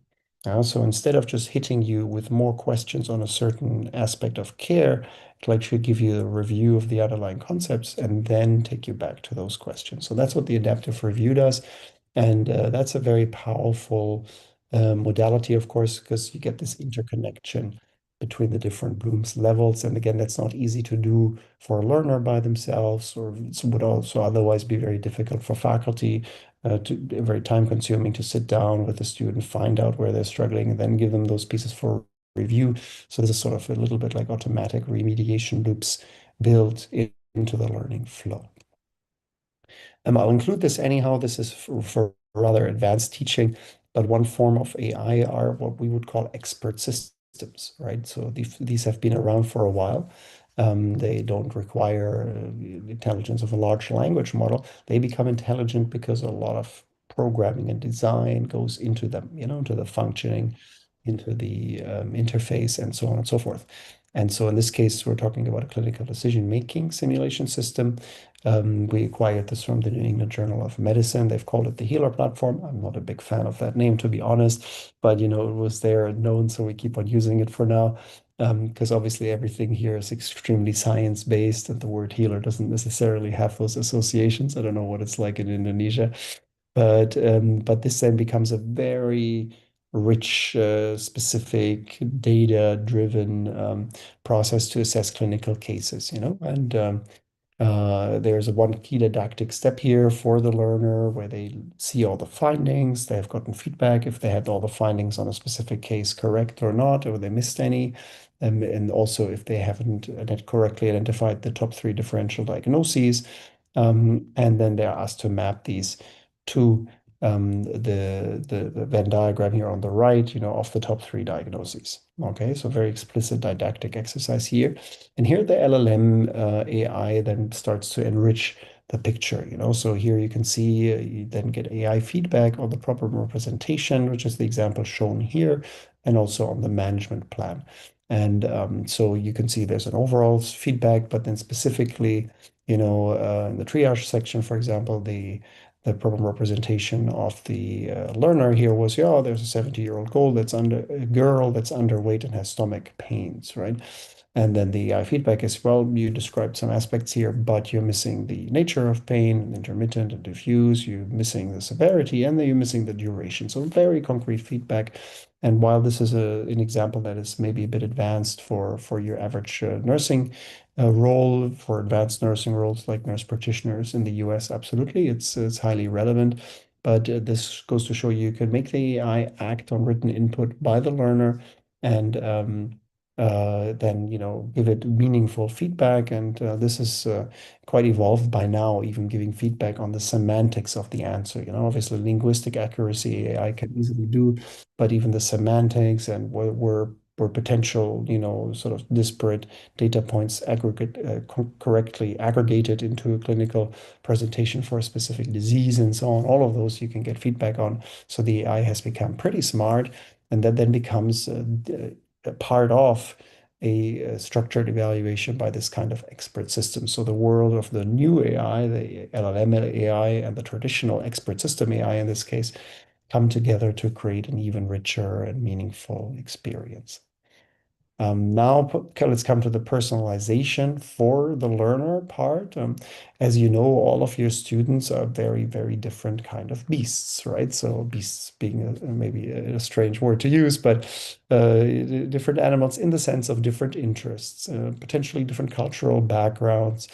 So instead of just hitting you with more questions on a certain aspect of care, it'll actually give you a review of the underlying concepts and then take you back to those questions. So that's what the adaptive review does. And that's a very powerful modality, of course, because you get this interconnection between the different Bloom's levels. And again, that's not easy to do for a learner by themselves, or it would also otherwise be very difficult for faculty, very time consuming to sit down with the student, find out where they're struggling, and then give them those pieces for review. So this is sort of a little bit like automatic remediation loops built into the learning flow. I'll include this anyhow. This is for rather advanced teaching, but one form of AI are what we would call expert systems, right? So these have been around for a while. They don't require intelligence of a large language model. They become intelligent because a lot of programming and design goes into them, into the functioning, into the interface, and so on and so forth. And so in this case, we're talking about a clinical decision-making simulation system. We acquired this from the New England Journal of Medicine. They've called it the Healer platform. I'm not a big fan of that name, to be honest, but it was there and known, so we keep on using it for now. Because obviously everything here is extremely science-based, and the word healer doesn't necessarily have those associations. I don't know what it's like in Indonesia, but this then becomes a very rich, specific, data-driven process to assess clinical cases, and there's one key didactic step here for the learner where they see all the findings. They have gotten feedback if they had all the findings on a specific case correct or not, or they missed any. And also if they haven't correctly identified the top 3 differential diagnoses. And then they're asked to map these to the Venn diagram here on the right, of the top 3 diagnoses. Okay, so very explicit didactic exercise here. And here the LLM AI then starts to enrich the picture, So here you can see you then get AI feedback on the problem representation, which is the example shown here, and also on the management plan. And so you can see there's an overall feedback, but then specifically, in the triage section, for example, the problem representation of the learner here was, yeah, there's a 70-year-old girl that's underweight and has stomach pains, right? And then the feedback is, well, you described some aspects here, but you're missing the nature of pain, intermittent and diffuse, you're missing the severity, and then you're missing the duration. So very concrete feedback. And while this is an example that is maybe a bit advanced for your average nursing role, for advanced nursing roles like nurse practitioners in the US, absolutely, it's highly relevant. But this goes to show you can make the AI act on written input by the learner and then give it meaningful feedback. And this is quite evolved by now, even giving feedback on the semantics of the answer. Obviously linguistic accuracy AI can easily do, but even the semantics and where potential, sort of disparate data points correctly aggregated into a clinical presentation for a specific disease and so on, all of those you can get feedback on. So the AI has become pretty smart, and that then becomes a part of a structured evaluation by this kind of expert system. So the world of the new AI, the LLM AI, and the traditional expert system AI in this case, come together to create an even richer and meaningful experience. Now let's come to the personalization for the learner part. As you know, all of your students are very, very different kind of beasts, right? So beasts being maybe a strange word to use, but different animals in the sense of different interests, potentially different cultural backgrounds.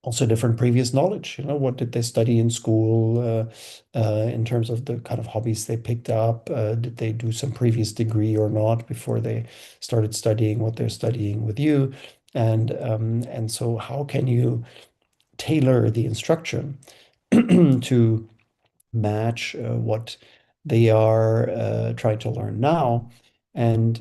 Also different previous knowledge. What did they study in school in terms of the kind of hobbies they picked up? Did they do some previous degree or not before they started studying what they're studying with you? And so how can you tailor the instruction to match what they are trying to learn now and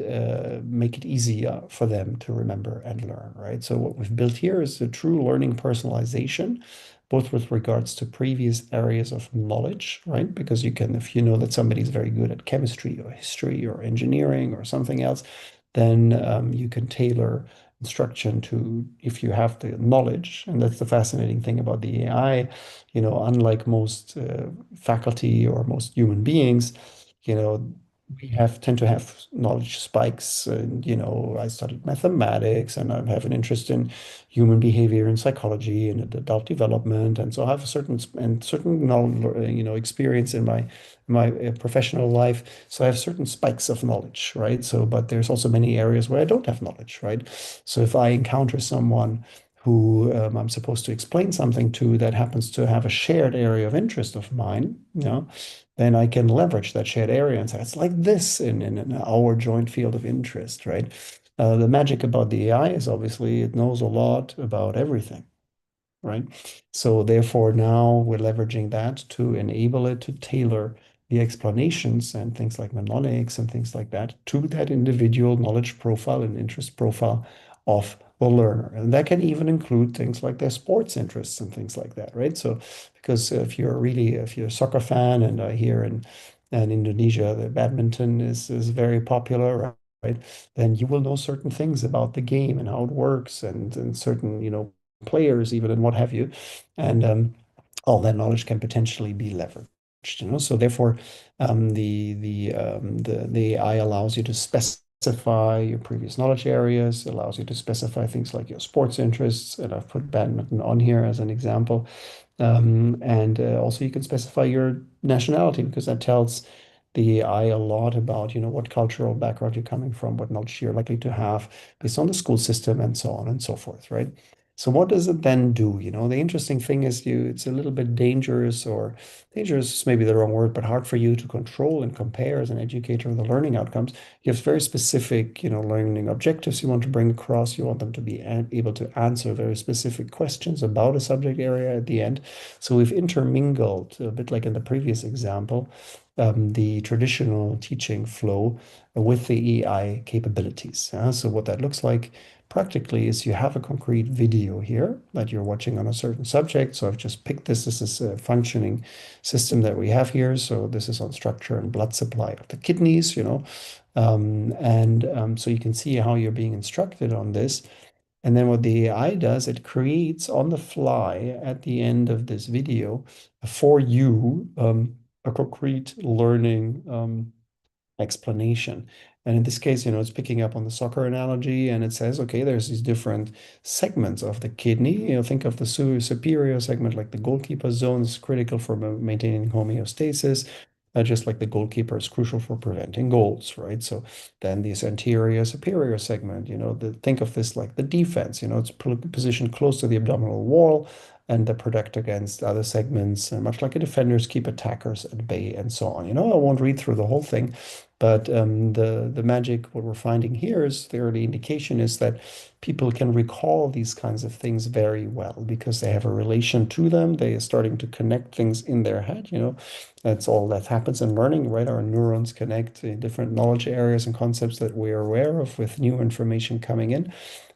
make it easier for them to remember and learn, right? So what we've built here is a true learning personalization, both with regards to previous areas of knowledge, right? Because you can, if you know that somebody's very good at chemistry or history or engineering or something else, then you can tailor instruction to if you have the knowledge. And that's the fascinating thing about the AI. Unlike most faculty or most human beings, we tend to have knowledge spikes. And, I studied mathematics and I have an interest in human behavior and psychology and adult development. And so I have a certain knowledge, experience in my professional life. So I have certain spikes of knowledge, right? So, but there's also many areas where I don't have knowledge, right? So if I encounter someone who I'm supposed to explain something to that happens to have a shared area of interest of mine, then I can leverage that shared area and say, it's like this in our joint field of interest, right? The magic about the AI is obviously it knows a lot about everything, right? So therefore now we're leveraging that to enable it to tailor the explanations and things like mnemonics and things like that to that individual knowledge profile and interest profile of the learner. And that can even include things like their sports interests and things like that, right? So because if you're a soccer fan, and here in Indonesia, the badminton is very popular, right? Then you will know certain things about the game and how it works and certain, players even and what have you. And all that knowledge can potentially be leveraged. So therefore, the AI allows you to specify your previous knowledge areas, allows you to specify things like your sports interests, and I've put badminton on here as an example. And also you can specify your nationality, because that tells the AI a lot about, what cultural background you're coming from, what knowledge you're likely to have based on the school system and so on and so forth, right? So what does it then do? The interesting thing is it's a little bit dangerous, or dangerous is maybe the wrong word, but hard for you to control and compare as an educator the learning outcomes. You have very specific, learning objectives you want to bring across. You want them to be able to answer very specific questions about a subject area at the end. So we've intermingled, a bit like in the previous example, the traditional teaching flow with the AI capabilities. So what that looks like practically is you have a concrete video here that you're watching on a certain subject. So I've just picked this. This is a functioning system that we have here. So this is on structure and blood supply of the kidneys, so you can see how you're being instructed on this. And then what the AI does, it creates on the fly at the end of this video for you a concrete learning explanation. And in this case, it's picking up on the soccer analogy, and it says, okay, there's these different segments of the kidney. Think of the superior segment, like the goalkeeper zone is critical for maintaining homeostasis. Just like the goalkeeper is crucial for preventing goals, right? So then this anterior superior segment, think of this like the defense, it's positioned close to the abdominal wall and they protect against other segments, and much like a defenders keep attackers at bay and so on. I won't read through the whole thing, but the magic, what we're finding here is the early indication is that people can recall these kinds of things very well because they have a relation to them. They are starting to connect things in their head. That's all that happens in learning, right? Our neurons connect in different knowledge areas and concepts that we're aware of with new information coming in.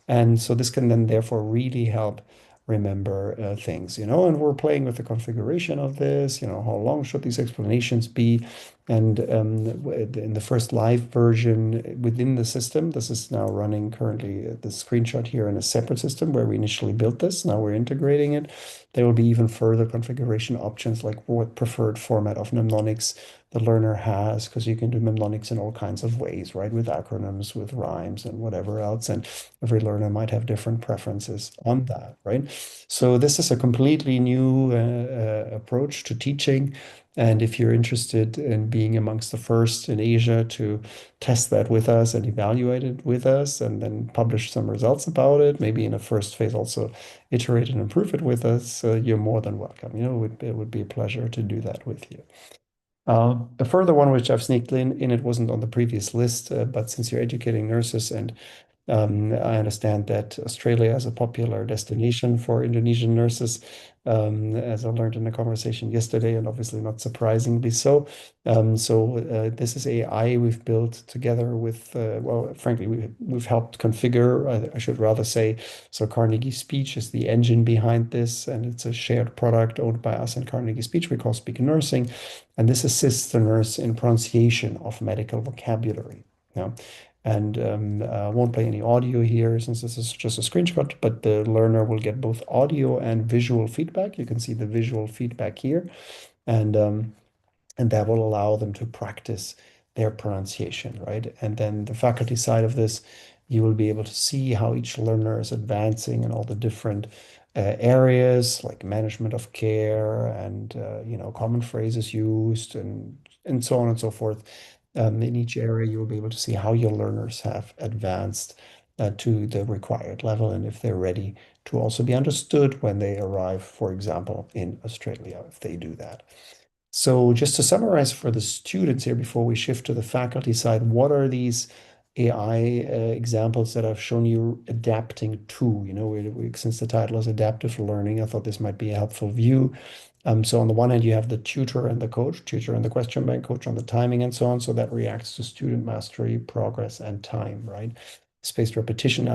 And so this can then therefore really help remember things, and we're playing with the configuration of this, how long should these explanations be? And in the first live version within the system, this is now running currently, the screenshot here in a separate system where we initially built this. Now we're integrating it. There will be even further configuration options like what preferred format of mnemonics the learner has, because you can do mnemonics in all kinds of ways, right? With acronyms, with rhymes, and whatever else. And every learner might have different preferences on that, right? So this is a completely new approach to teaching. And if you're interested in being amongst the first in Asia to test that with us and evaluate it with us and then publish some results about it, maybe in a first phase also iterate and improve it with us, you're more than welcome. It would be a pleasure to do that with you. A further one which I've sneaked in, it wasn't on the previous list, but since you're educating nurses and I understand that Australia is a popular destination for Indonesian nurses, as I learned in a conversation yesterday, and obviously not surprisingly so. This is AI we've built together with, well, frankly, we've helped configure, I should rather say. So Carnegie Speech is the engine behind this, and it's a shared product owned by us and Carnegie Speech we call Speak Nursing. And this assists the nurse in pronunciation of medical vocabulary. And I won't play any audio here since this is just a screenshot, but the learner will get both audio and visual feedback. You can see the visual feedback here, and that will allow them to practice their pronunciation, right? And then the faculty side of this, you will be able to see how each learner is advancing in all the different areas like management of care and common phrases used and so on and so forth. In each area, you will be able to see how your learners have advanced to the required level and if they're ready to also be understood when they arrive, for example, in Australia, if they do that. So just to summarize for the students here before we shift to the faculty side, what are these AI examples that I've shown you adapting to? Since the title is adaptive learning, I thought this might be a helpful view. So on the one hand, you have the tutor and the coach, tutor and the question bank, coach on the timing and so on. So that reacts to student mastery, progress, and time, right? Spaced repetition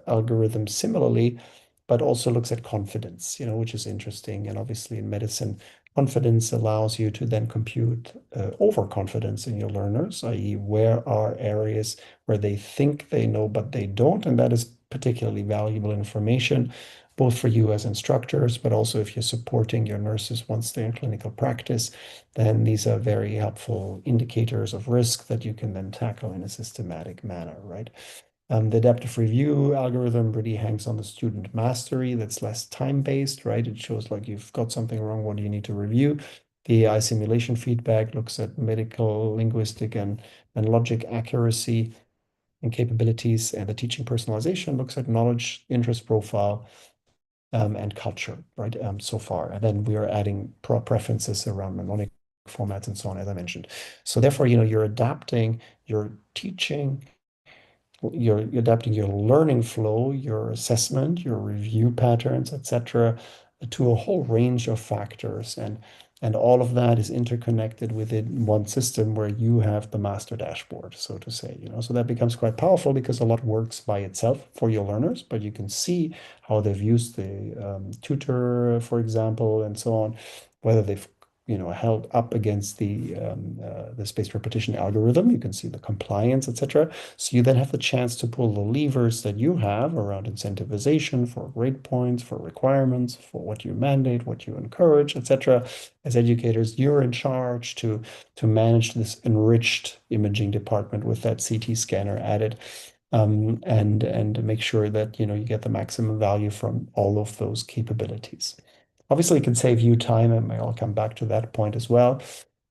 algorithm similarly, but also looks at confidence, which is interesting. And obviously in medicine, confidence allows you to then compute overconfidence in your learners, i.e. where are areas where they think they know, but they don't. And that is particularly valuable information, both for you as instructors, but also if you're supporting your nurses once they're in clinical practice, then these are very helpful indicators of risk that you can then tackle in a systematic manner, right? The adaptive review algorithm really hangs on the student mastery. That's less time-based, right? It shows like you've got something wrong, what do you need to review? The AI simulation feedback looks at medical, linguistic, and logic accuracy and capabilities. And the teaching personalization looks at knowledge, interest profile, and culture, right? So far. And then we are adding preferences around mnemonic formats and so on, as I mentioned. So therefore, you're adapting your teaching, you're adapting your learning flow, your assessment, your review patterns, etc., to a whole range of factors. And And all of that is interconnected within one system where you have the master dashboard, so to say, So that becomes quite powerful because a lot works by itself for your learners, but you can see how they've used the tutor, for example, and so on, whether they've held up against the spaced repetition algorithm. You can see the compliance, etc. So you then have the chance to pull the levers that you have around incentivization for grade points, for requirements, for what you mandate, what you encourage, etc. As educators, you're in charge to manage this enriched imaging department with that CT scanner added. And make sure that you get the maximum value from all of those capabilities. Obviously, it can save you time, and I'll come back to that point as well,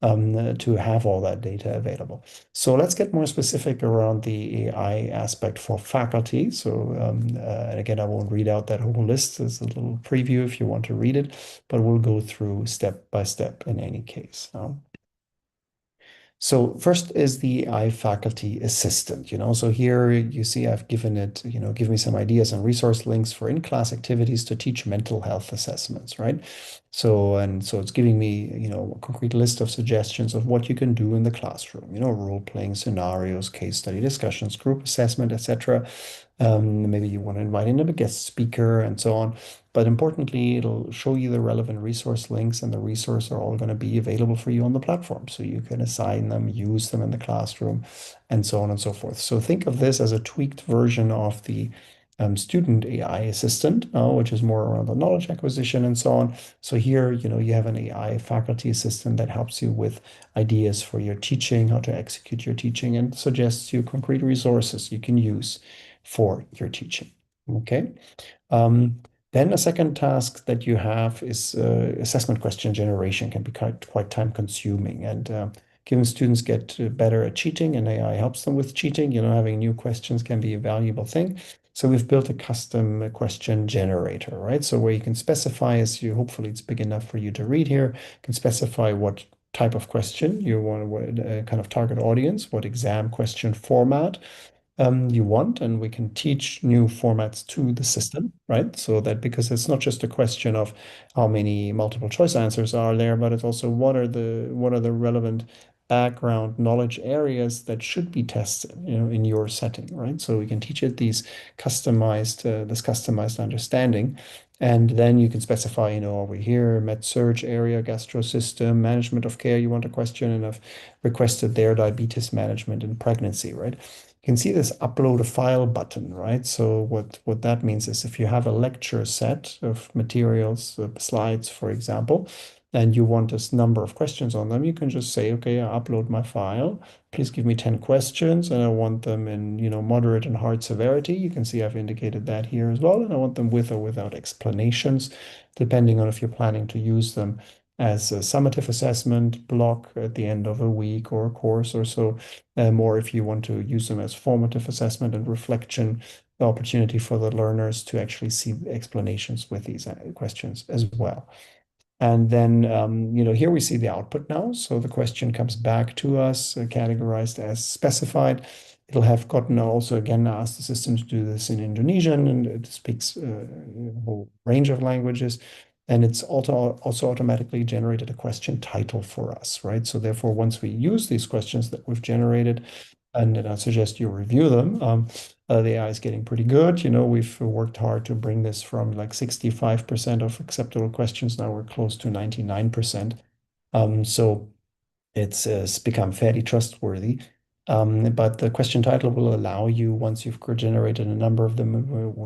to have all that data available. So let's get more specific around the AI aspect for faculty. So, and again, I won't read out that whole list. There's a little preview if you want to read it, but we'll go through step by step in any case. So first is the iFaculty Assistant, So here you see I've given it, give me some ideas and resource links for in-class activities to teach mental health assessments, right? So it's giving me, a concrete list of suggestions of what you can do in the classroom, role-playing scenarios, case study discussions, group assessment, etc. Maybe you want to invite in a guest speaker and so on. But importantly, it'll show you the relevant resource links, and the resources are all going to be available for you on the platform. So you can assign them, use them in the classroom, and so on and so forth. So think of this as a tweaked version of the student AI assistant, which is more around the knowledge acquisition and so on. So here, you have an AI faculty assistant that helps you with ideas for your teaching, how to execute your teaching, and suggests you concrete resources you can use for your teaching. Okay. Then a second task that you have is assessment question generation can be quite time consuming, and given students get better at cheating and AI helps them with cheating, having new questions can be a valuable thing. So we've built a custom question generator, right? So where you can specify, hopefully it's big enough for you to read here, you can specify what type of question you want, what kind of target audience, what exam question format you want, and we can teach new formats to the system, right? So that because it's not just a question of how many multiple choice answers are there, but it's also what are the relevant background knowledge areas that should be tested, in your setting, right? So we can teach it this customized understanding. And then you can specify, over here, med surg area, gastro system, management of care, you want a question, and I've requested their diabetes management in pregnancy, right? You can see this upload a file button, right? So what that means is if you have a lecture set of materials, slides, for example, and you want this number of questions on them, you can just say, okay, I upload my file. Please give me 10 questions, and I want them in, moderate and hard severity. You can see I've indicated that here as well, and I want them with or without explanations, depending on if you're planning to use them as a summative assessment block at the end of a week or a course or so, or if you want to use them as formative assessment and reflection, the opportunity for the learners to actually see explanations with these questions as well. And then, here we see the output now. So the question comes back to us, categorized as specified. It'll have gotten also, again, asked the system to do this in Indonesian, and it speaks a whole range of languages. And it's also automatically generated a question title for us, right? So therefore, once we use these questions that we've generated, and I suggest you review them, the AI is getting pretty good. We've worked hard to bring this from like 65% of acceptable questions. Now we're close to 99%. So it's become fairly trustworthy. But the question title will allow you, once you've generated a number of them,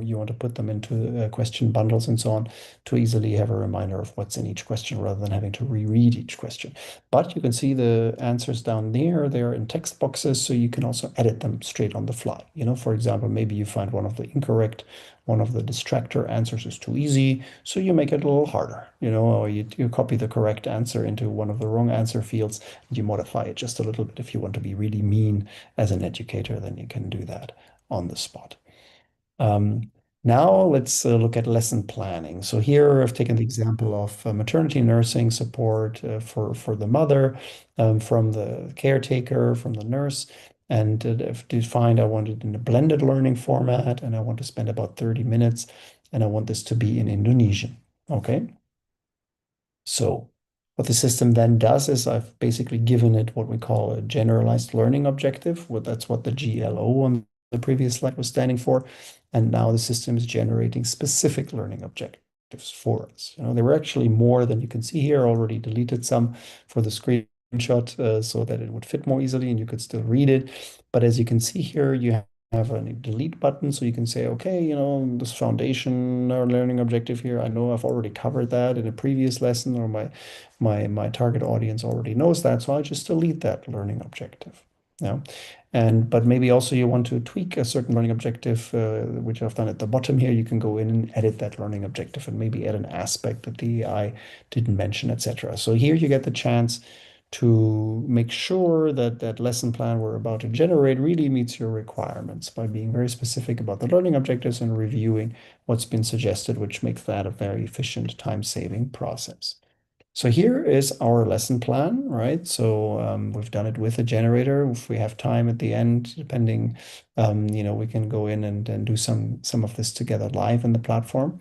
you want to put them into question bundles and so on, to easily have a reminder of what's in each question rather than having to reread each question. But you can see the answers down there. They're in text boxes, so you can also edit them straight on the fly. For example, maybe you find one of the distractor answers is too easy, so you make it a little harder, or you copy the correct answer into one of the wrong answer fields, and you modify it just a little bit. If you want to be really mean as an educator, then you can do that on the spot. Now let's look at lesson planning. So here I've taken the example of maternity nursing support for the mother, from the caretaker, from the nurse, and I've defined I want it in a blended learning format, and I want to spend about 30 minutes, and I want this to be in Indonesian. Okay. So What the system then does is I've basically given it what we call a generalized learning objective. That's what the GLO on the previous slide was standing for. And now the system is generating specific learning objectives for us. There were actually more than you can see here. I already deleted some for the screenshot so that it would fit more easily and you could still read it. But as you can see here, you have a delete button, so you can say, okay, this foundation or learning objective here, I know I've already covered that in a previous lesson, or my target audience already knows that, so I just delete that learning objective. Yeah. But maybe also you want to tweak a certain learning objective, which I've done at the bottom here. You can go in and edit that learning objective and maybe add an aspect that the AI didn't mention, etc. So here you get the chance to make sure that that lesson plan we're about to generate really meets your requirements by being very specific about the learning objectives and reviewing what's been suggested, which makes that a very efficient time-saving process. So here is our lesson plan, right? So we've done it with a generator. If we have time at the end, depending, we can go in and do some of this together live in the platform.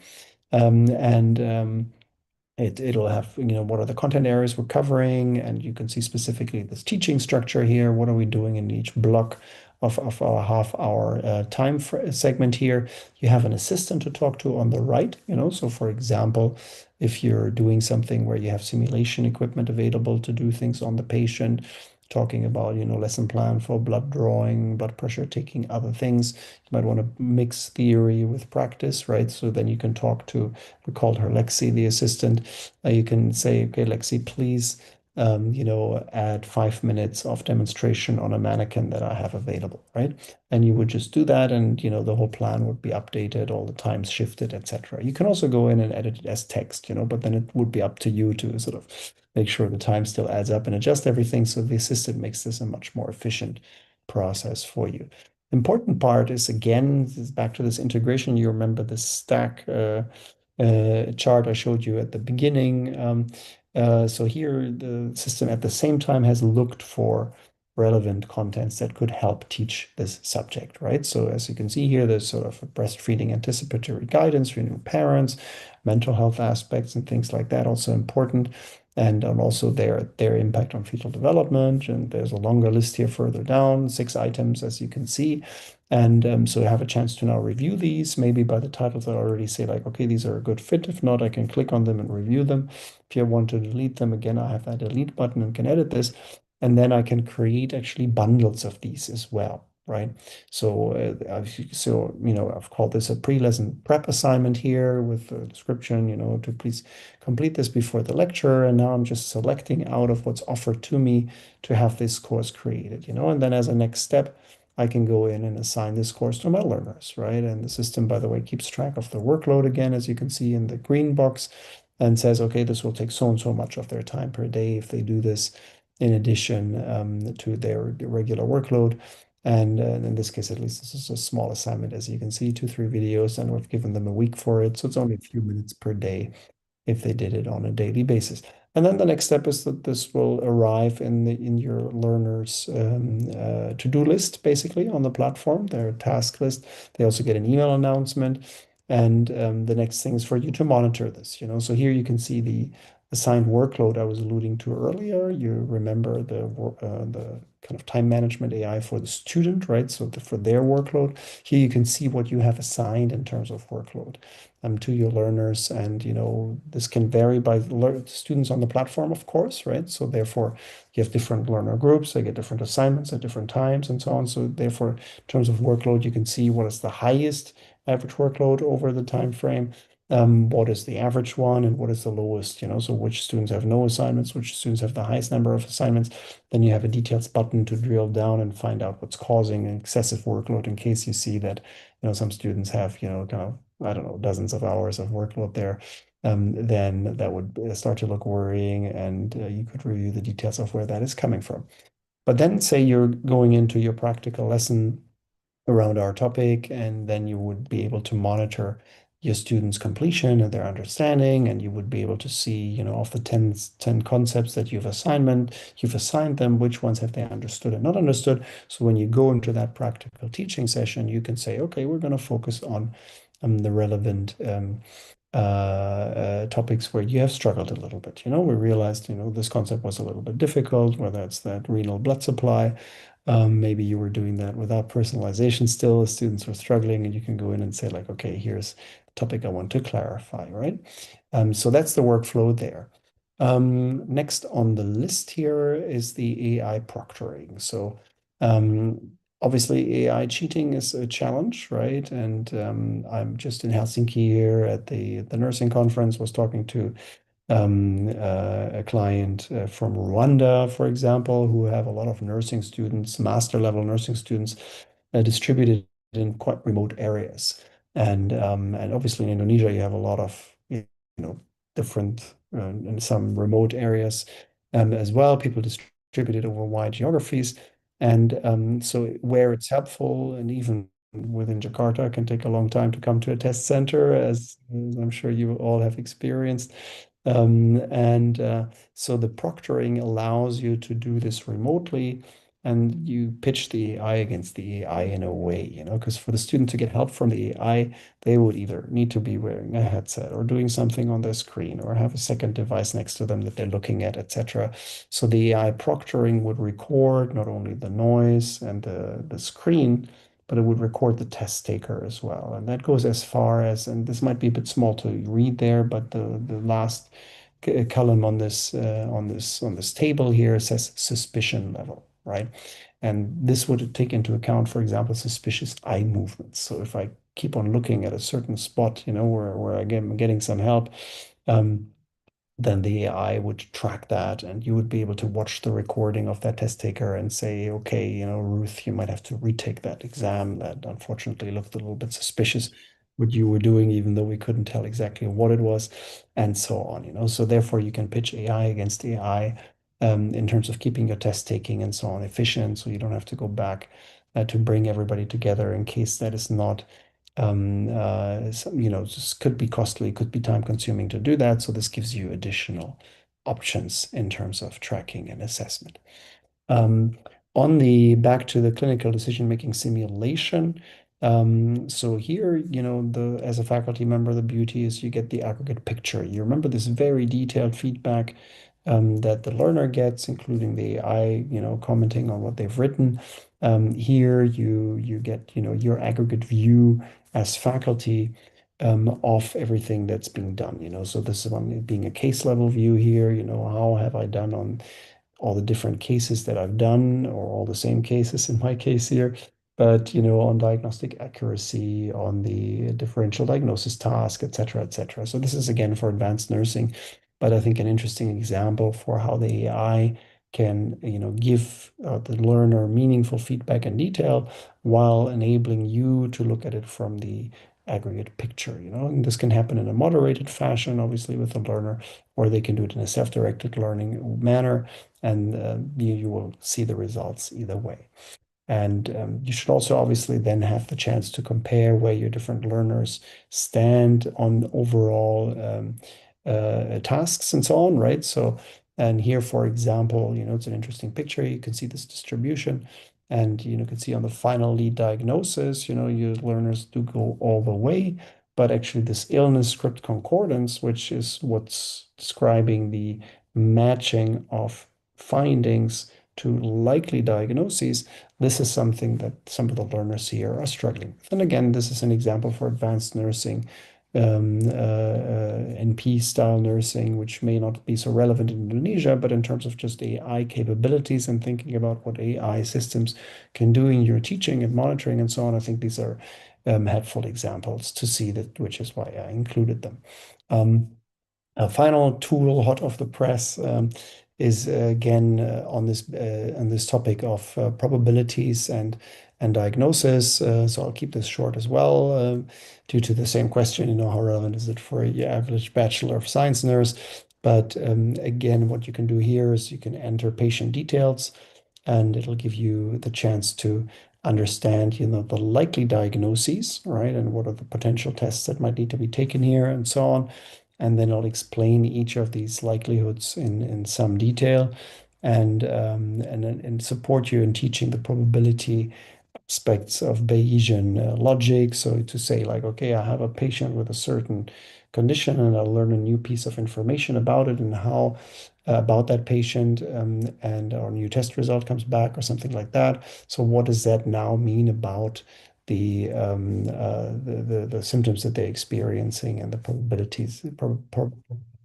It'll have, what are the content areas we're covering, and you can see specifically this teaching structure here. What are we doing in each block of our half-hour time segment here? You have an assistant to talk to on the right, so for example, if you're doing something where you have simulation equipment available to do things on the patient, talking about, lesson plan for blood drawing, blood pressure taking, other things. You might want to mix theory with practice, right? So then you can talk to, we called her Lexi, the assistant. You can say, okay, Lexi, please, add 5 minutes of demonstration on a mannequin that I have available, right? And you would just do that, and the whole plan would be updated, all the times shifted, etc. You can also go in and edit it as text, but then it would be up to you to sort of make sure the time still adds up and adjust everything. So the assistant makes this a much more efficient process for you. Important part is, again, back to this integration. You remember the stack chart I showed you at the beginning. So here the system at the same time has looked for relevant contents that could help teach this subject, right? So as you can see here, there's sort of a breastfeeding anticipatory guidance for new parents, mental health aspects and things like that, also important. And also their impact on fetal development. And there's a longer list here further down, 6 items, as you can see. And so I have a chance to now review these. Maybe by the titles I already say like, okay, these are a good fit. If not, I can click on them and review them. If you want to delete them, again, I have that delete button and can edit this. And then I can create actually bundles of these as well, right? So, I've called this a pre-lesson prep assignment here with a description, to please complete this before the lecture. And now I'm just selecting out of what's offered to me to have this course created, and then as a next step, I can go in and assign this course to my learners, right? And the system, by the way, keeps track of the workload again, as you can see in the green box, and says, okay, this will take so and so much of their time per day if they do this in addition to their regular workload. And in this case, at least, this is a small assignment, as you can see, 2-3 videos, and we've given them a week for it. So it's only a few minutes per day if they did it on a daily basis. And then the next step is that this will arrive in your learners' to-do list, basically, on the platform, their task list. They also get an email announcement. And the next thing is for you to monitor this, So here you can see the assigned workload I was alluding to earlier. You remember the kind of time management AI for the student, right? So for their workload, here you can see what you have assigned in terms of workload to your learners. And, this can vary by students on the platform, of course, right? So therefore, you have different learner groups. They get different assignments at different times and so on. So therefore, in terms of workload, you can see what is the highest average workload over the time frame. What is the average one and what is the lowest, so which students have no assignments, which students have the highest number of assignments. Then you have a details button to drill down and find out what's causing an excessive workload in case you see that, some students have, kind of, I don't know, dozens of hours of workload there. Then that would start to look worrying, and you could review the details of where that is coming from. But then say you're going into your practical lesson around our topic, and then you would be able to monitor your students' completion and their understanding, and you would be able to see, of the 10 concepts that you've assigned them, which ones have they understood and not understood. So when you go into that practical teaching session, you can say, okay, we're going to focus on the relevant topics where you have struggled a little bit. We realized, this concept was a little bit difficult, whether it's that renal blood supply. Maybe you were doing that without personalization still. Students were struggling, and you can go in and say, like, okay, here's the topic I want to clarify, right? So that's the workflow there. Next on the list here is the AI proctoring. So obviously AI cheating is a challenge, right? And I'm just in Helsinki here at the nursing conference, was talking to a client from Rwanda, for example, who have a lot of nursing students, master level nursing students, distributed in quite remote areas. And obviously in Indonesia, you have a lot of different in some remote areas as well, people distributed over wide geographies. And so where it's helpful, and even within Jakarta, it can take a long time to come to a test center, as I'm sure you all have experienced. And so the proctoring allows you to do this remotely, and you pitch the AI against the AI in a way, because for the student to get help from the AI, they would either need to be wearing a headset or doing something on their screen or have a second device next to them that they're looking at, etc. So the AI proctoring would record not only the noise and the screen, but it would record the test taker as well. And that goes as far as, and this might be a bit small to read there, but the last column on this table here says suspicion level, right? And this would take into account, for example, suspicious eye movements. So if I keep on looking at a certain spot, where I'm getting some help, then the AI would track that, and you would be able to watch the recording of that test taker and say, okay, Ruth, you might have to retake that exam. That unfortunately looked a little bit suspicious what you were doing, even though we couldn't tell exactly what it was, and so on. So therefore, you can pitch AI against AI in terms of keeping your test taking and so on efficient, so you don't have to go back to bring everybody together in case that is not this could be costly, could be time consuming to do that. So this gives you additional options in terms of tracking and assessment. Um, on the back to the clinical decision-making simulation. So here, as a faculty member, the beauty is you get the aggregate picture. You remember this very detailed feedback that the learner gets, including the AI, commenting on what they've written. Here you get, your aggregate view as faculty of everything that's being done. So this is one being a case level view here. How have I done on all the different cases that I've done, or all the same cases in my case here, but on diagnostic accuracy, on the differential diagnosis task, etc., etc. So this is again for advanced nursing, but I think an interesting example for how the AI can give the learner meaningful feedback and detail while enabling you to look at it from the aggregate picture. And this can happen in a moderated fashion, obviously, with the learner, or they can do it in a self-directed learning manner, and you will see the results either way. And you should also obviously then have the chance to compare where your different learners stand on overall tasks and so on, right? So, and here, for example, it's an interesting picture. You can see this distribution, and you can see on the final lead diagnosis, your learners do go all the way, but actually this illness script concordance, which is what's describing the matching of findings to likely diagnoses, this is something that some of the learners here are struggling with. And again, this is an example for advanced nursing, NP style nursing, which may not be so relevant in Indonesia, but in terms of just AI capabilities and thinking about what AI systems can do in your teaching and monitoring and so on, I think these are helpful examples to see that, which is why I included them. A final tool hot off the press is again on this topic of probabilities and diagnosis. So I'll keep this short as well, due to the same question. How relevant is it for your average Bachelor of Science nurse? But again, what you can do here is you can enter patient details, and it'll give you the chance to understand, the likely diagnoses, right? And what are the potential tests that might need to be taken here and so on. And then I'll explain each of these likelihoods in some detail, and support you in teaching the probability aspects of Bayesian logic. So to say, like, okay, I have a patient with a certain condition, and I'll learn a new piece of information about it and how about that patient, and our new test result comes back or something like that. So what does that now mean about the symptoms that they're experiencing and the probabilities,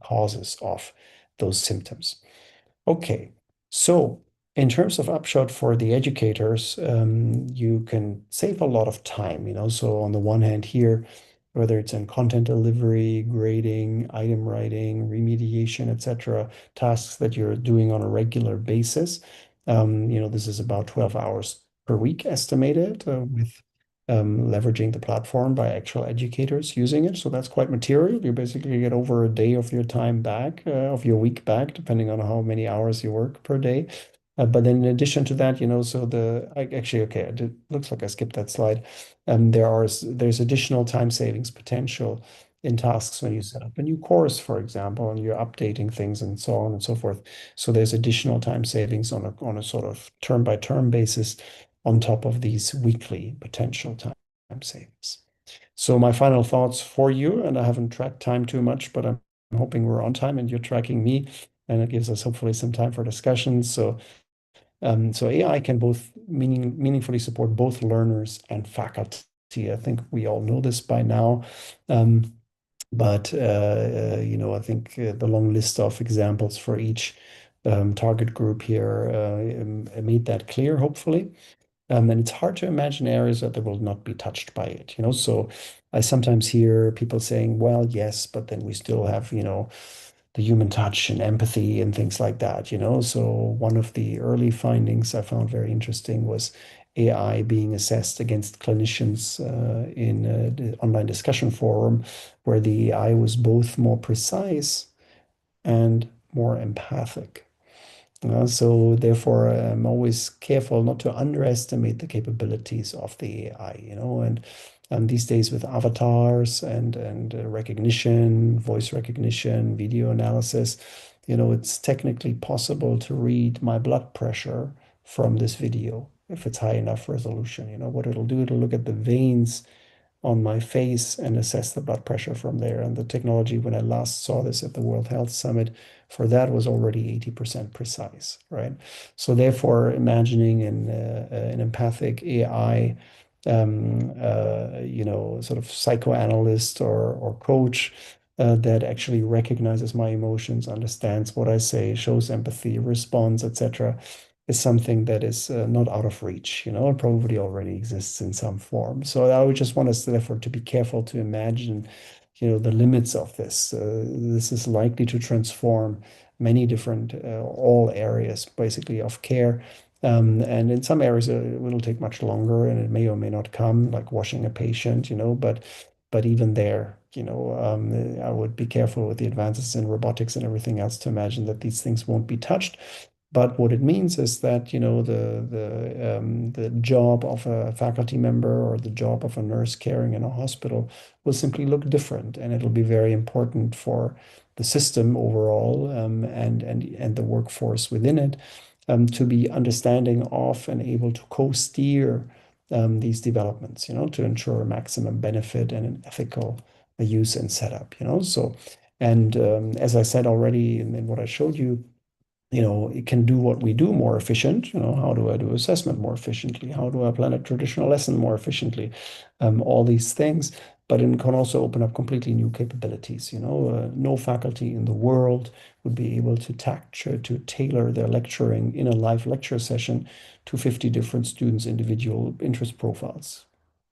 causes of those symptoms? Okay, so in terms of upshot for the educators, you can save a lot of time, you know. So on the one hand here, whether it's in content delivery, grading, item writing, remediation, etc., tasks that you're doing on a regular basis, you know, this is about 12 hours per week estimated, with leveraging the platform by actual educators using it. So that's quite material. You basically get over a day of your time back, of your week back, depending on how many hours you work per day. But then in addition to that, you know, so actually, okay, looks like I skipped that slide. There's additional time savings potential in tasks when you set up a new course, for example, and you're updating things and so on and so forth. So there's additional time savings on a sort of term by term basis on top of these weekly potential time savings. So my final thoughts for you, and I haven't tracked time too much, but I'm hoping we're on time and you're tracking me, and it gives us hopefully some time for discussion. So AI can both meaningfully support both learners and faculty. I think we all know this by now. But you know, I think the long list of examples for each target group here made that clear, hopefully. And it's hard to imagine areas that will not be touched by it, you know. So I sometimes hear people saying, well, yes, but then we still have, you know, the human touch and empathy and things like that, you know. So one of the early findings I found very interesting was AI being assessed against clinicians in the online discussion forum, where the AI was both more precise and more empathic. So therefore, I'm always careful not to underestimate the capabilities of the AI, you know, and these days with avatars and recognition, voice recognition, video analysis, you know, it's technically possible to read my blood pressure from this video if it's high enough resolution. You know, what it'll do, it'll look at the veins on my face and assess the blood pressure from there. And the technology, when I last saw this at the World Health Summit, for that was already 80% precise, right? So therefore, imagining an empathic AI, you know, sort of psychoanalyst or coach that actually recognizes my emotions, understands what I say, shows empathy, responds, etc., is something that is not out of reach. You know, it probably already exists in some form. So I would just want us, therefore, to be careful to imagine, you know, the limits of this. This is likely to transform many different, all areas, basically, of care. And in some areas, it will take much longer, and it may or may not come, like washing a patient, you know, but even there, you know, I would be careful with the advances in robotics and everything else to imagine that these things won't be touched. But what it means is that, you know, the job of a faculty member or the job of a nurse caring in a hospital will simply look different, and it'll be very important for the system overall, and the workforce within it, to be understanding of and able to co-steer these developments, you know, to ensure maximum benefit and an ethical use and setup, you know. So, and as I said already in what I showed you, you know, it can do what we do more efficient. You know, how do I do assessment more efficiently? How do I plan a traditional lesson more efficiently? All these things, but it can also open up completely new capabilities. You know, no faculty in the world would be able to tailor their lecturing in a live lecture session to 50 different students' individual interest profiles.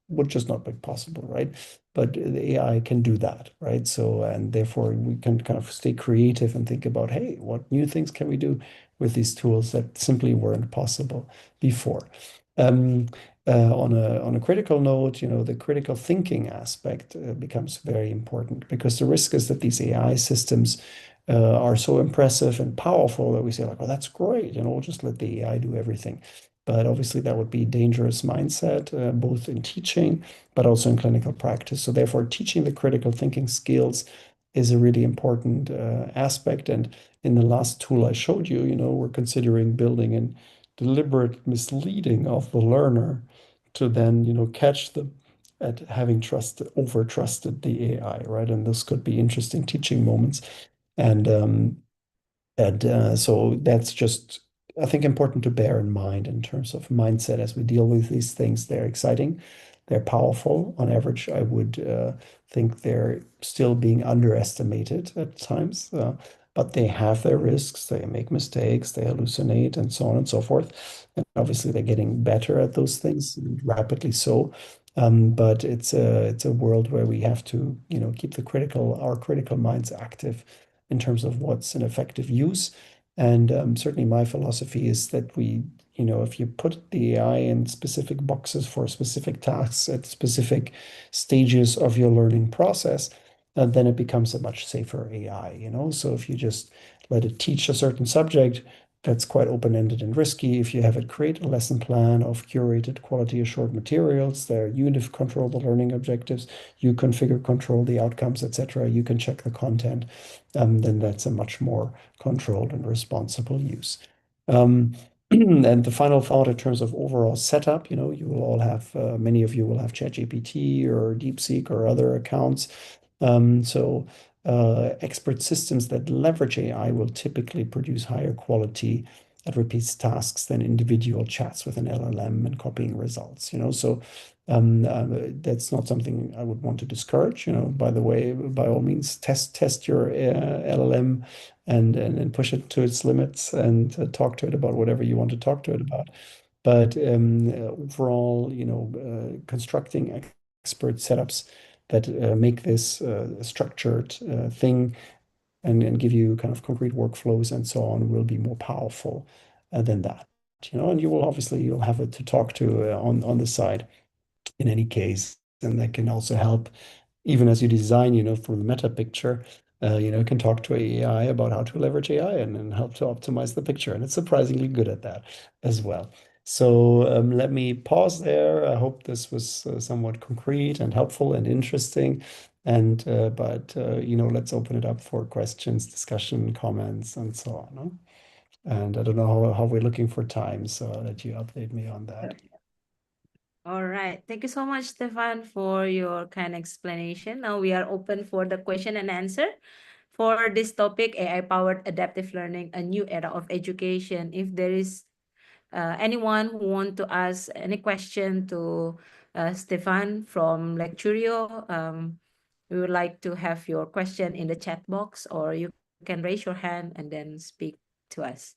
Would just not be possible, right? But the AI can do that, right? So, and therefore we can kind of stay creative and think about, hey, what new things can we do with these tools that simply weren't possible before? On a critical note, you know, the critical thinking aspect becomes very important, because the risk is that these AI systems are so impressive and powerful that we say like, oh, that's great, you know, we'll just let the AI do everything. But obviously that would be a dangerous mindset, both in teaching, but also in clinical practice. So therefore, teaching the critical thinking skills is a really important aspect. And in the last tool I showed you, you know, we're considering building in deliberate misleading of the learner to then, you know, catch the at having over trusted the AI, right? And this could be interesting teaching moments. And so that's just, I think, important to bear in mind in terms of mindset as we deal with these things. They're exciting, they're powerful. On average, I would think they're still being underestimated at times, but they have their risks. They make mistakes, they hallucinate, and so on and so forth. And obviously, they're getting better at those things, rapidly so. But it's a world where we have to, keep our critical minds active in terms of what's an effective use. And certainly my philosophy is that if you put the AI in specific boxes for specific tasks at specific stages of your learning process, then it becomes a much safer AI. So if you just let it teach a certain subject, that's quite open-ended and risky. If you have it create a lesson plan of curated quality assured materials, there you control the learning objectives, you configure control the outcomes, etc. You can check the content, then that's a much more controlled and responsible use. And the final thought in terms of overall setup, you will all have, many of you will have ChatGPT or DeepSeek or other accounts. So expert systems that leverage AI will typically produce higher quality that repeats tasks than individual chats with an LLM and copying results. So that's not something I would want to discourage. By the way, by all means, test your LLM and push it to its limits and talk to it about whatever you want to talk to it about. But overall, constructing expert setups that make this a structured thing and give you kind of concrete workflows and so on will be more powerful than that. And you'll have it to talk to on the side in any case, and that can also help even as you design, for the meta picture, can talk to AI about how to leverage AI and help to optimize the picture. And it's surprisingly good at that as well. So let me pause there. I hope this was somewhat concrete and helpful and interesting. But let's open it up for questions, discussion, comments, and so on. Huh? And I don't know how we're looking for time, so I'll let you update me on that. All right. Thank you so much, Stefan, for your kind explanation. Now we are open for the question and answer. For this topic, AI-powered adaptive learning, a new era of education. If there is anyone who want to ask any question to Stefan from Lecturio, we would like to have your question in the chat box, or you can raise your hand and then speak to us.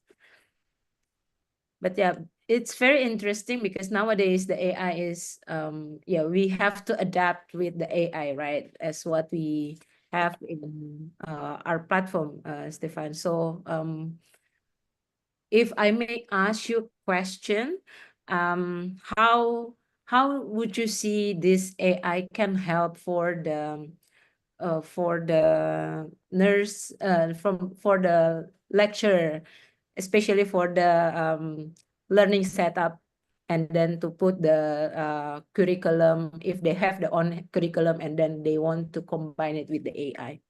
But yeah, it's very interesting because nowadays the AI is, we have to adapt with the AI, right? As what we have in our platform, Stefan. So if I may ask you a question, how would you see this AI can help for the nurse for the lecturer, especially for the learning setup, and then to put the curriculum, if they have their own curriculum and then they want to combine it with the AI?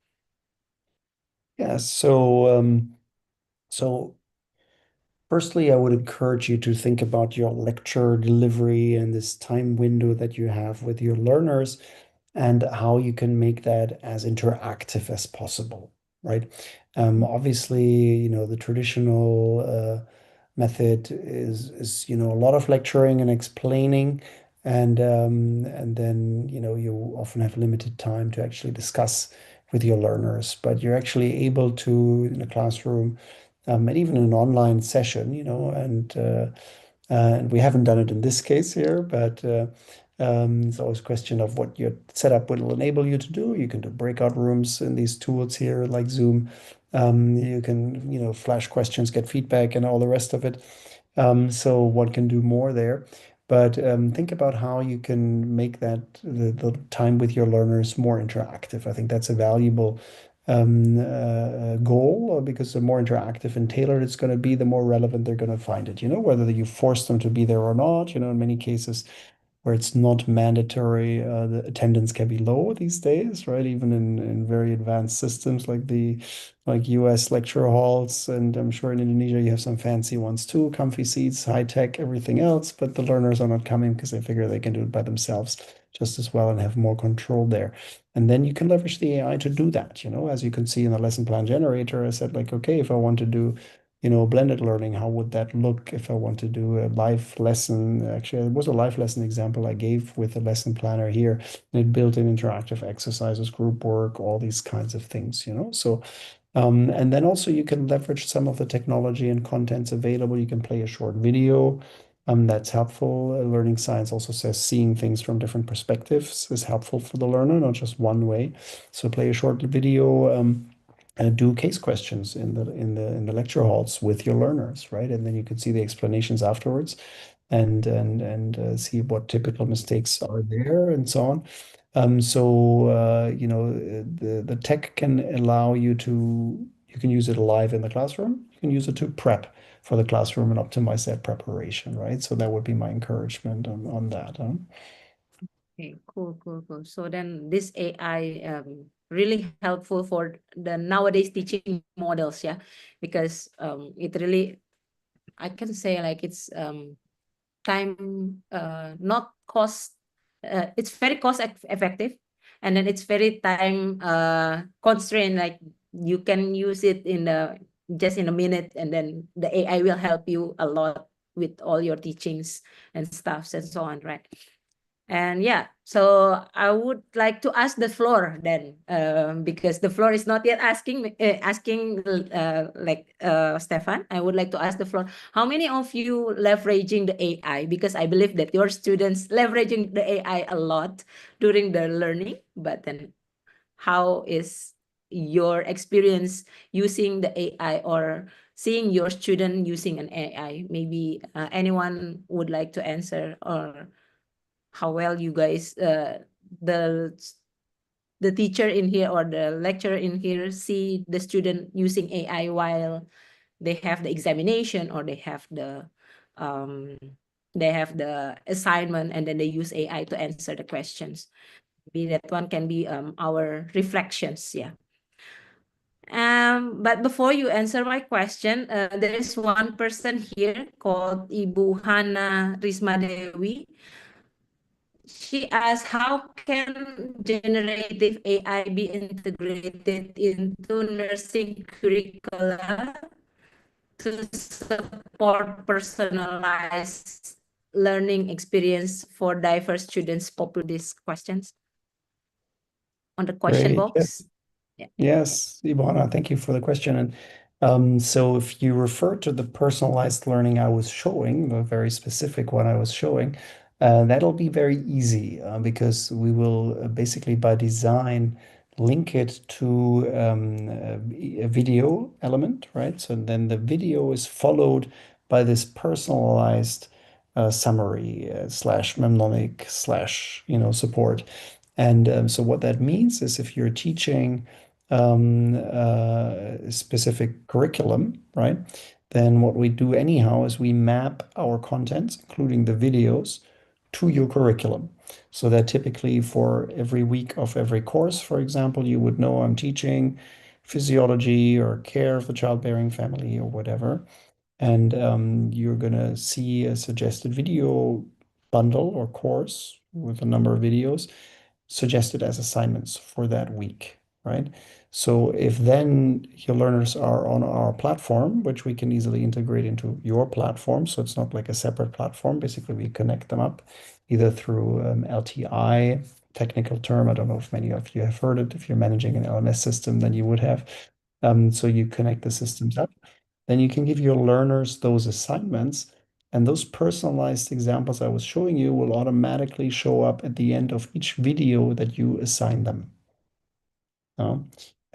Yeah, so firstly, I would encourage you to think about your lecture delivery and this time window that you have with your learners and how you can make that as interactive as possible, right? Obviously, the traditional method is a lot of lecturing and explaining, and then you often have limited time to actually discuss with your learners, but you're actually able to in a classroom and even an online session, and we haven't done it in this case here, but it's always a question of what your setup will enable you to do. You can do breakout rooms in these tools here like Zoom. You can, flash questions, get feedback, and all the rest of it. So one can do more there. But think about how you can make that the time with your learners more interactive. I think that's a valuable goal, because the more interactive and tailored it's going to be, the more relevant they're going to find it. Whether you force them to be there or not. In many cases where it's not mandatory, the attendance can be low these days, right? Even in very advanced systems like US lecture halls, and I'm sure in Indonesia you have some fancy ones too, comfy seats, high tech, everything else, but the learners are not coming because they figure they can do it by themselves. just as well and have more control there. And then you can leverage the AI to do that. As you can see in the lesson plan generator, I said like, okay, if I want to do, blended learning, how would that look if I want to do a live lesson? Actually, it was a live lesson example I gave with the lesson planner here. And it built in interactive exercises, group work, all these kinds of things, So and then also you can leverage some of the technology and contents available. You can play a short video. That's helpful. Learning science also says seeing things from different perspectives is helpful for the learner, not just one way. So play a short video, and do case questions in the lecture halls with your learners, right? And then you can see the explanations afterwards, and see what typical mistakes are there and so on. The tech can allow you to, you can use it live in the classroom. You can use it to prep for the classroom and optimize that preparation, right? So that would be my encouragement on that. Okay, cool, cool, cool. So then this AI really helpful for the nowadays teaching models, yeah, because it really, I can say like it's time not cost, it's very cost effective, and then it's very time constrained, like you can use it in the just in a minute, and then the AI will help you a lot with all your teachings and stuffs and so on, right? And yeah, so I would like to ask the floor then, because the floor is not yet asking Stefan. I would like to ask the floor. How many of you leveraging the AI? Because I believe that your students leveraging the AI a lot during their learning. But then, how is your experience using the AI or seeing your student using an AI? Maybe anyone would like to answer, or how well you guys the the teacher in here or the lecturer in here see the student using AI while they have the examination, or um they have the assignment, and then they use AI to answer the questions. Maybe that one can be our reflections, yeah. But before you answer my question, there is one person here called Ibu Hana Rismadewi. She asked, how can generative AI be integrated into nursing curricula to support personalized learning experience for diverse students? Popular these questions on the question Great. Yes. box. Yeah. Yes, Ivana, thank you for the question. And so if you refer to the personalized learning I was showing, the very specific one I was showing, that'll be very easy because we will basically by design link it to a video element, right? So then the video is followed by this personalized summary slash mnemonic slash, support. And so what that means is if you're teaching a specific curriculum, right, then what we do anyhow is we map our contents, including the videos, to your curriculum. So that typically for every week of every course, for example, you would know I'm teaching physiology or care of the childbearing family or whatever. And you're going to see a suggested video bundle or course with a number of videos suggested as assignments for that week, right? So if then your learners are on our platform, which we can easily integrate into your platform, so it's not like a separate platform, basically we connect them up either through LTI, technical term. I don't know if many of you have heard it. If you're managing an LMS system, then you would have. So you connect the systems up. Then you can give your learners those assignments, and those personalized examples I was showing you will automatically show up at the end of each video that you assign them.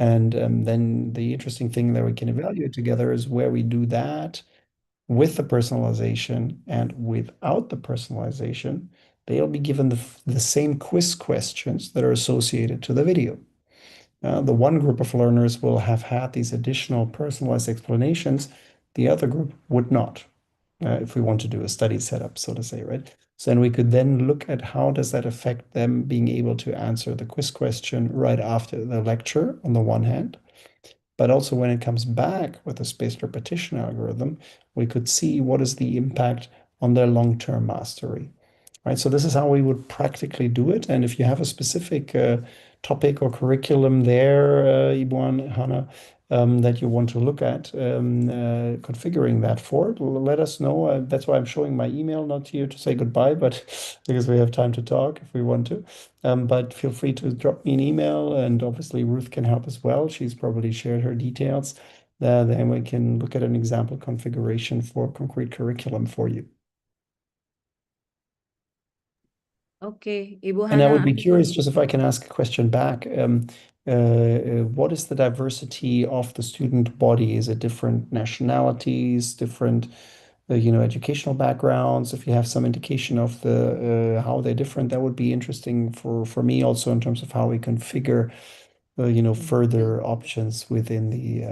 And then the interesting thing that we can evaluate together is where we do that with the personalization and without the personalization. They'll be given the same quiz questions that are associated to the video. The one group of learners will have had these additional personalized explanations. The other group would not, if we want to do a study setup, so to say, right? So then we could then look at how does that affect them being able to answer the quiz question right after the lecture on the one hand. But also when it comes back with a spaced repetition algorithm, we could see what is the impact on their long-term mastery. right? So this is how we would practically do it. And if you have a specific topic or curriculum there, Ibuan, Hannah, that you want to look at configuring that for, let us know. That's why I'm showing my email, not here to say goodbye, but because we have time to talk if we want to. But feel free to drop me an email, and obviously Ruth can help as well. She's probably shared her details. Then we can look at an example configuration for concrete curriculum for you. Okay, Ibu And I would Hana. be curious, just if I can ask a question back, what is the diversity of the student body? Is it different nationalities, different, educational backgrounds? If you have some indication of the how they're different, that would be interesting for me also in terms of how we configure, further options within the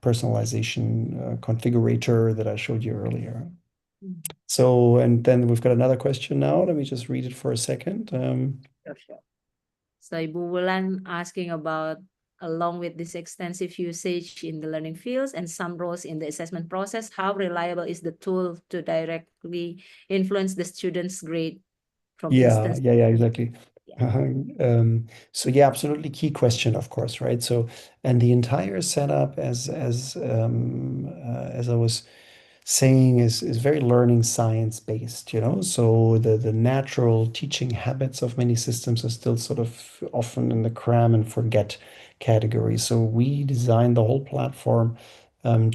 personalization configurator that I showed you earlier. So, and then we've got another question now. Let me just read it for a second. Sure. So Ibu Wulan asking about, along with this extensive usage in the learning fields and some roles in the assessment process, how reliable is the tool to directly influence the student's grade from instance? Yeah, exactly. Yeah. So yeah, absolutely key question, of course, right? So, and the entire setup, as I was saying, is very learning science based, So the natural teaching habits of many systems are still sort of often in the cram and forget category. So we designed the whole platform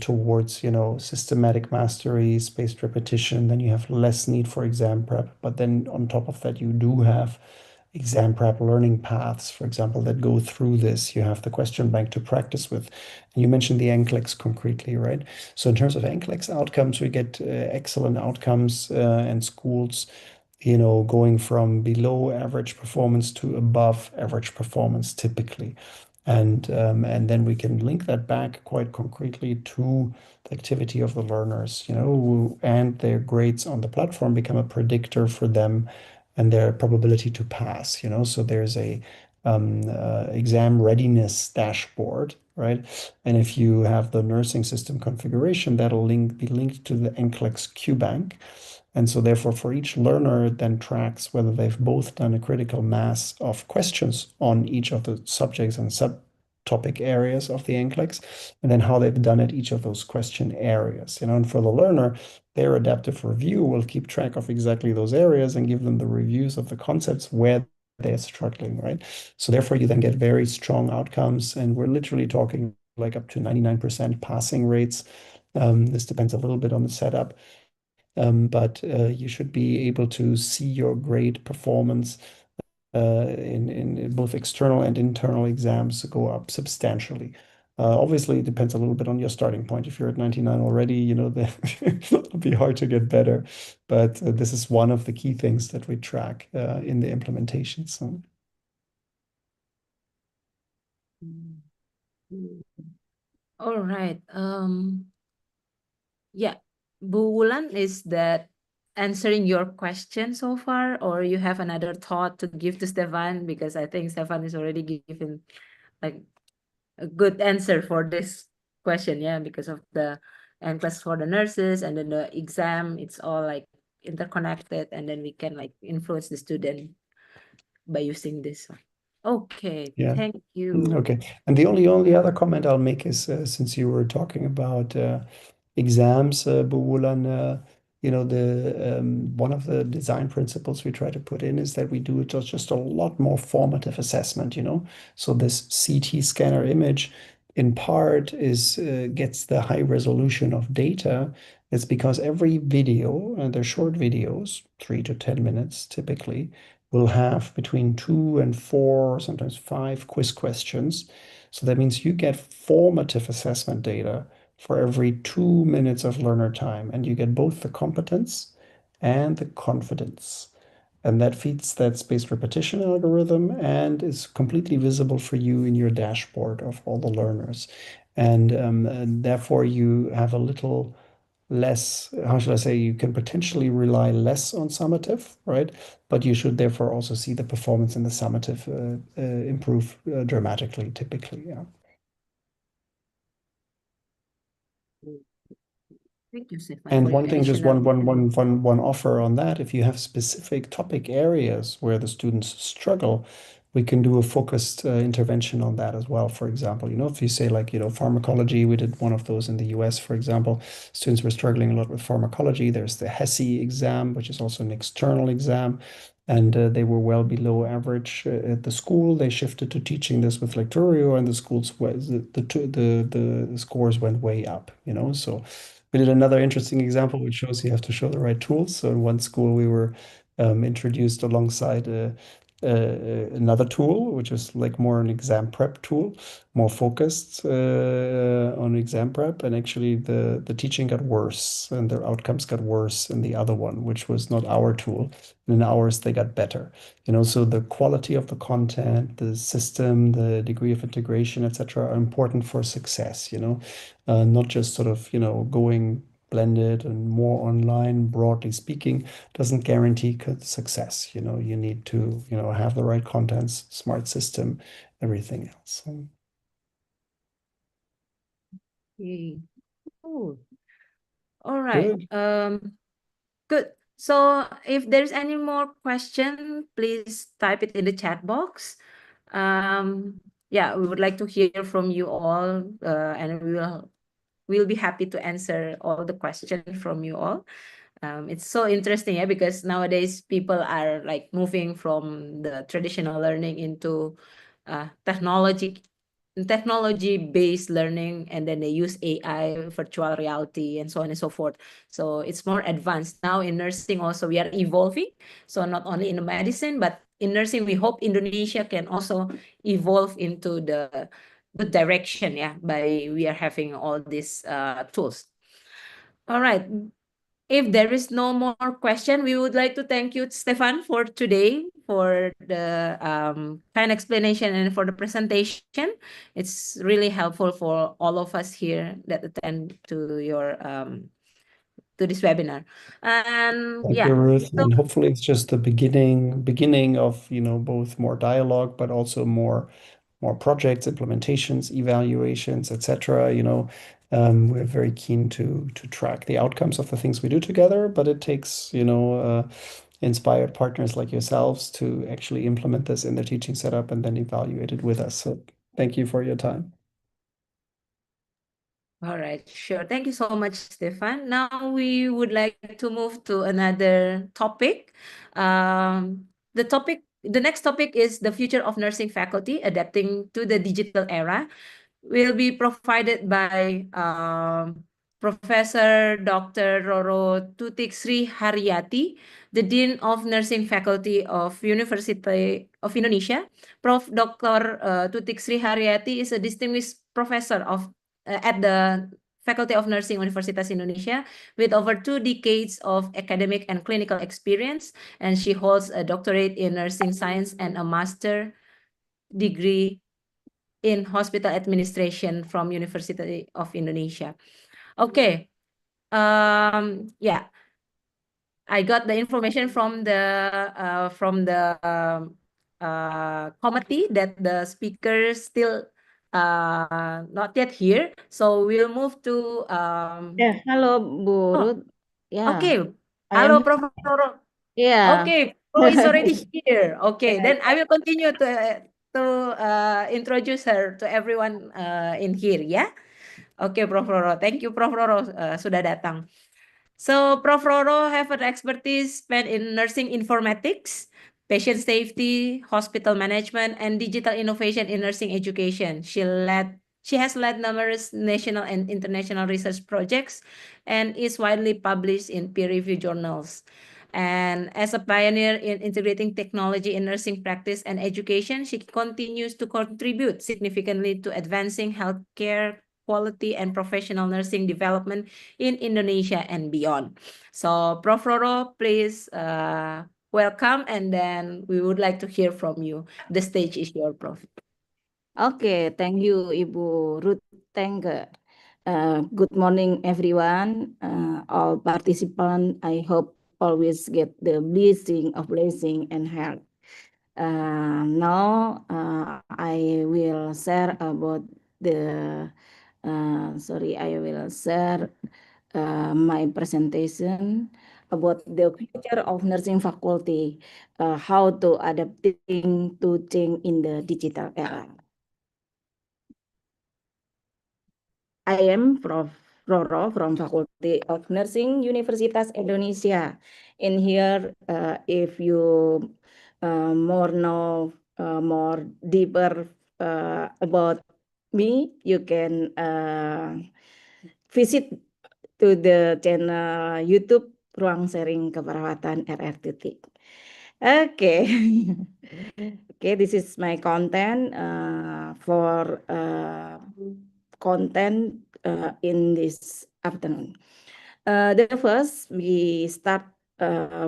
towards, systematic mastery, spaced repetition. Then you have less need for exam prep, but then on top of that, you do have exam prep learning paths, for example, that go through this. You have the question bank to practice with. And you mentioned the NCLEX concretely, right? So in terms of NCLEX outcomes, we get excellent outcomes and schools, going from below average performance to above average performance typically. And then we can link that back quite concretely to the activity of the learners, and their grades on the platform become a predictor for them and their probability to pass, So there's a exam readiness dashboard, right? And if you have the nursing system configuration, that'll be linked to the NCLEX QBank. And so therefore, for each learner, it then tracks whether they've both done a critical mass of questions on each of the subjects and subtopic areas of the NCLEX, and then how they've done at each of those question areas. And for the learner, their adaptive review will keep track of exactly those areas and give them the reviews of the concepts where they're struggling, right? So therefore, you then get very strong outcomes, and we're literally talking like up to 99% passing rates. This depends a little bit on the setup. But you should be able to see your grade performance in both external and internal exams go up substantially. Obviously, it depends a little bit on your starting point. If you're at 99 already, it'll be hard to get better. But this is one of the key things that we track in the implementation. So. All right. Yeah, Bu Wulan, is that answering your question so far, or you have another thought to give to Stefan? Because I think Stefan is already given like a good answer for this question, yeah, because of the NCLEX for the nurses and then the exam, it's all like interconnected, and then we can like influence the student by using this. Okay, Yeah. thank you. Okay. And the only other comment I'll make is since you were talking about exams, Buwulan, the one of the design principles we try to put in is that we do just a lot more formative assessment, So this CT scanner image in part is gets the high resolution of data. It's because every video, and they're short videos, 3 to 10 minutes typically, will have between 2 and 4, sometimes 5 quiz questions. So that means you get formative assessment data for every 2 minutes of learner time, and you get both the competence and the confidence. And that feeds that spaced repetition algorithm and is completely visible for you in your dashboard of all the learners. And therefore, you have a little less, how should I say, you can potentially rely less on summative, right? But you should therefore also see the performance in the summative improve dramatically, typically, yeah. Thank you, Stefan, And for your one thing, just additional. one offer on that. If you have specific topic areas where the students struggle, we can do a focused intervention on that as well. For example, if you say like, pharmacology, we did one of those in the US, for example. Students were struggling a lot with pharmacology. There's the HESI exam, which is also an external exam. And they were well below average at the school. They shifted to teaching this with Lecturio, and the schools the scores went way up. So we did another interesting example, which shows you have to show the right tools. So in one school, we were introduced alongside another tool, which was like more an exam prep tool, more focused on exam prep. And actually, the teaching got worse, and their outcomes got worse in the other one, which was not our tool. And in ours, they got better. So the quality of the content, the system, the degree of integration, etc., are important for success. Not just sort of going blended and more online, broadly speaking, doesn't guarantee success. You need to have the right contents, smart system, everything else. Okay. Oh, all right. Good. Good. So if there's any more question, please type it in the chat box. Yeah, we would like to hear from you all, and we'll be happy to answer all the questions from you all. It's so interesting, yeah, because nowadays people are like moving from the traditional learning into technology-based learning, and then they use AI, virtual reality, and so on and so forth. So it's more advanced. Now in nursing also, we are evolving. So not only in the medicine, but in nursing, we hope Indonesia can also evolve into the good direction, yeah, by we are having all these tools. All right. If there is no more question, we would like to thank you, Stefan, for today, for the kind explanation and for the presentation. It's really helpful for all of us here that attend to this webinar. And Thank you, yeah, Ruth. so And hopefully it's just the beginning of, both more dialogue, but also more projects, implementations, evaluations, etc. We're very keen to track the outcomes of the things we do together, but it takes, inspired partners like yourselves to actually implement this in the teaching setup and then evaluate it with us. So thank you for your time. all right, sure. Thank you so much, Stefan. Now we would like to move to another topic. The next topic is the future of nursing faculty adapting to the digital era. Will be provided by Professor Dr. Roro Tutik Sri Haryati, the Dean of Nursing Faculty of University of Indonesia. Prof. Dr. Tutik Sri Haryati is a distinguished professor at the Faculty of Nursing Universitas Indonesia with over 2 decades of academic and clinical experience, and she holds a doctorate in nursing science and a master degree in hospital administration from University of Indonesia. Okay. Yeah, I got the information from the committee that the speaker still not yet here. So we'll move to Halo Bu oh, Ruth. Ya, okay. I am Hello, Prof. Roro. ya. Okay, Pro is already here. Okay, Ya, then I will continue to introduce her to everyone in here, ya. Oke, Prof. Roro. Thank you, Prof. Roro, sudah datang. So, Prof. Roro have an expertise spent in nursing informatics, patient safety, hospital management, and digital innovation in nursing education. She has led numerous national and international research projects and is widely published in peer-reviewed journals. And as a pioneer in integrating technology in nursing practice and education, she continues to contribute significantly to advancing healthcare quality and professional nursing development in Indonesia and beyond. So, Prof. Roro, please welcome, and then we would like to hear from you. The stage is yours, Prof. Oke, thank you Ibu Ruth Tengger. Good morning everyone, all participants. I hope always get the blessing and health. Now I will share about I will share my presentation about the future of nursing faculty, how to adapting to change in the digital era. I am Prof. Roro from Faculty of Nursing, Universitas Indonesia. In here, if you more deeper about me, you can visit to the channel YouTube Ruang Sharing Keperawatan RRTT. Okay. Okay, this is my content for content in this afternoon. The first, we start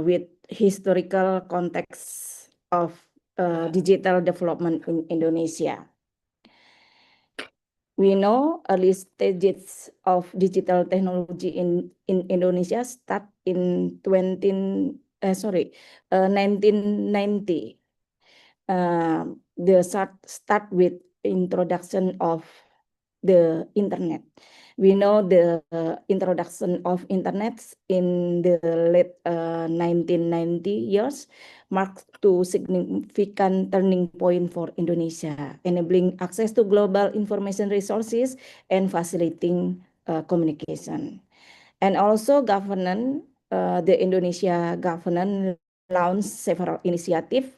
with historical context of digital development in Indonesia. We know early stages of digital technology in Indonesia start in 1990. The start with introduction of the internet. We know the introduction of internet in the late 1990 years marked to significant turning point for Indonesia, enabling access to global information resources and facilitating communication. And also governance, the Indonesia governance launched several initiatives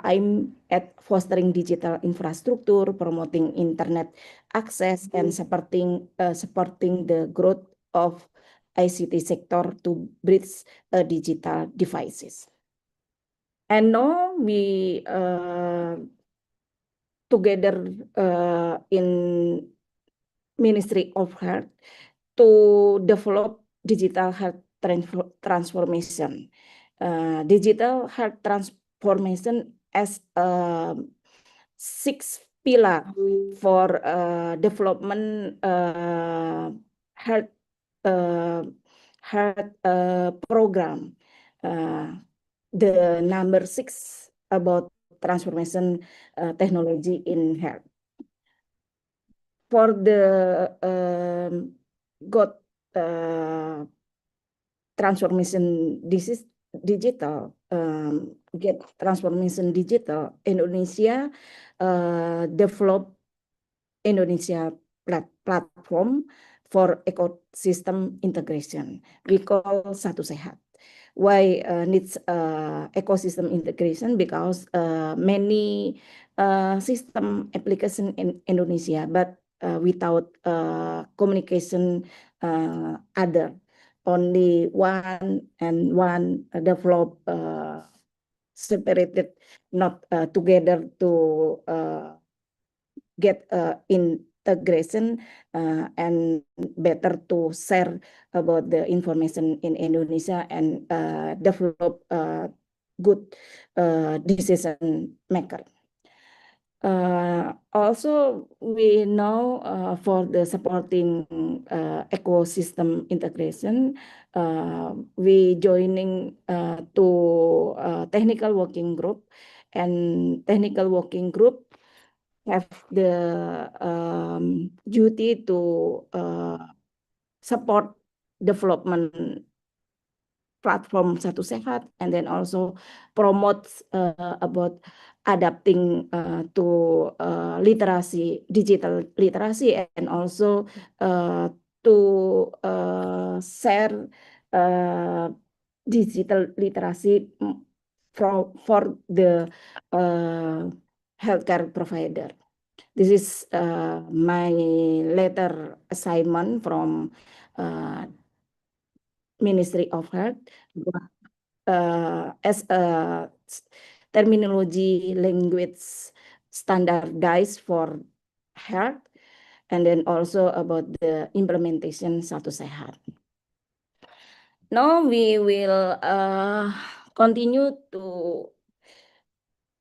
aimed at fostering digital infrastructure, promoting internet access, and supporting the growth of ICT sector to bridge digital devices. And now we together in Ministry of Health to develop digital health transformation. Digital health transformation as a 6 pillar for development health program. The number 6 about transformation technology in health. For the transformation digital, get transformation digital, Indonesia develop Indonesia platform for ecosystem integration. We call Satu Sehat. Why needs ecosystem integration? Because many system application in Indonesia, but without communication other. Only one develop separated, not together to get integration and better to share about the information in Indonesia and develop good decision maker. Also, we know for the supporting ecosystem integration, we joining to technical working group, and technical working group have the duty to support development platform Satu Sehat, and then also promotes about adapting to literacy, digital literacy, and also to share digital literacy for the healthcare provider. This is my letter assignment from Ministry of Health as a terminology language standardized for health, and then also about the implementation Satu Sehat. Now we will continue to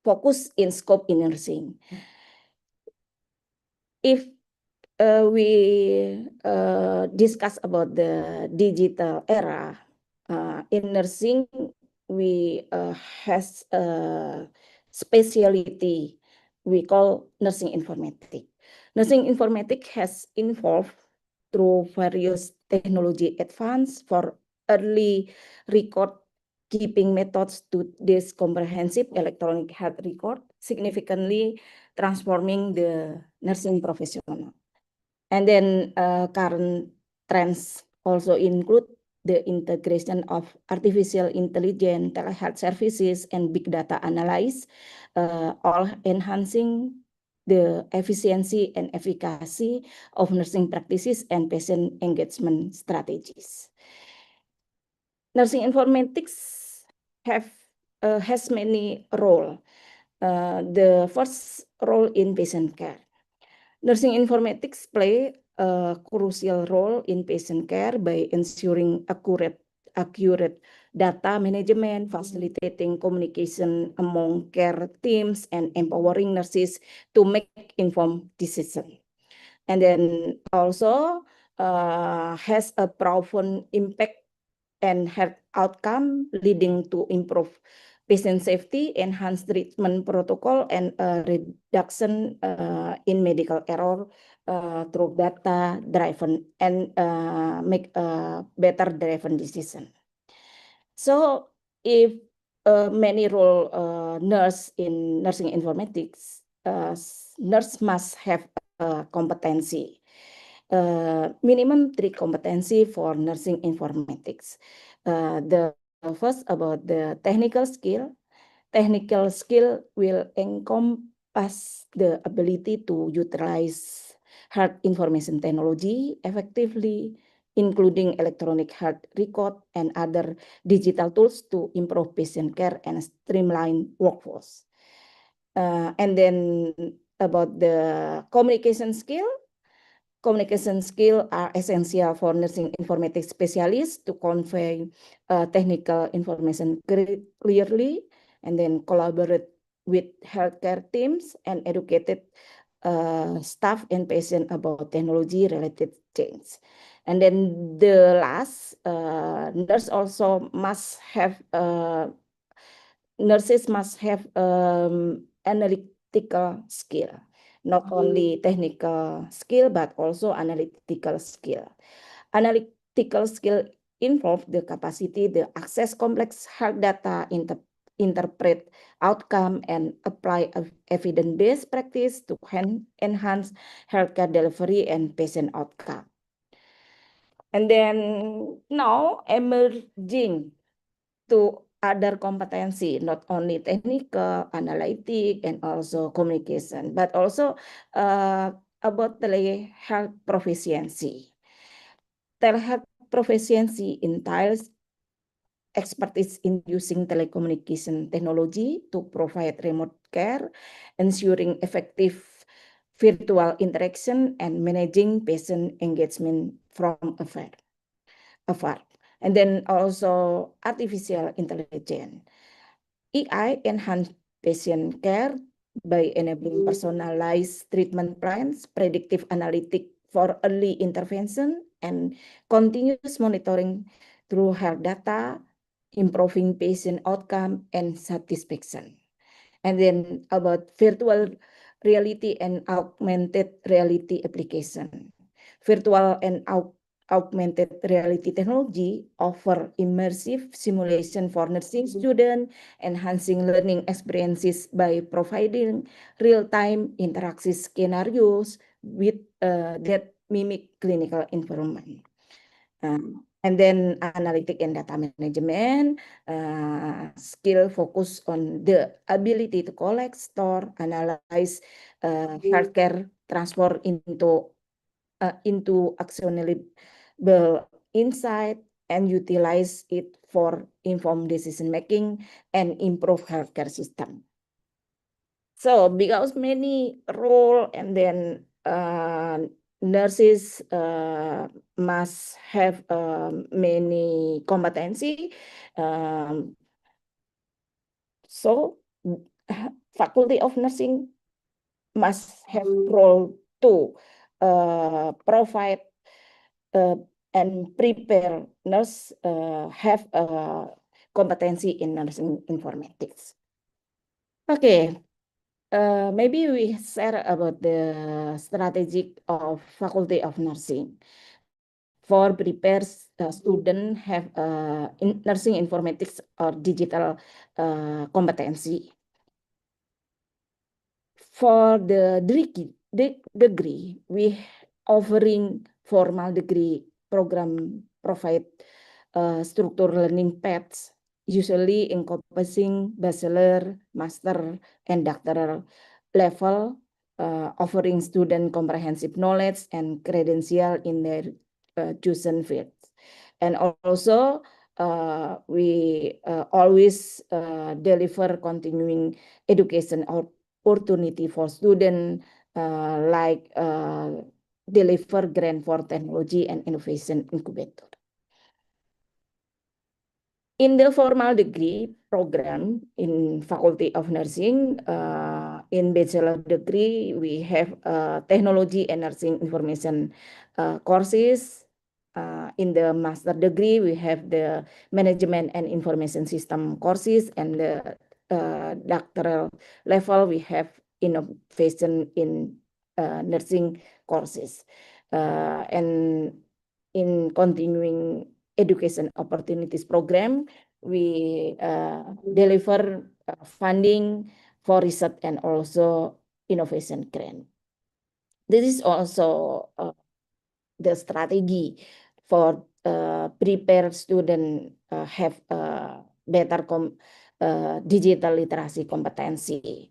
focus in scope in nursing. If we discuss about the digital era in nursing, we has a specialty we call nursing informatics. Nursing informatics has evolved through various technology advance for early record keeping methods to this comprehensive electronic health record, significantly transforming the nursing professional. And then current trends also include the integration of artificial intelligence, telehealth services, and big data analysis, all enhancing the efficiency and efficacy of nursing practices and patient engagement strategies. Nursing informatics has many roles. The first role in patient care. Nursing informatics play a crucial role in patient care by ensuring accurate data management, facilitating communication among care teams, and empowering nurses to make informed decisions. And then also has a profound impact and health outcome, leading to improved patient safety, enhanced treatment protocol, and a reduction in medical error through data driven and make a better driven decision. So if many role nurse in nursing informatics, nurse must have competency. Minimum 3 competency for nursing informatics. The first about the technical skill. Technical skill will encompass the ability to utilize health information technology effectively, including electronic health record and other digital tools to improve patient care and streamline workforce. And then about the communication skill. Communication skills are essential for nursing informatics specialists to convey technical information clearly and then collaborate with healthcare teams and educated staff and patients about technology-related change. And then the last, nurses must have analytical skill. Not only technical skill, but also analytical skill. Analytical skill involve the capacity to access complex health data, interpret outcome, and apply evidence-based practice to enhance healthcare delivery and patient outcome. And then now emerging to other competency, not only technical, analytic, and also communication, but also about telehealth proficiency. Telehealth proficiency entails expertise in using telecommunication technology to provide remote care, ensuring effective virtual interaction, and managing patient engagement from afar. And then also artificial intelligence. AI enhance patient care by enabling personalized treatment plans, predictive analytics for early intervention, and continuous monitoring through health data, improving patient outcome and satisfaction. And then about virtual reality and augmented reality application. Virtual and augmented reality technology offer immersive simulation for nursing students, enhancing learning experiences by providing real-time interaction scenarios with that mimic clinical environment. And then analytic and data management skill focus on the ability to collect, store, analyze healthcare, transfer into actionable insight, and utilize it for informed decision making and improve healthcare system. So because many role, and then nurses must have many competency. So Faculty of Nursing must have role to provide and prepare nurse have competency in nursing informatics. Okay, maybe we share about the strategy of Faculty of Nursing. for prepare student have nursing informatics or digital competency. For the degree, we offering formal degree program provide structured learning paths, usually encompassing bachelor, master, and doctoral level, offering student comprehensive knowledge and credential in their chosen fields. And also, we always deliver continuing education opportunity for students, like deliver grant for technology and innovation incubator. In the formal degree program in Faculty of Nursing, in bachelor degree, we have technology and nursing information courses. In the master degree, we have the management and information system courses, and the doctoral level, we have innovation in nursing courses. And in continuing education opportunities program, we deliver funding for research and also innovation grant. This is also the strategy for prepare student have better digital literacy competency.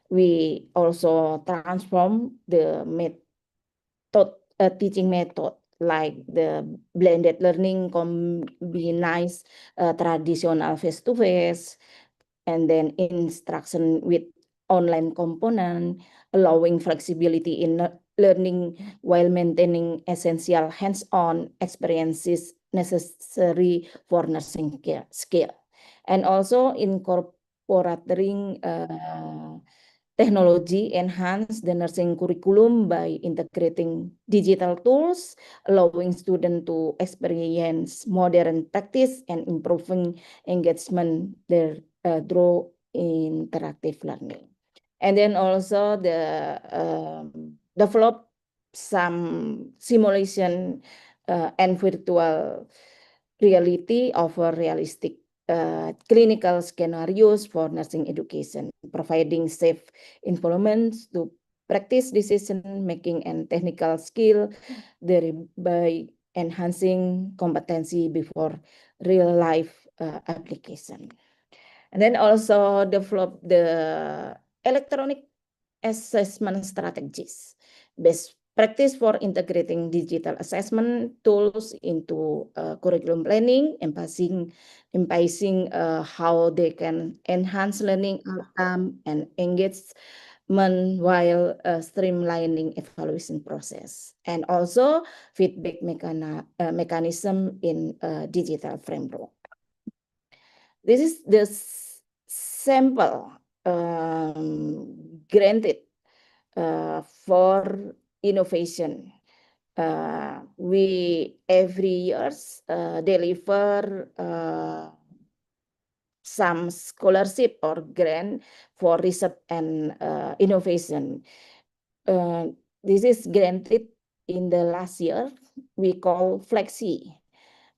We also transform the teaching method, like the blended learning combines traditional face-to-face and then instruction with online component, allowing flexibility in learning while maintaining essential hands-on experiences necessary for nursing care skill. And also incorporating technology enhance the nursing curriculum by integrating digital tools, allowing students to experience modern practice and improving engagement there through interactive learning. And then also the develop some simulation and virtual reality offer realistic clinical scenarios for nursing education, providing safe environments to practice decision making and technical skill, thereby enhancing competency before real life application. And then also develop the electronic assessment strategies, best practice for integrating digital assessment tools into curriculum planning, emphasizing how they can enhance learning outcome and engagement while streamlining evaluation process, and also feedback mechanism in digital framework. This is the sample granted for innovation. We every year deliver some scholarship or grant for research and innovation. This is granted in the last year. We call Flexi.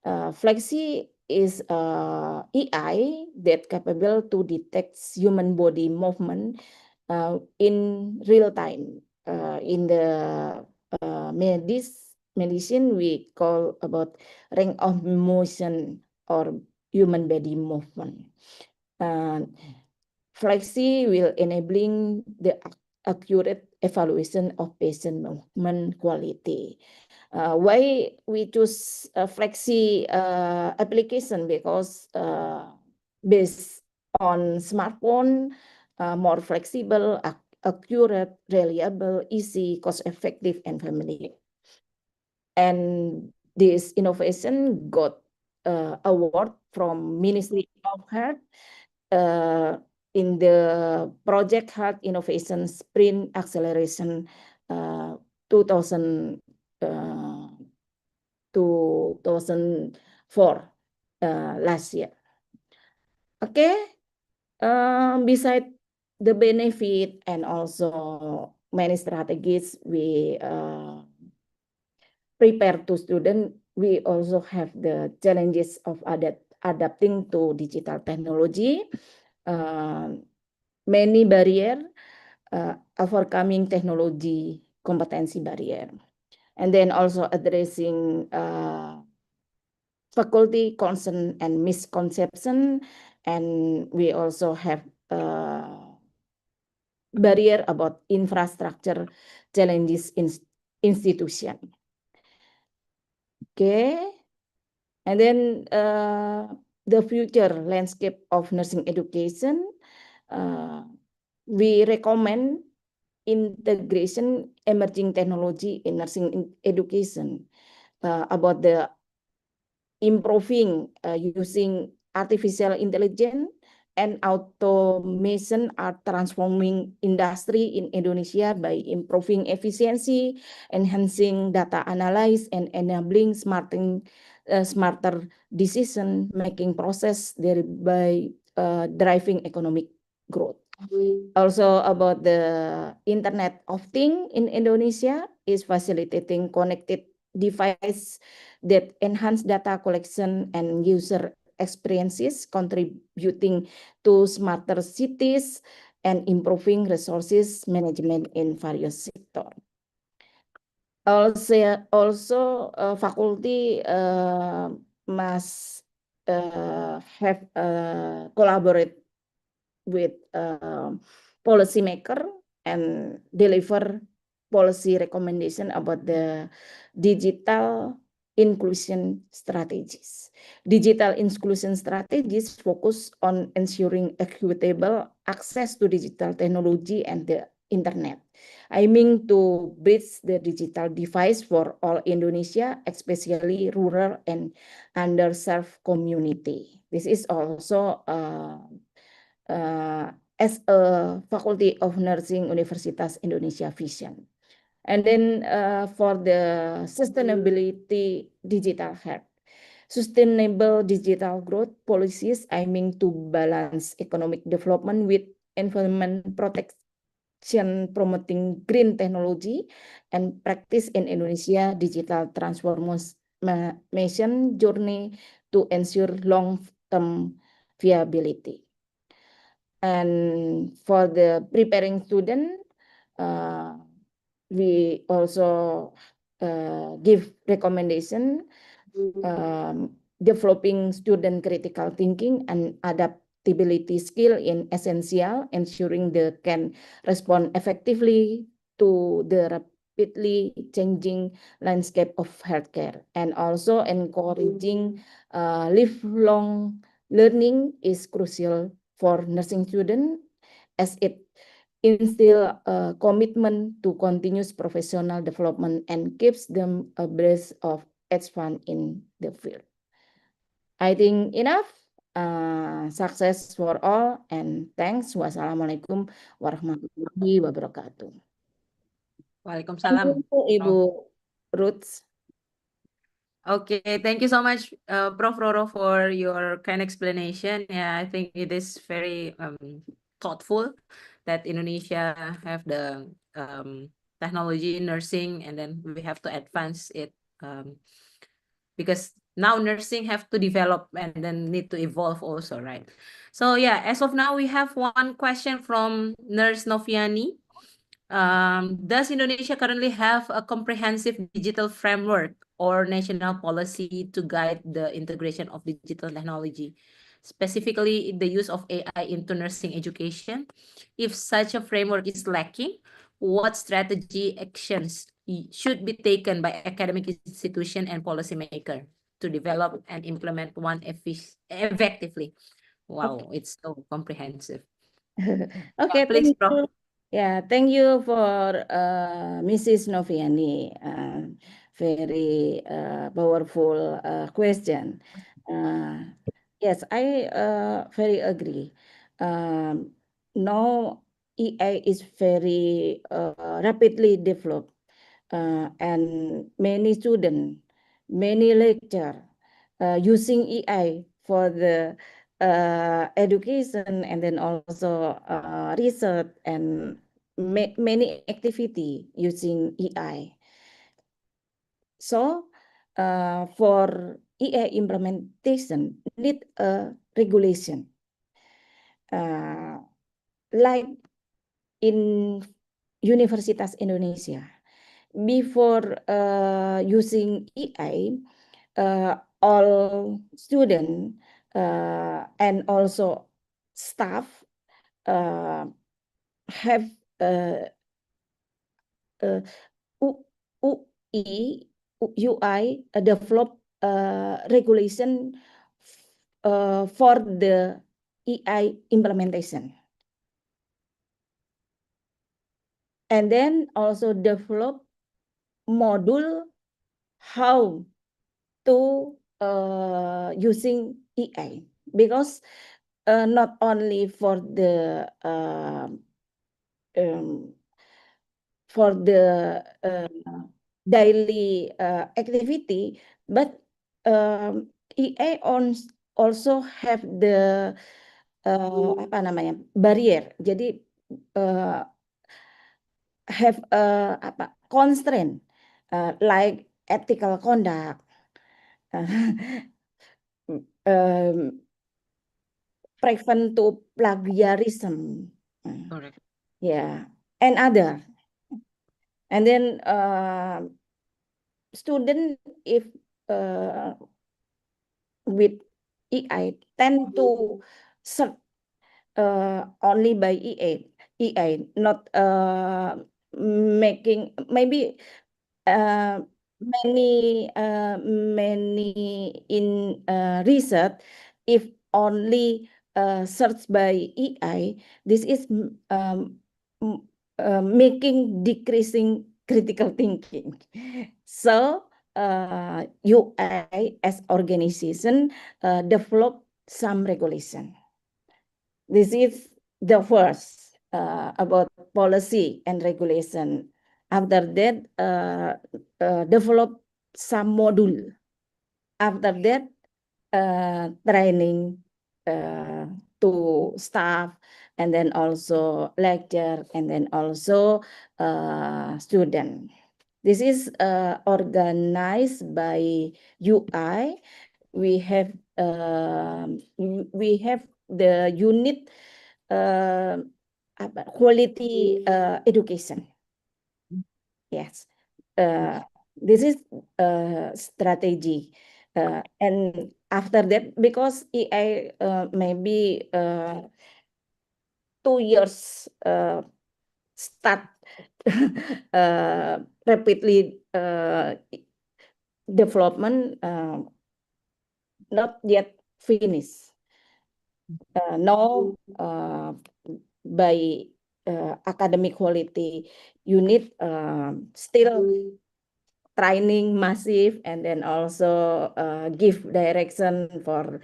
Flexi is AI that capable to detect human body movement in real time. In the medicine, we call about range of motion or human body movement. Flexi will enabling the accurate evaluation of patient movement quality. Why we choose Flexi application? Because based on smartphone, more flexible, accurate, reliable, easy, cost-effective, and familiar. And this innovation got award from Ministry of Health in the Project Health Innovation Sprint Acceleration 2004 last year. Okay, beside the benefit and also many strategies we prepare to student we also have the challenges of adapting to digital technology, many barrier, overcoming technology competency barrier, and then also addressing faculty concern and misconception, and we also have barrier about infrastructure challenges in institution. Okay, and then the future landscape of nursing education, we recommend integration emerging technology in nursing education, about the improving using artificial intelligence and automation are transforming industry in Indonesia by improving efficiency, enhancing data analysis, and enabling smarter decision making process, thereby driving economic growth. Also about the Internet of Things in Indonesia is facilitating connected device that enhance data collection and user experiences, contributing to smarter cities and improving resources management in various sectors. Also, faculty must have collaborate with policymaker and deliver policy recommendation about the digital inclusion strategies. Digital inclusion strategies focus on ensuring equitable access to digital technology and the internet, aiming to bridge the digital divide for all Indonesia, especially rural and underserved community. This is also as a Faculty of Nursing Universitas Indonesia vision. And then for the sustainability digital health, sustainable digital growth policies aiming to balance economic development with environment protection, promoting green technology and practice in Indonesia digital transformation journey to ensure long-term viability. And for the preparing student, we also give recommendation, developing student critical thinking and adaptability skill in essential, ensuring they can respond effectively to the rapidly changing landscape of healthcare, and also encouraging lifelong learning is crucial for nursing students as it instill a commitment to continuous professional development and keeps them abreast of advance in the field. I think enough. Success for all and thanks. Wassalamualaikum warahmatullahi wabarakatuh. Waalaikumsalam. Ibu Ruth. Okay, thank you so much, Prof. Roro, for your kind explanation. Yeah, I think it is very thoughtful that Indonesia have the technology in nursing, and then we have to advance it because now nursing have to develop and then need to evolve also, right? So yeah, as of now, we have one question from Nurse Noviani. Does Indonesia currently have a comprehensive digital framework or national policy to guide the integration of digital technology, specifically the use of AI into nursing education? If such a framework is lacking, what strategy actions should be taken by academic institution and policymaker to develop and implement one effectively? Wow, it's so comprehensive. Okay, Please, thank Prof. you. Yeah, thank you for Mrs. Noviani. Very powerful question. Yes, I very agree. Now AI is very rapidly developed, and many students, many lecture using AI for the education, and then also research and many activity using AI. So for EA implementation need a regulation. Like in Universitas Indonesia, before using EA, all student and also staff have UI develop regulation for the EI implementation. And then also develop module how to using EI, because not only for the daily activity, but EA also have the apa namanya barrier. Jadi have apa constraint like ethical conduct, prevent to plagiarism, Correct. yeah, and other. And then student if with EI tend to search only by EI, not making maybe many in research, if only search by EI, this is making decreasing critical thinking. So UI as organization develop some regulation. This is the first about policy and regulation. After that, develop some module. After that, training to staff, and then also lecture, and then also student. This is organized by UI. We have the unit quality education. Yes, this is strategy, and after that, because EI maybe 2 years start rapidly development, not yet finished. Now by academic quality unit still training massive, and then also give direction for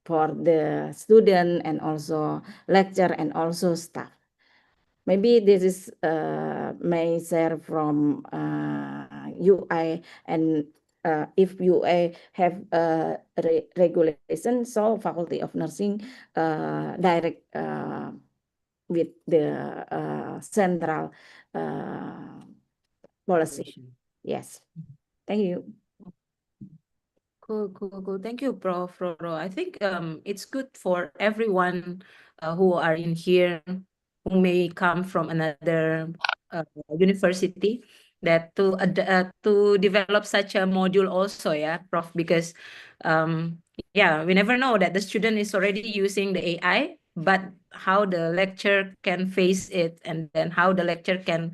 the student, and also lecture, and also staff. Maybe this is may share from UI, and if UI have regulation, so Faculty of Nursing direct with the central policy. Yes, thank you. Cool. Thank you, Prof. Roro. I think it's good for everyone who are in here, who may come from another university, that to develop such a module also, yeah, Prof. Because yeah, we never know that the student is already using the AI, but how the lecture can face it, and then how the lecture can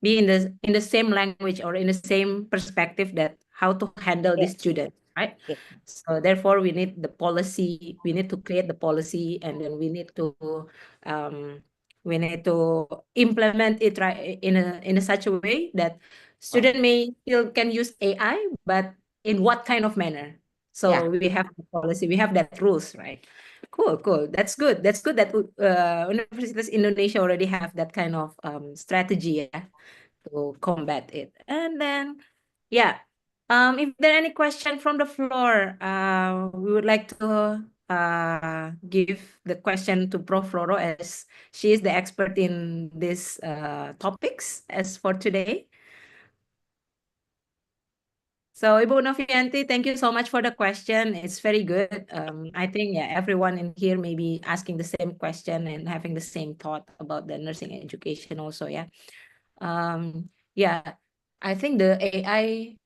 be in the same language or in the same perspective, that how to handle this student, right? So therefore we need the policy, we need to create the policy, and then we need to implement it right in a such a way that student may still can use AI, but in what kind of manner. So we have the policy, we have that rules, right? Cool. That's good that Universitas Indonesia already have that kind of strategy, yeah, to combat it. And then, yeah, if there are any question from the floor, we would like to give the question to Prof. Roro, as she is the expert in these topics as for today. So, Ibu Novianti, thank you so much for the question. It's very good. I think everyone in here may be asking the same question and having the same thought about the nursing education also. Yeah, I think the AI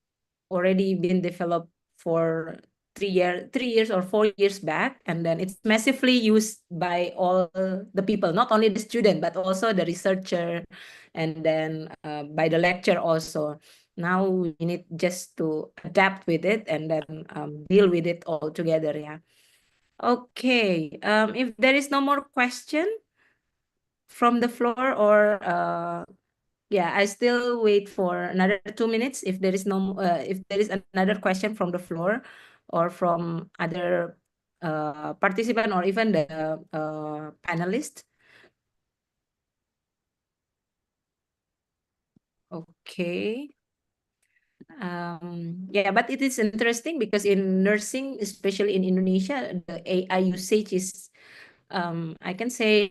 already been developed for 3 years or 4 years back, and then it's massively used by all the people, not only the student but also the researcher, and then by the lecturer also. Now we need just to adapt with it and then deal with it all together. Okay. If there is no more question from the floor, or I still wait for another 2 minutes if there is another question from the floor or from other participant or even the panelist. Okay. But it is interesting because in nursing, especially in Indonesia, the AI usage is, I can say,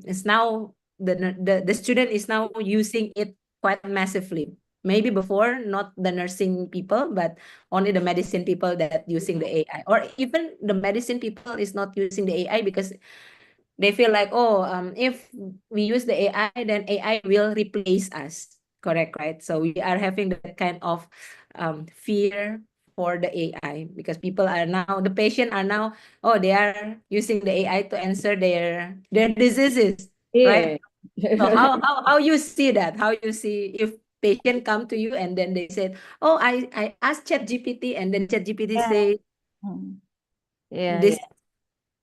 is now the student is now using it quite massively. Maybe before, not the nursing people, but only the medicine people that using the AI, or even the medicine people is not using the AI because they feel like, oh, if we use the AI, then AI will replace us. Correct, right? So we are having that kind of fear for the AI because people are now, the patient are now, oh, they are using the AI to answer their diseases, right? Yeah. So how you see that? How you see if patient come to you and then they said, oh, I asked ChatGPT and then ChatGPT Yeah. say Yeah, this. yeah.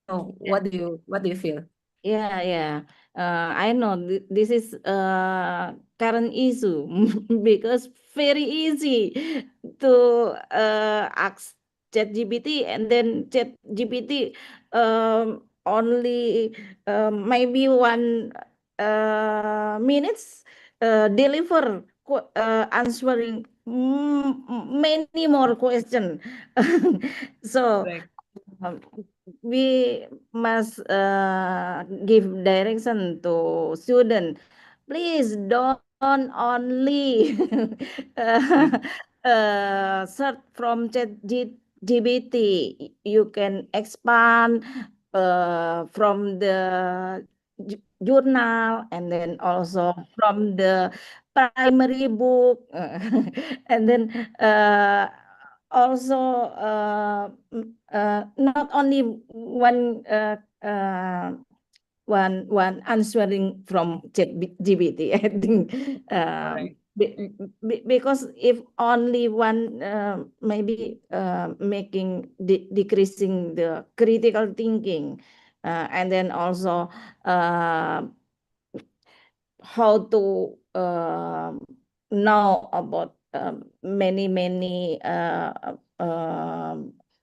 Oh, what do you feel? Yeah, yeah. I know this is current issue because very easy to ask ChatGPT, and then ChatGPT only maybe 1 minutes deliver answering many more question. So Correct. um, we must give direction to student. Please don't only search from ChatGPT. You can expand from the journal, and then also from the primary book, and then also not only one answering from ChatGPT. I think Correct. because if only one maybe making decreasing the critical thinking, and then also how to know about many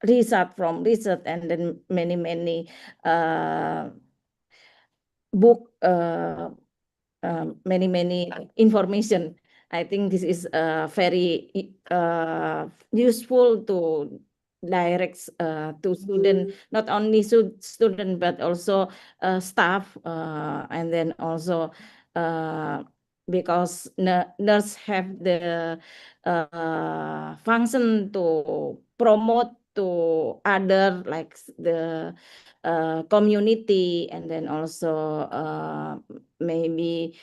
research, and then many book, many information. I think this is very useful to direct to student, not only student but also staff, and then also because nurse have the function to promote to other, like the community, and then also maybe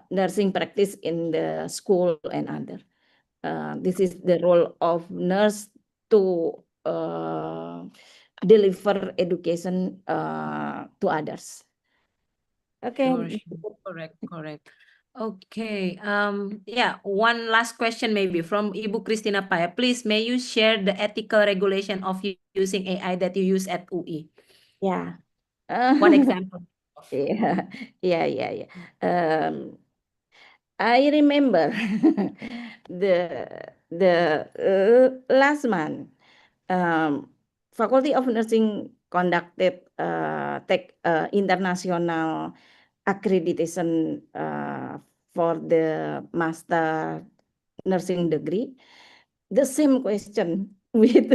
nursing practice in the school and other. This is the role of nurse to deliver education to others. Okay. Sure. Correct. Okay. One last question maybe from Ibu Christina Paya. Please, may you share the ethical regulation of using AI that you use at UI? Yeah. One example. Yeah. I remember the last month, Faculty of Nursing conducted international accreditation for the master nursing degree. The same question with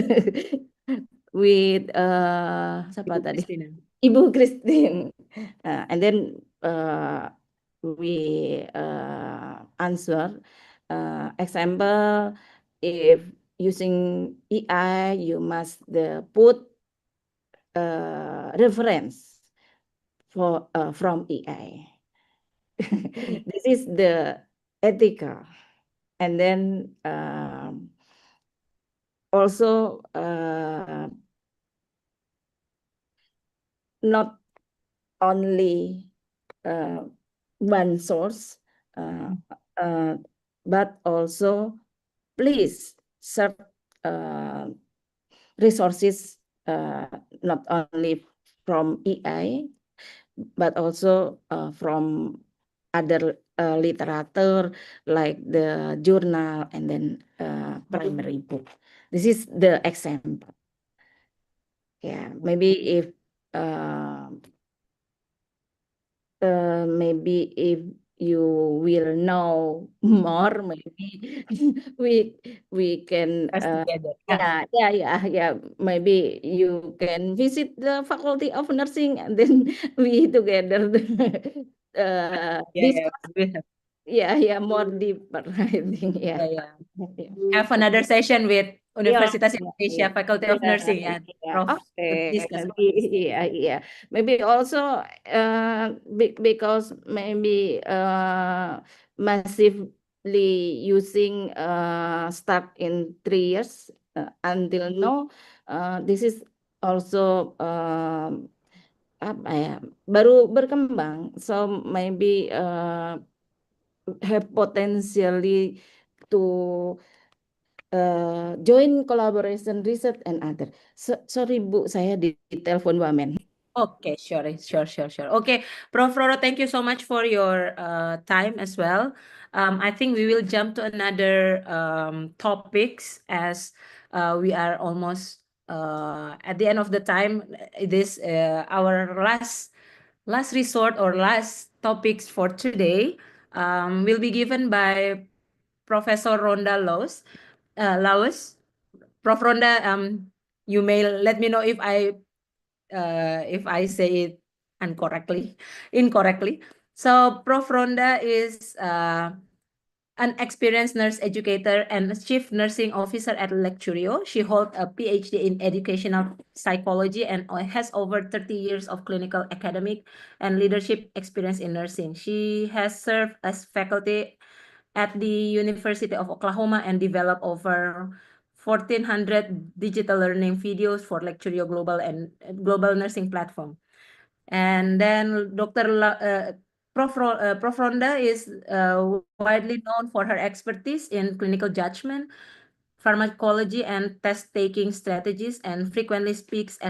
with siapa Ibu tadi? Christina. Ibu Christine, and then we answer, example, if using AI, you must put reference from AI. This is the ethical. And then also not only one source, but also please search resources not only from AI, but also from other literature like the journal and then primary book. This is the example. Yeah, maybe if maybe if you will know more, maybe we can Us together. yeah. Maybe you can visit the Faculty of Nursing and then we together discuss. More deeper, I think. Have another session with Yeah, Universitas Indonesia Faculty of Nursing, Prof. To Okay. discuss about Maybe, this. maybe also because maybe massively using start in 3 years until now. This is also apa ya, baru berkembang. So maybe have potentially to join collaboration research and other. Sorry Bu, saya di telepon Wamen. Okay, sure. Okay, Prof. Roro, thank you so much for your time as well. I think we will jump to another topics as we are almost at the end of the time. This our last resort or last topics for today will be given by Professor Ronda Laus. Prof. Ronda, you may let me know if I say it incorrectly. So Prof. Ronda is an experienced nurse educator and chief nursing officer at Lecturio. She holds a PhD in educational psychology and has over 30 years of clinical, academic, and leadership experience in nursing. She has served as faculty at the University of Oklahoma and developed over 1,400 digital learning videos for Lecturio Global and Global Nursing Platform. And then Prof. Ronda is widely known for her expertise in clinical judgment, pharmacology, and test-taking strategies, and frequently speaks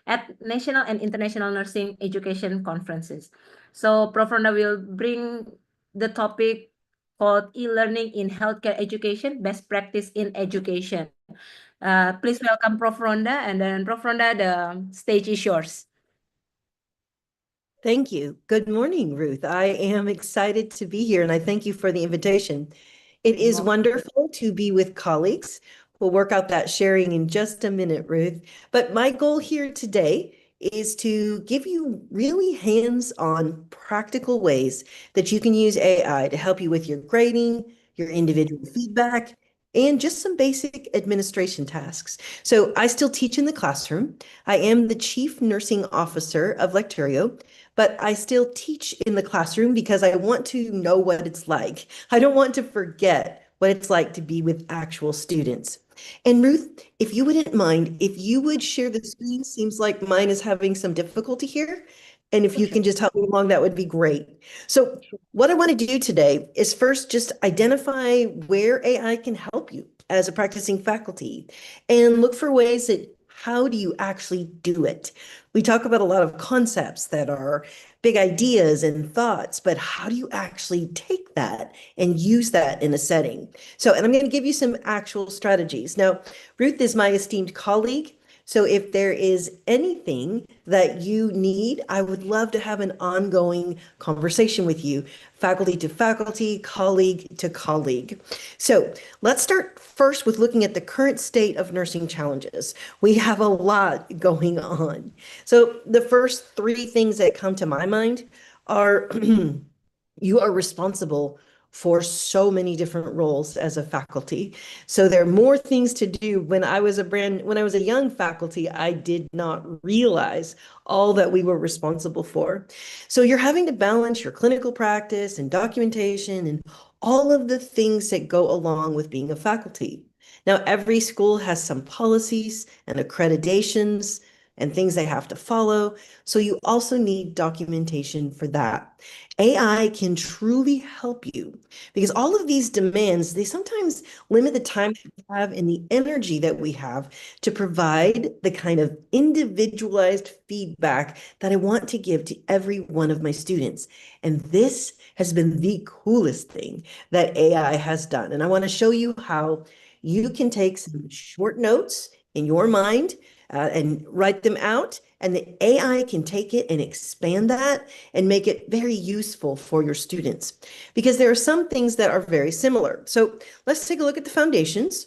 at national and international nursing education conferences. So Prof. Ronda will bring the topic called e-learning in healthcare education, best practice in education. Please welcome Prof. Ronda, and then Prof. Ronda, the stage is yours. Thank you. Good morning, Ruth. I am excited to be here and I thank you for the invitation. It is wonderful to be with colleagues. We'll work out that sharing in just a minute, Ruth. But my goal here today is to give you really hands-on practical ways that you can use AI to help you with your grading, your individual feedback, and just some basic administration tasks. So I still teach in the classroom. I am the chief nursing officer of Lecturio, but I still teach in the classroom because I want to know what it's like. I don't want to forget what it's like to be with actual students. And Ruth, if you wouldn't mind, if you would share the screen, seems like mine is having some difficulty here. And if you can just help me along, that would be great. So what I want to do today is first just identify where AI can help you as a practicing faculty and look for ways that how do you actually do it? We talk about a lot of concepts that are big ideas and thoughts, but how do you actually take that and use that in a setting? So, and I'm going to give you some actual strategies. Now, Ruth is my esteemed colleague. So if there is anything that you need, I would love to have an ongoing conversation with you, faculty to faculty, colleague to colleague. So let's start first with looking at the current state of nursing challenges. We have a lot going on. So the first three things that come to my mind are you are responsible for so many different roles as a faculty. So there are more things to do. When I was a young faculty, I did not realize all that we were responsible for. So you're having to balance your clinical practice and documentation and all of the things that go along with being a faculty. Now, every school has some policies and accreditations and things they have to follow. So you also need documentation for that. AI can truly help you because all of these demands, they sometimes limit the time that we have and the energy that we have to provide the kind of individualized feedback that I want to give to every one of my students. And this has been the coolest thing that AI has done. And I want to show you how you can take some short notes in your mind and write them out, and the AI can take it and expand that and make it very useful for your students. Because there are some things that are very similar. So let's take a look at the foundations.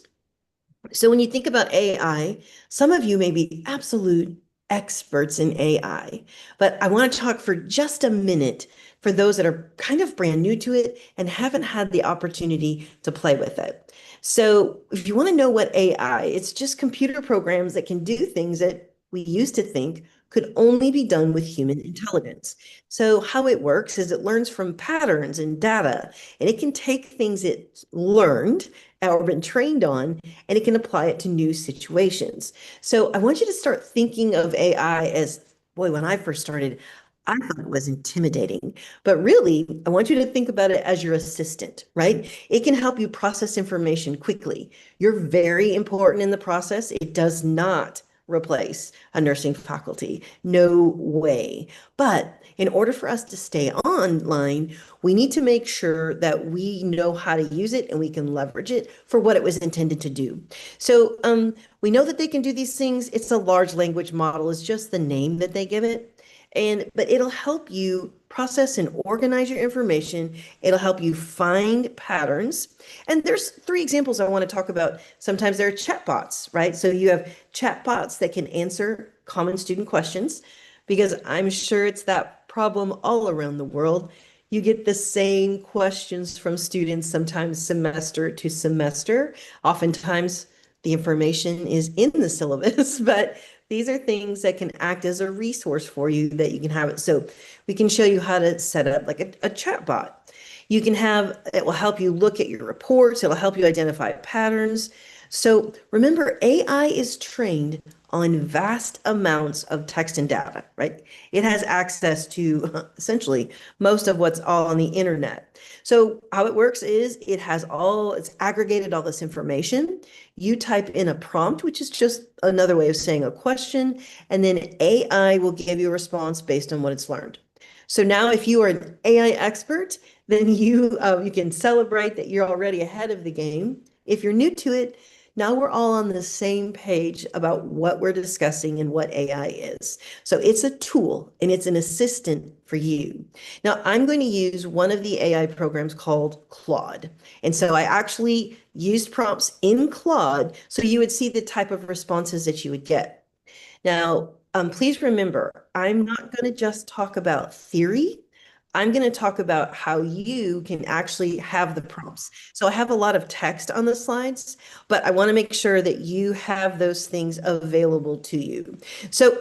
So when you think about AI, some of you may be absolute experts in AI, but I want to talk for just a minute for those that are kind of brand new to it and haven't had the opportunity to play with it. So if you want to know what AI, it's just computer programs that can do things that we used to think could only be done with human intelligence. So how it works is it learns from patterns and data, and it can take things it learned or been trained on, and it can apply it to new situations. So I want you to start thinking of AI as, boy, when I first started, I thought it was intimidating, but really, I want you to think about it as your assistant, right? It can help you process information quickly. You're very important in the process. It does not replace a nursing faculty. No way. But in order for us to stay online, we need to make sure that we know how to use it and we can leverage it for what it was intended to do. So we know that they can do these things. It's a large language model, is just the name that they give it. But it'll help you process and organize your information. It'll help you find patterns. And there's 3 examples I want to talk about. Sometimes there are chatbots, right? So you have chatbots that can answer common student questions, because I'm sure it's that problem all around the world. You get the same questions from students, sometimes semester to semester. Oftentimes the information is in the syllabus, but these are things that can act as a resource for you that you can have it. So we can show you how to set up like a chat bot. You can have, it will help you look at your reports. It'll help you identify patterns. So remember, AI is trained on vast amounts of text and data, right? It has access to essentially most of what's all on the internet. So how it works is it's aggregated all this information. You type in a prompt, which is just another way of saying a question, and then AI will give you a response based on what it's learned. So now if you are an AI expert, then you can celebrate that you're already ahead of the game. If you're new to it, now we're all on the same page about what we're discussing and what AI is. So it's a tool and it's an assistant for you. Now I'm going to use one of the AI programs called Claude. And so I actually used prompts in Claude so you would see the type of responses that you would get. Now, please remember, I'm not going to just talk about theory. I'm going to talk about how you can actually have the prompts. So I have a lot of text on the slides, but I want to make sure that you have those things available to you. So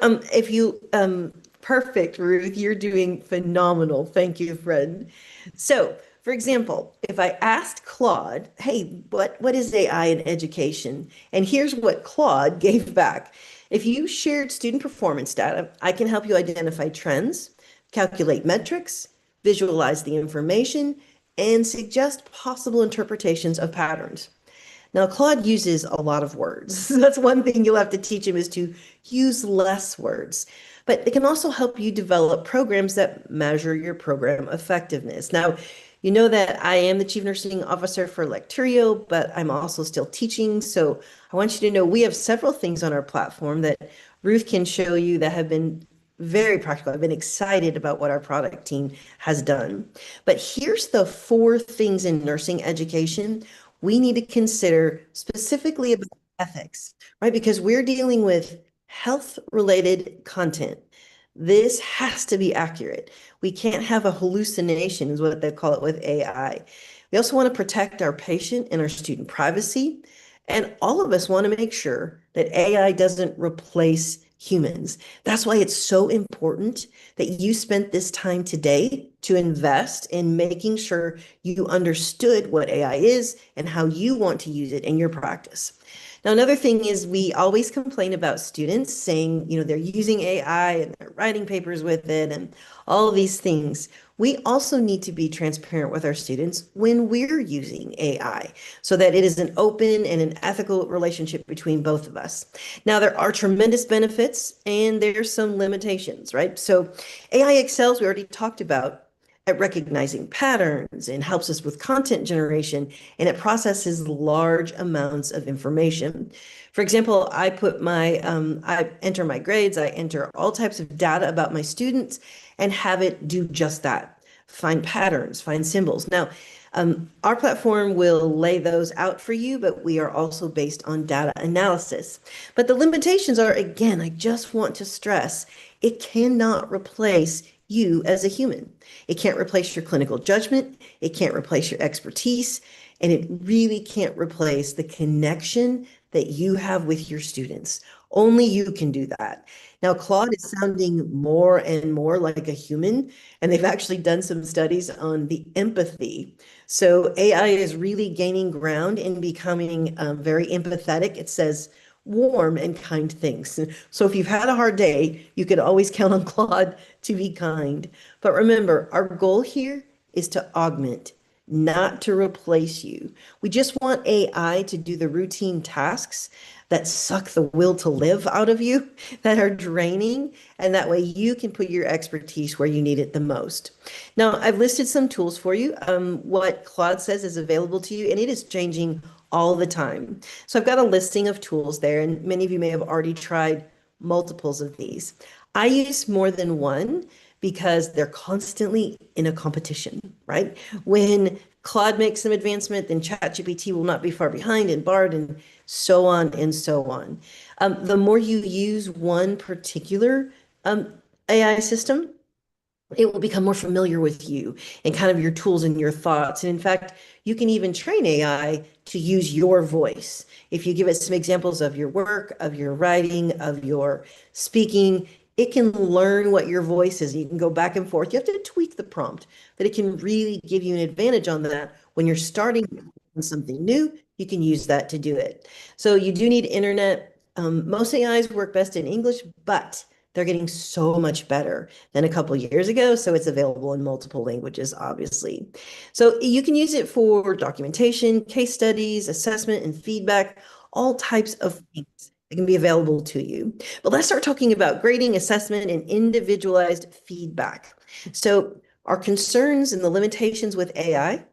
perfect, Ruth, you're doing phenomenal. Thank you, friend. So for example, if I asked Claude, hey, what is AI in education? And here's what Claude gave back. If you shared student performance data, I can help you identify trends, calculate metrics, visualize the information, and suggest possible interpretations of patterns. Now, Claude uses a lot of words. That's one thing you'll have to teach him, is to use less words. But it can also help you develop programs that measure your program effectiveness. Now, you know that I am the Chief Nursing Officer for Lecturio, but I'm also still teaching. So I want you to know we have several things on our platform that Ruth can show you that have been very practical. I've been excited about what our product team has done. But here's the 4 things in nursing education we need to consider specifically about ethics, right? Because we're dealing with health-related content. This has to be accurate. We can't have a hallucination, is what they call it with AI. We also want to protect our patient and our student privacy. And all of us want to make sure that AI doesn't replace humans. That's why it's so important that you spent this time today to invest in making sure you understood what AI is and how you want to use it in your practice. Now, another thing is we always complain about students saying, they're using AI and they're writing papers with it and all of these things. We also need to be transparent with our students when we're using AI so that it is an open and an ethical relationship between both of us. Now, there are tremendous benefits and there's some limitations, right? So AI excels, we already talked about, at recognizing patterns and helps us with content generation, and it processes large amounts of information. For example, I enter my grades, I enter all types of data about my students and have it do just that. Find patterns, find symbols. Now, our platform will lay those out for you, but we are also based on data analysis. But the limitations are, again, I just want to stress, it cannot replace you as a human. It can't replace your clinical judgment. It can't replace your expertise. And it really can't replace the connection that you have with your students. Only you can do that. Now, Claude is sounding more and more like a human, and they've actually done some studies on the empathy. So AI is really gaining ground and becoming very empathetic. It says warm and kind things. So if you've had a hard day, you can always count on Claude to be kind. But remember, our goal here is to augment, not to replace you. We just want AI to do the routine tasks that suck the will to live out of you, that are draining, and that way you can put your expertise where you need it the most. Now, I've listed some tools for you. What Claude says is available to you, and it is changing all the time. So I've got a listing of tools there, and many of you may have already tried multiples of these. I use more than one because they're constantly in a competition, right? When Claude makes some advancement, then ChatGPT will not be far behind, and Bard, and so on and so on. The more you use one particular AI system, it will become more familiar with you and kind of your tools and your thoughts. And in fact, you can even train AI to use your voice. If you give it some examples of your work, of your writing, of your speaking, it can learn what your voice is. You can go back and forth. You have to tweak the prompt, but it can really give you an advantage on that. When you're starting on something new, you can use that to do it. So you do need internet. Most AIs work best in English, but they're getting so much better than a couple years ago. So it's available in multiple languages, obviously. So you can use it for documentation, case studies, assessment, and feedback, all types of things that can be available to you. But let's start talking about grading, assessment, and individualized feedback. So our concerns and the limitations with AI,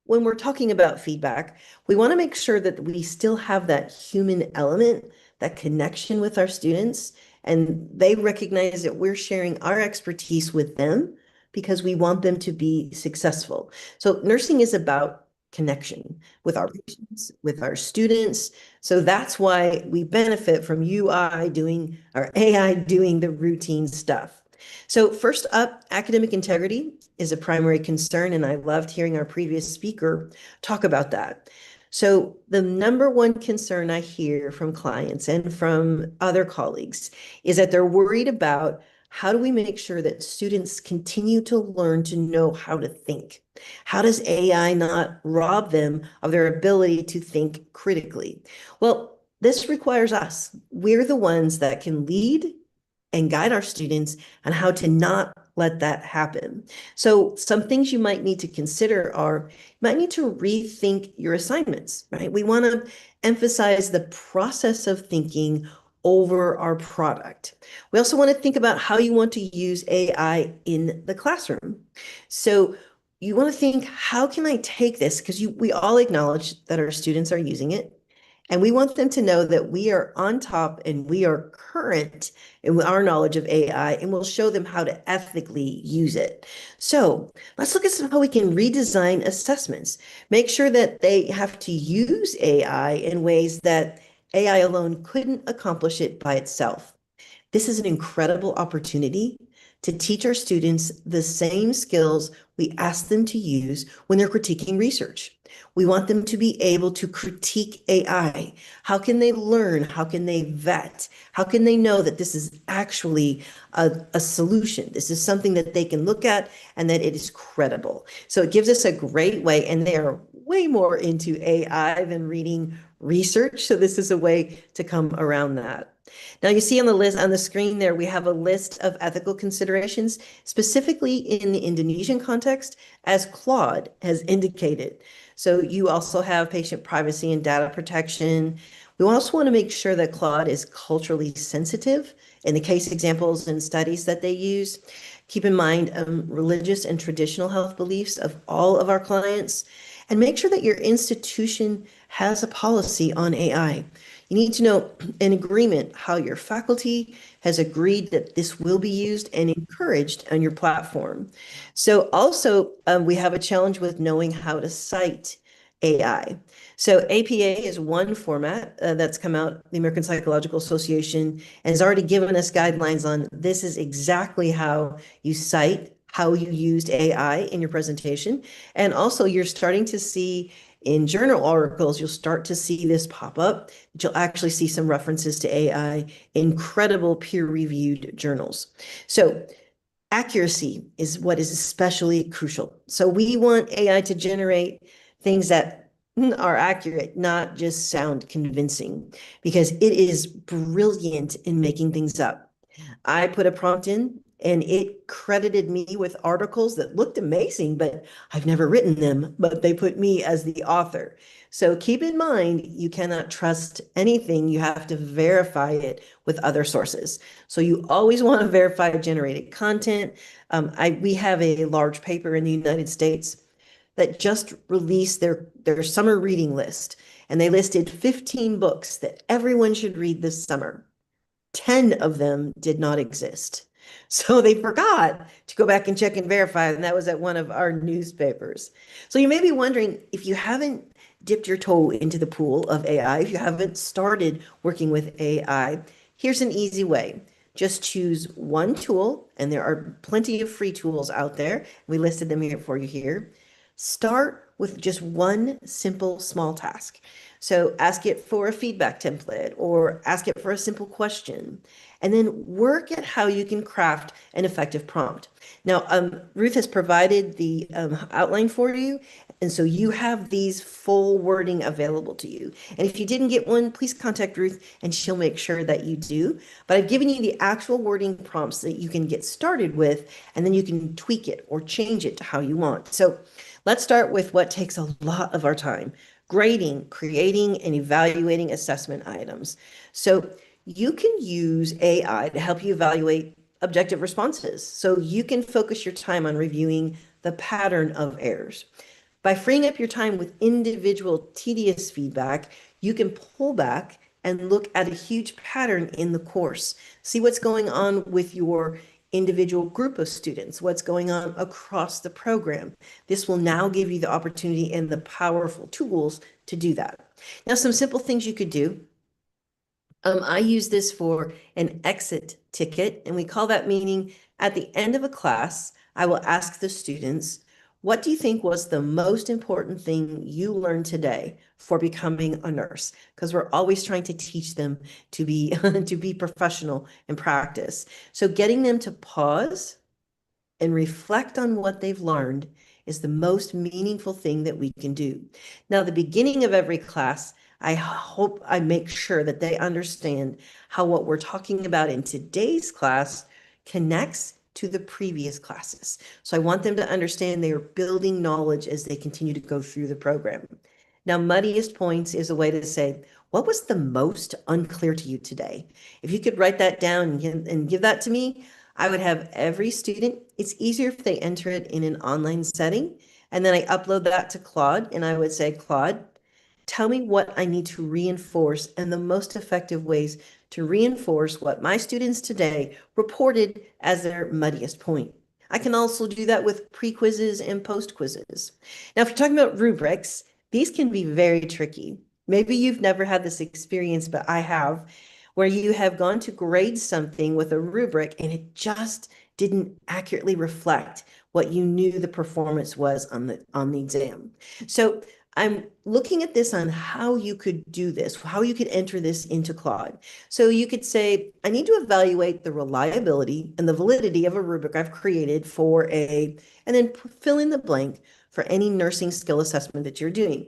when we're talking about feedback, we want to make sure that we still have that human element, that connection with our students, and they recognize that we're sharing our expertise with them because we want them to be successful. So nursing is about connection with our patients, with our students. So that's why we benefit from UI doing, or AI doing the routine stuff. So first up, academic integrity is a primary concern, and I loved hearing our previous speaker talk about that. So the number one concern I hear from clients and from other colleagues is that they're worried about how do we make sure that students continue to learn to know how to think? How does AI not rob them of their ability to think critically? Well, this requires us. We're the ones that can lead and guide our students on how to not let that happen. So some things you might need to consider are, you might need to rethink your assignments, right? We want to emphasize the process of thinking over our product. We also want to think about how you want to use AI in the classroom. So you want to think, how can I take this? Because we all acknowledge that our students are using it. And we want them to know that we are on top and we are current in our knowledge of AI, and we'll show them how to ethically use it. So let's look at how we can redesign assessments. Make sure that they have to use AI in ways that AI alone couldn't accomplish it by itself. This is an incredible opportunity to teach our students the same skills we ask them to use when they're critiquing research. We want them to be able to critique AI. How can they learn? How can they vet? How can they know that this is actually a solution? This is something that they can look at and that it is credible. So it gives us a great way, and they are way more into AI than reading research. So this is a way to come around that. Now you see on the list on the screen there, we have a list of ethical considerations, specifically in the Indonesian context, as Claude has indicated. So you also have patient privacy and data protection. We also want to make sure that Claude is culturally sensitive in the case examples and studies that they use. Keep in mind religious and traditional health beliefs of all of our clients, and make sure that your institution has a policy on AI. You need to know in agreement how your faculty has agreed that this will be used and encouraged on your platform. So also we have a challenge with knowing how to cite AI. So APA is one format that's come out, the American Psychological Association, and has already given us guidelines on this is exactly how you cite, how you used AI in your presentation. And also you're starting to see in journal articles, you'll start to see this pop up. You'll actually see some references to AI in credible peer-reviewed journals. So accuracy is what is especially crucial. So we want AI to generate things that are accurate, not just sound convincing, because it is brilliant in making things up. I put a prompt in and it credited me with articles that looked amazing, but I've never written them, but they put me as the author. So keep in mind, you cannot trust anything. You have to verify it with other sources. So you always want to verify generated content. We have a large paper in the United States that just released their summer reading list, and they listed 15 books that everyone should read this summer. 10 of them did not exist. So they forgot to go back and check and verify, and that was at one of our newspapers. So you may be wondering, if you haven't dipped your toe into the pool of AI, if you haven't started working with AI, here's an easy way. Just choose one tool, and there are plenty of free tools out there. We listed them here for you here. Start with just one simple small task. So ask it for a feedback template or ask it for a simple question, and then work at how you can craft an effective prompt. Now, Ruth has provided the outline for you, and so you have these full wording available to you. And if you didn't get one, please contact Ruth and she'll make sure that you do. But I've given you the actual wording prompts that you can get started with, and then you can tweak it or change it to how you want. So let's start with what takes a lot of our time: grading, creating, and evaluating assessment items. So you can use AI to help you evaluate objective responses. So you can focus your time on reviewing the pattern of errors. By freeing up your time with individual tedious feedback, you can pull back and look at a huge pattern in the course. See what's going on with your individual group of students, what's going on across the program. This will now give you the opportunity and the powerful tools to do that. Now, some simple things you could do. I use this for an exit ticket, and we call that meaning at the end of a class, I will ask the students, what do you think was the most important thing you learned today for becoming a nurse? Because we're always trying to teach them to be to be professional in practice. So getting them to pause and reflect on what they've learned is the most meaningful thing that we can do. Now, the beginning of every class, I hope I make sure that they understand how what we're talking about in today's class connects to the previous classes. So I want them to understand they are building knowledge as they continue to go through the program. Now, muddiest points is a way to say, what was the most unclear to you today? If you could write that down and give that to me, I would have every student, it's easier if they enter it in an online setting, and then I upload that to Claude, and I would say, Claude, tell me what I need to reinforce and the most effective ways to reinforce what my students today reported as their muddiest point. I can also do that with pre-quizzes and post-quizzes. Now, if you're talking about rubrics, these can be very tricky. Maybe you've never had this experience, but I have, where you have gone to grade something with a rubric and it just didn't accurately reflect what you knew the performance was on the exam. So I'm looking at this on how you could do this, how you could enter this into Claude. So you could say, I need to evaluate the reliability and the validity of a rubric I've created for and then fill in the blank for any nursing skill assessment that you're doing.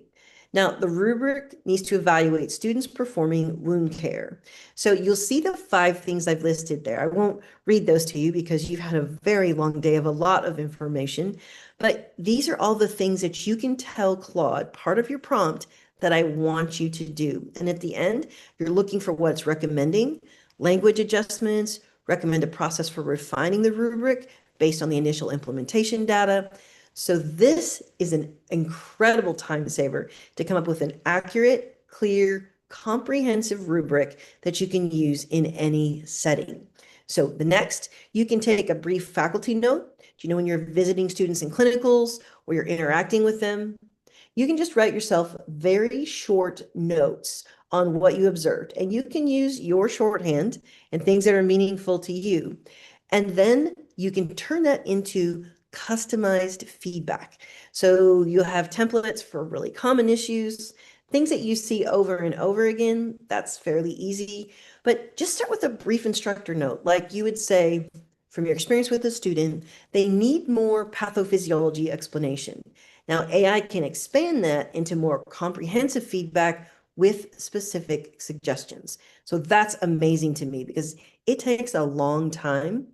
Now, the rubric needs to evaluate students performing wound care. So you'll see the 5 things I've listed there. I won't read those to you because you've had a very long day of a lot of information, but these are all the things that you can tell Claude, part of your prompt, that I want you to do. And at the end, you're looking for what it's recommending, language adjustments, recommend a process for refining the rubric based on the initial implementation data. So this is an incredible time saver to come up with an accurate, clear, comprehensive rubric that you can use in any setting. So the next, you can take a brief faculty note. Do you know when you're visiting students in clinicals or you're interacting with them? You can just write yourself very short notes on what you observed, and you can use your shorthand and things that are meaningful to you. And then you can turn that into customized feedback. So you'll have templates for really common issues, things that you see over and over again. That's fairly easy, but just start with a brief instructor note. Like you would say, from your experience with a student, they need more pathophysiology explanation. Now, AI can expand that into more comprehensive feedback with specific suggestions. So that's amazing to me because it takes a long time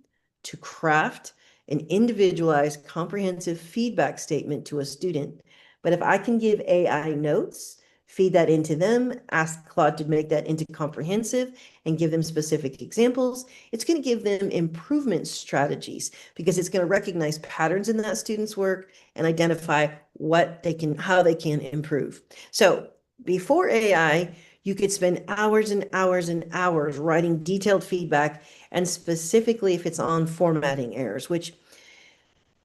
to craft an individualized, comprehensive feedback statement to a student. But if I can give AI notes, feed that into them, ask Claude to make that into comprehensive and give them specific examples, it's going to give them improvement strategies because it's going to recognize patterns in that student's work and identify how they can improve. So before AI, you could spend hours and hours and hours writing detailed feedback, and specifically if it's on formatting errors, which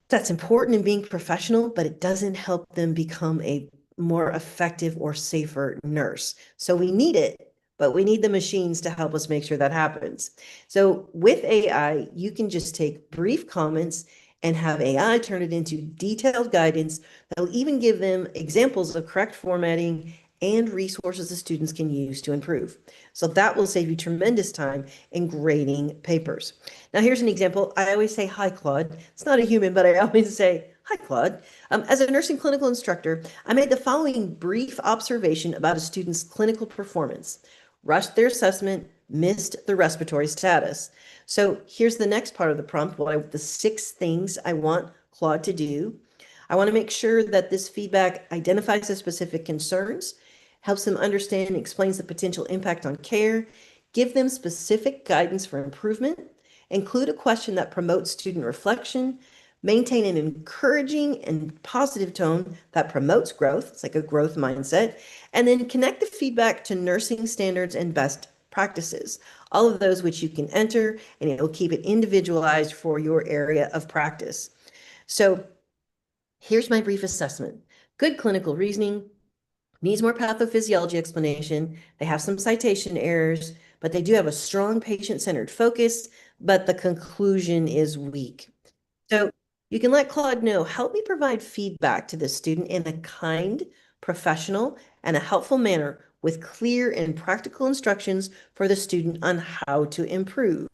that's important in being professional, but it doesn't help them become a more effective or safer nurse. So we need it, but we need the machines to help us make sure that happens. So with AI, you can just take brief comments and have AI turn it into detailed guidance that will even give them examples of correct formatting and resources the students can use to improve. So that will save you tremendous time in grading papers. Now, here's an example. I always say, hi, Claude. It's not a human, but I always say, hi, Claude. As a nursing clinical instructor, I made the following brief observation about a student's clinical performance. Rushed their assessment, missed the respiratory status. So here's the next part of the prompt, the 6 things I want Claude to do. I want to make sure that this feedback identifies the specific concerns, helps them understand and explains the potential impact on care, give them specific guidance for improvement, include a question that promotes student reflection, maintain an encouraging and positive tone that promotes growth, it's like a growth mindset, and then connect the feedback to nursing standards and best practices, all of those which you can enter, and it will keep it individualized for your area of practice. So here's my brief assessment. Good clinical reasoning, needs more pathophysiology explanation. They have some citation errors, but they do have a strong patient-centered focus, but the conclusion is weak. So you can let Claude know, help me provide feedback to the student in a kind, professional, and a helpful manner with clear and practical instructions for the student on how to improve.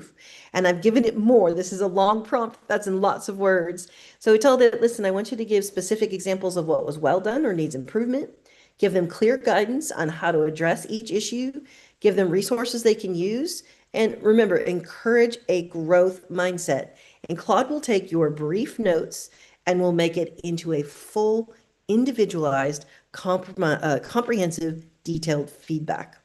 And I've given it more. This is a long prompt that's in lots of words. So we told it, listen, I want you to give specific examples of what was well done or needs improvement. Give them clear guidance on how to address each issue, give them resources they can use, and remember, encourage a growth mindset. And Claude will take your brief notes and will make it into a full, individualized, comprehensive, detailed feedback.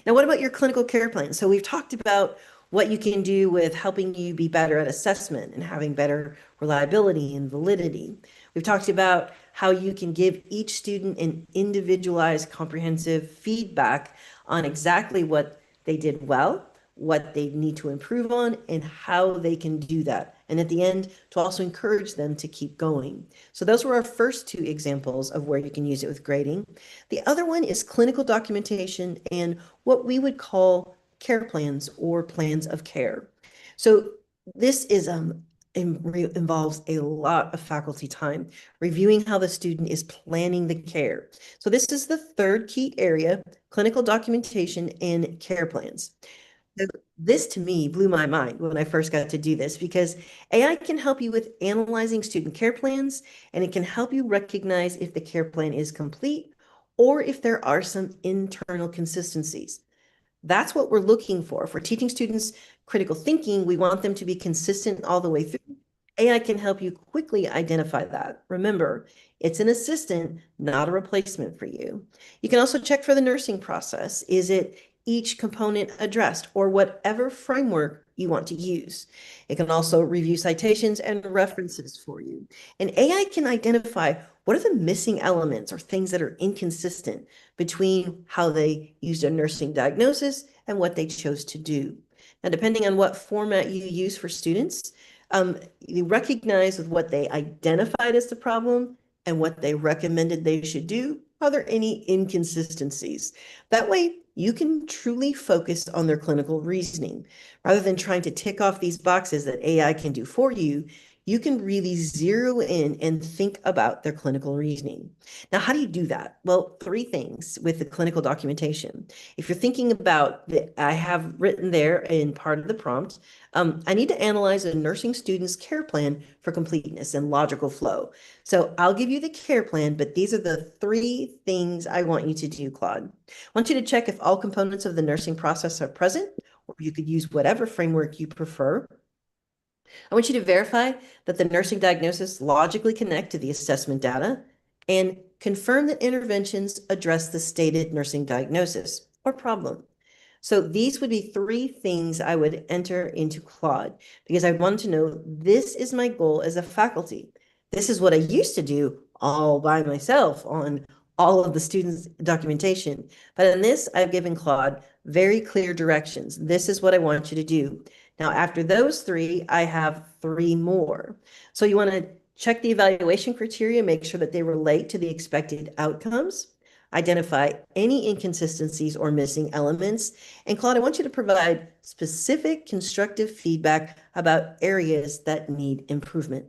Now, what about your clinical care plan? So we've talked about what you can do with helping you be better at assessment and having better reliability and validity. We've talked about how you can give each student an individualized, comprehensive feedback on exactly what they did well, what they need to improve on, and how they can do that. And at the end, to also encourage them to keep going. So those were our first 2 examples of where you can use it with grading. The other one is clinical documentation and what we would call care plans or plans of care. So this is involves a lot of faculty time, reviewing how the student is planning the care. So this is the third key area, clinical documentation and care plans. This to me blew my mind when I first got to do this, because AI can help you with analyzing student care plans, and it can help you recognize if the care plan is complete or if there are some internal consistencies. That's what we're looking for. For teaching students critical thinking, we want them to be consistent all the way through. AI can help you quickly identify that. Remember, it's an assistant, not a replacement for you. You can also check for the nursing process. Is it each component addressed, or whatever framework you want to use? It can also review citations and references for you. And AI can identify what are the missing elements or things that are inconsistent between how they used a nursing diagnosis and what they chose to do. Now, depending on what format you use for students, you recognize with what they identified as the problem and what they recommended they should do, are there any inconsistencies? That way, you can truly focus on their clinical reasoning. Rather than trying to tick off these boxes that AI can do for you, you can really zero in and think about their clinical reasoning. Now, how do you do that? Well, three things with the clinical documentation. If you're thinking about I have written there in part of the prompt, I need to analyze a nursing student's care plan for completeness and logical flow. So I'll give you the care plan, but these are the three things I want you to do, Claude. I want you to check if all components of the nursing process are present, or you could use whatever framework you prefer. I want you to verify that the nursing diagnosis logically connect to the assessment data, and confirm that interventions address the stated nursing diagnosis or problem. So these would be three things I would enter into Claude, because I want to know this is my goal as a faculty. This is what I used to do all by myself on all of the students' documentation. But in this, I've given Claude very clear directions. This is what I want you to do. Now, after those three, I have three more. So you want to check the evaluation criteria, make sure that they relate to the expected outcomes, identify any inconsistencies or missing elements. And Claude, I want you to provide specific constructive feedback about areas that need improvement.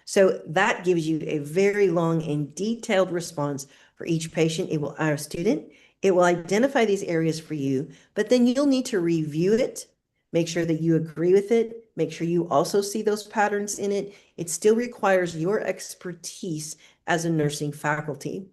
So that gives you a very long and detailed response for each patient. It will, our student, it will identify these areas for you, but then you'll need to review it, make sure that you agree with it, make sure you also see those patterns in it. It still requires your expertise as a nursing faculty.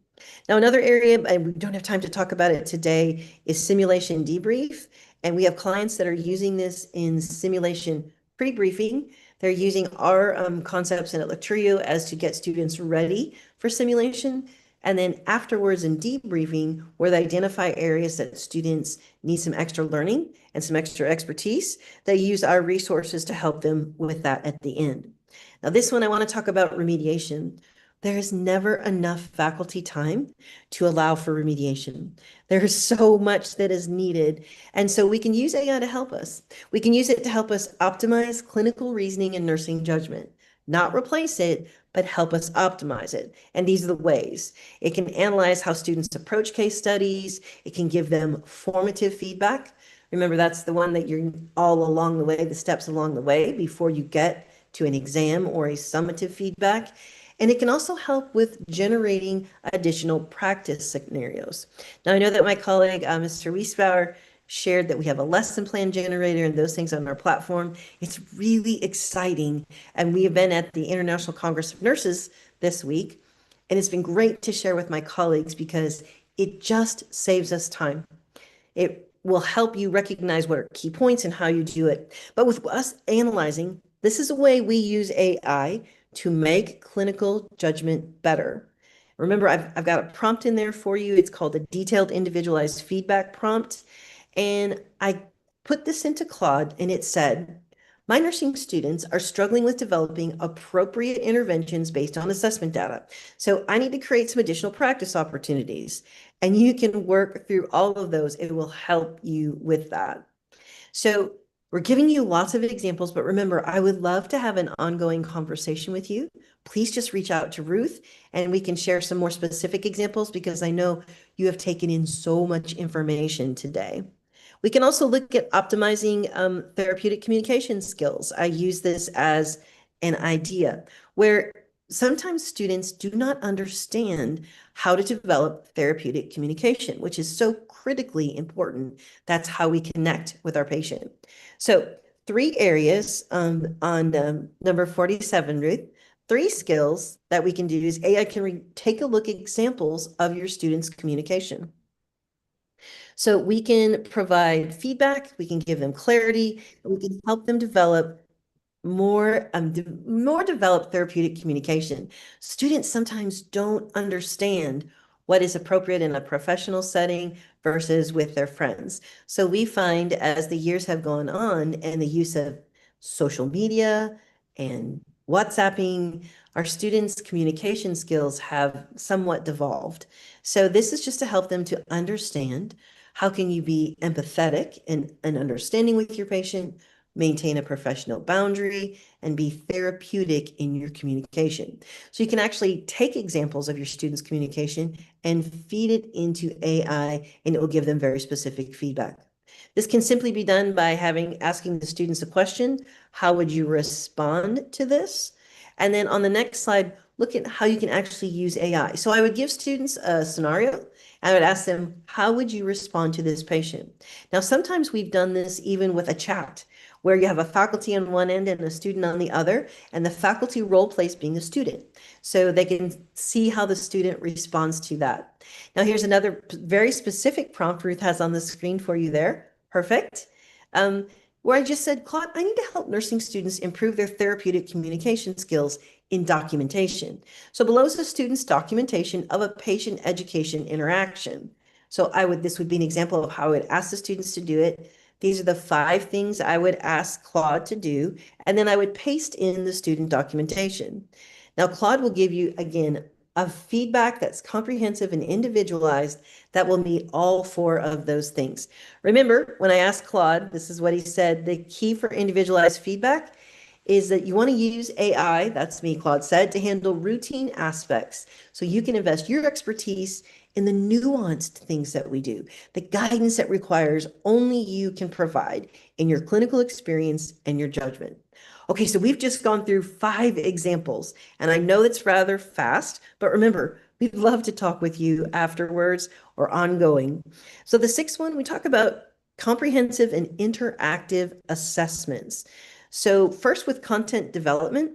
Now, another area, and we don't have time to talk about it today, is simulation debrief. And we have clients that are using this in simulation pre-briefing. They're using our concepts in Lecturio as to get students ready for simulation. And then afterwards in debriefing, where they identify areas that students need some extra learning and some extra expertise, they use our resources to help them with that at the end. Now, this one I want to talk about remediation. There is never enough faculty time to allow for remediation. There's so much that is needed. And so we can use AI to help us. We can use it to help us optimize clinical reasoning and nursing judgment, not replace it, but help us optimize it. And these are the ways. It can analyze how students approach case studies. It can give them formative feedback. Remember, that's the one that you're all along the way, the steps along the way before you get to an exam or a summative feedback. And it can also help with generating additional practice scenarios. Now, I know that my colleague, Mr. Wiesbauer, shared that we have a lesson plan generator and those things on our platform. It's really exciting. And we have been at the International Congress of Nurses this week. And it's been great to share with my colleagues because it just saves us time. It will help you recognize what are key points and how you do it. But with us analyzing, this is a way we use AI to make clinical judgment better. Remember, I've got a prompt in there for you. It's called a detailed individualized feedback prompt. And I put this into Claude and it said, my nursing students are struggling with developing appropriate interventions based on assessment data. So I need to create some additional practice opportunities. And you can work through all of those. It will help you with that. So we're giving you lots of examples, but remember, I would love to have an ongoing conversation with you. Please just reach out to Ruth and we can share some more specific examples because I know you have taken in so much information today. We can also look at optimizing therapeutic communication skills. I use this as an idea, where sometimes students do not understand how to develop therapeutic communication, which is so critically important. That's how we connect with our patient. So 3 areas on number 47, Ruth. 3 skills that we can do is AI can take a look at examples of your students' communication. So we can provide feedback, we can give them clarity, and we can help them develop more developed therapeutic communication. Students sometimes don't understand what is appropriate in a professional setting versus with their friends. So we find as the years have gone on and the use of social media and WhatsApping, our students' communication skills have somewhat devolved. So this is just to help them to understand how can you be empathetic and understanding with your patient, maintain a professional boundary, and be therapeutic in your communication. So you can actually take examples of your students' communication and feed it into AI, and it will give them very specific feedback. This can simply be done by asking the students a question. How would you respond to this? And then on the next slide, look at how you can actually use AI. So I would give students a scenario. I would ask them, how would you respond to this patient? Now, sometimes we've done this even with a chat, where you have a faculty on one end and a student on the other, and the faculty role plays being a student. So they can see how the student responds to that. Now, here's another very specific prompt Ruth has on the screen for you there. Perfect. Where I just said, Claude, I need to help nursing students improve their therapeutic communication skills in documentation. So below is the student's documentation of a patient education interaction. So this would be an example of how I would ask the students to do it. These are the 5 things I would ask Claude to do, and then I would paste in the student documentation. Now, Claude will give you, again, a feedback that's comprehensive and individualized that will meet all 4 of those things. Remember, when I asked Claude, this is what he said, the key for individualized feedback is that you want to use AI, that's me, Claude said, to handle routine aspects. So you can invest your expertise in the nuanced things that we do, the guidance that requires only you can provide in your clinical experience and your judgment. Okay, so we've just gone through 5 examples, and I know it's rather fast, but remember, we'd love to talk with you afterwards or ongoing. So the 6th one, we talk about comprehensive and interactive assessments. So first with content development,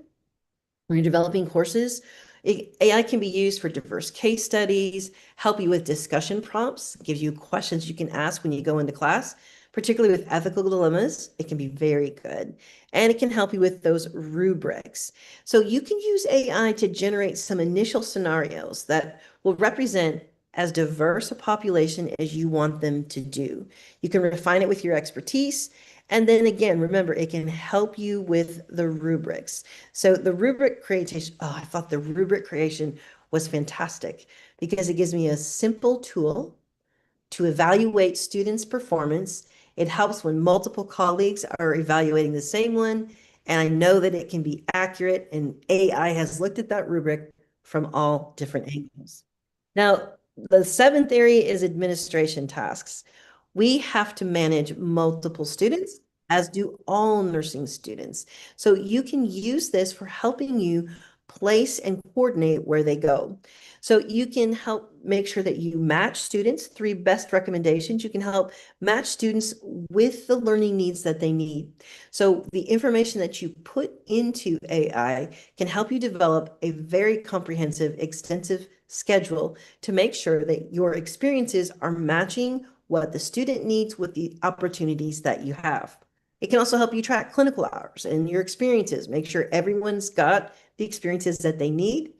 when you're developing courses, AI can be used for diverse case studies, help you with discussion prompts, give you questions you can ask when you go into class, particularly with ethical dilemmas. It can be very good. And it can help you with those rubrics. So you can use AI to generate some initial scenarios that will represent as diverse a population as you want them to do. You can refine it with your expertise. And then again, remember, it can help you with the rubrics. So the rubric creation, I thought the rubric creation was fantastic because it gives me a simple tool to evaluate students' performance. It helps when multiple colleagues are evaluating the same one, and I know that it can be accurate, and AI has looked at that rubric from all different angles. Now, the 7th area is administration tasks. We have to manage multiple students, as do all nursing students. So you can use this for helping you place and coordinate where they go. So you can help make sure that you match students. 3 best recommendations. You can help match students with the learning needs that they need. So the information that you put into AI can help you develop a very comprehensive, extensive schedule to make sure that your experiences are matching what the student needs with the opportunities that you have. It can also help you track clinical hours and your experiences, make sure everyone's got the experiences that they need.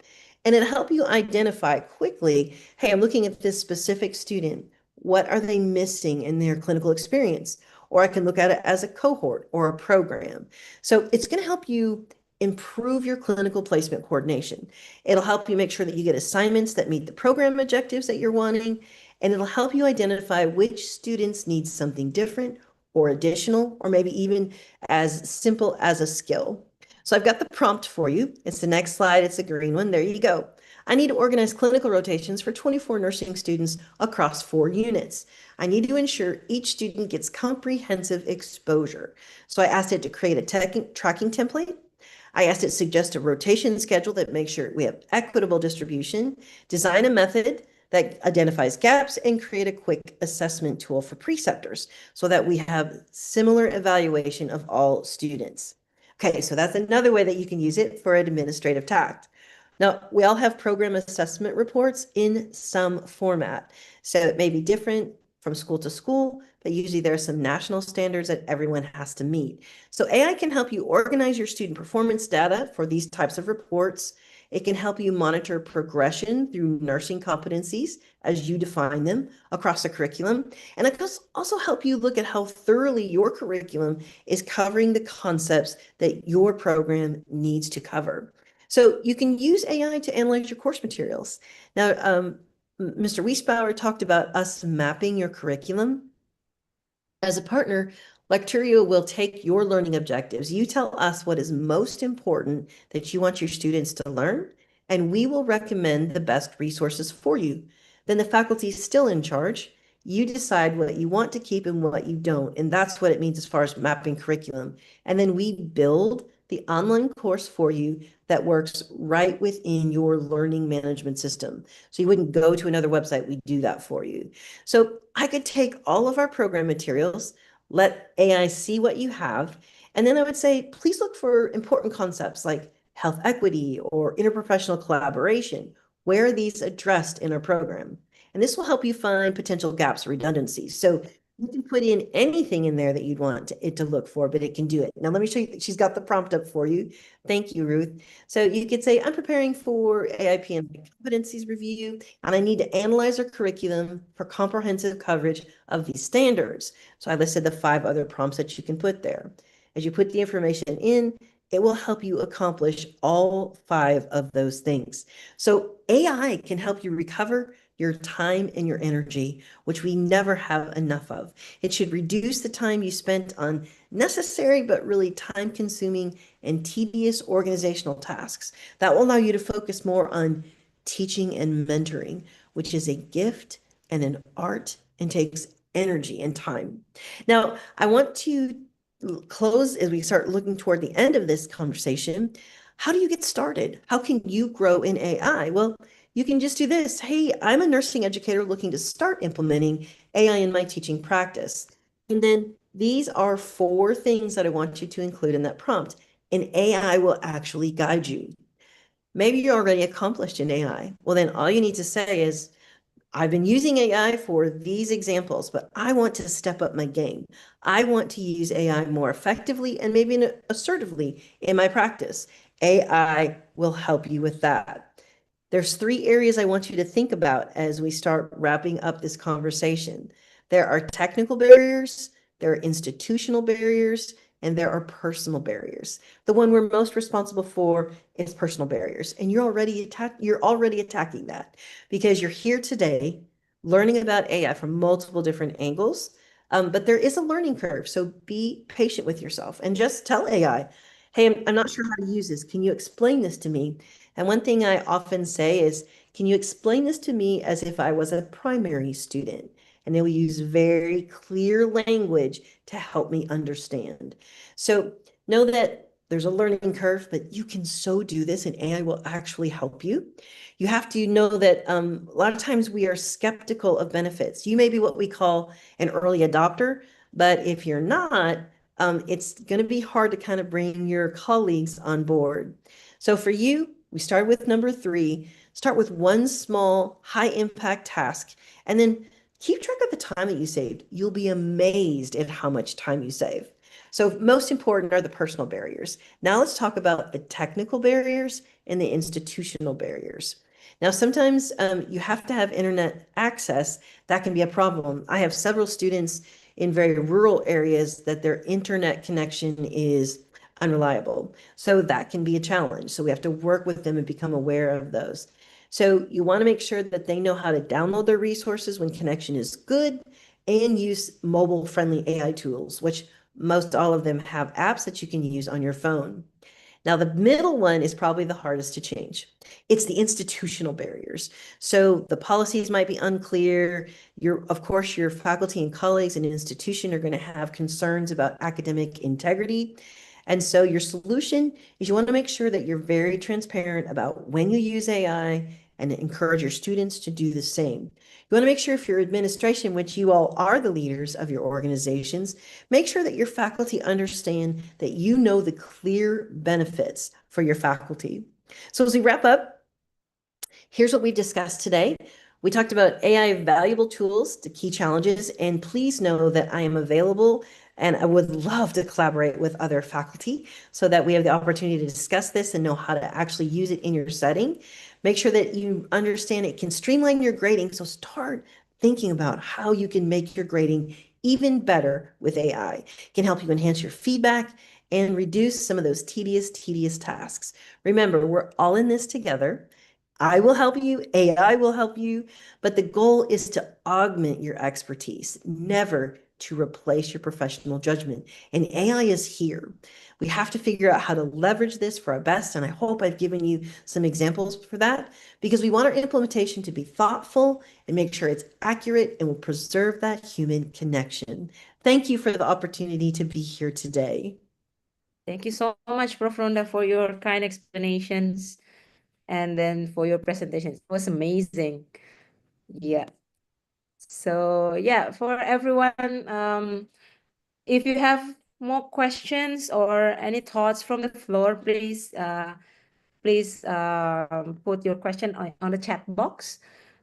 And it'll help you identify quickly, hey, I'm looking at this specific student. What are they missing in their clinical experience? Or I can look at it as a cohort or a program. So it's going to help you improve your clinical placement coordination. It'll help you make sure that you get assignments that meet the program objectives that you're wanting, and it'll help you identify which students need something different or additional, or maybe even as simple as a skill. So I've got the prompt for you. It's the next slide. It's a green one. There you go. I need to organize clinical rotations for 24 nursing students across 4 units. I need to ensure each student gets comprehensive exposure. So I asked it to create a tracking template. I asked it to suggest a rotation schedule that makes sure we have equitable distribution, design a method that identifies gaps, and create a quick assessment tool for preceptors so that we have similar evaluation of all students. Okay, so that's another way that you can use it for administrative tact. Now, we all have program assessment reports in some format, so it may be different from school to school, but usually there are some national standards that everyone has to meet. So AI can help you organize your student performance data for these types of reports. It can help you monitor progression through nursing competencies as you define them across the curriculum. And it can also help you look at how thoroughly your curriculum is covering the concepts that your program needs to cover. So you can use AI to analyze your course materials. Now, Mr. Wiesbauer talked about us mapping your curriculum. As a partner, Lecturio will take your learning objectives. You tell us what is most important that you want your students to learn, and we will recommend the best resources for you. Then the faculty is still in charge. You decide what you want to keep and what you don't, and that's what it means as far as mapping curriculum. And then we build the online course for you that works right within your learning management system. So you wouldn't go to another website, we do that for you. So I could take all of our program materials, let AI see what you have, and then I would say, please look for important concepts like health equity or interprofessional collaboration. Where are these addressed in our program? And this will help you find potential gaps or redundancies. So you can put in anything in there that you'd want it to look for, but it can do it. Now, let me show you, she's got the prompt up for you. Thank you, Ruth. So you could say, I'm preparing for AIPM competencies review, and I need to analyze our curriculum for comprehensive coverage of these standards. So I listed the 5 other prompts that you can put there. As you put the information in, it will help you accomplish all 5 of those things. So AI can help you recover your time and your energy, which we never have enough of. It should reduce the time you spent on necessary but really time-consuming and tedious organizational tasks. That will allow you to focus more on teaching and mentoring, which is a gift and an art and takes energy and time. Now, I want to close as we start looking toward the end of this conversation. How do you get started? How can you grow in AI? Well, you can just do this. Hey, I'm a nursing educator looking to start implementing AI in my teaching practice. And then these are 4 things that I want you to include in that prompt, and AI will actually guide you. Maybe you're already accomplished in AI. Well, then all you need to say is, I've been using AI for these examples, but I want to step up my game. I want to use AI more effectively and maybe assertively in my practice. AI will help you with that. There's 3 areas I want you to think about as we start wrapping up this conversation. There are technical barriers, there are institutional barriers, and there are personal barriers. The one we're most responsible for is personal barriers, and you're already attacking that because you're here today learning about AI from multiple different angles, but there is a learning curve, so be patient with yourself and just tell AI, hey, I'm not sure how to use this. Can you explain this to me? And one thing I often say is, can you explain this to me as if I was a primary student? And they will use very clear language to help me understand. So know that there's a learning curve, but you can so do this and AI will actually help you. You have to know that a lot of times we are skeptical of benefits. You may be what we call an early adopter, but if you're not, it's going to be hard to kind of bring your colleagues on board. So for you, we start with number 3, start with one small high impact task, and then keep track of the time that you saved. You'll be amazed at how much time you save. So most important are the personal barriers. Now let's talk about the technical barriers and the institutional barriers. Now, sometimes you have to have internet access. That can be a problem. I have several students in very rural areas that their internet connection is unreliable. So that can be a challenge. So we have to work with them and become aware of those. So you want to make sure that they know how to download their resources when connection is good and use mobile-friendly AI tools, which most all of them have apps that you can use on your phone. Now, the middle one is probably the hardest to change. It's the institutional barriers. So the policies might be unclear. Of course, your faculty and colleagues in an institution are going to have concerns about academic integrity. And so your solution is you want to make sure that you're very transparent about when you use AI and encourage your students to do the same. You want to make sure if your administration, which you all are the leaders of your organizations, make sure that your faculty understand that you know the clear benefits for your faculty. So as we wrap up, here's what we discussed today. We talked about AI valuable tools to key challenges, and please know that I am available and I would love to collaborate with other faculty so that we have the opportunity to discuss this and know how to actually use it in your setting. Make sure that you understand it can streamline your grading, so start thinking about how you can make your grading even better with AI. It can help you enhance your feedback and reduce some of those tedious tasks. Remember, we're all in this together. I will help you, AI will help you, but the goal is to augment your expertise, never to replace your professional judgment. And AI is here. We have to figure out how to leverage this for our best. And I hope I've given you some examples for that, because we want our implementation to be thoughtful and make sure it's accurate and will preserve that human connection. Thank you for the opportunity to be here today. Thank you so much, Prof. Ronda, for your kind explanations and then for your presentation. It was amazing. Yeah. So yeah, for everyone, if you have more questions or any thoughts from the floor, please put your question on the chat box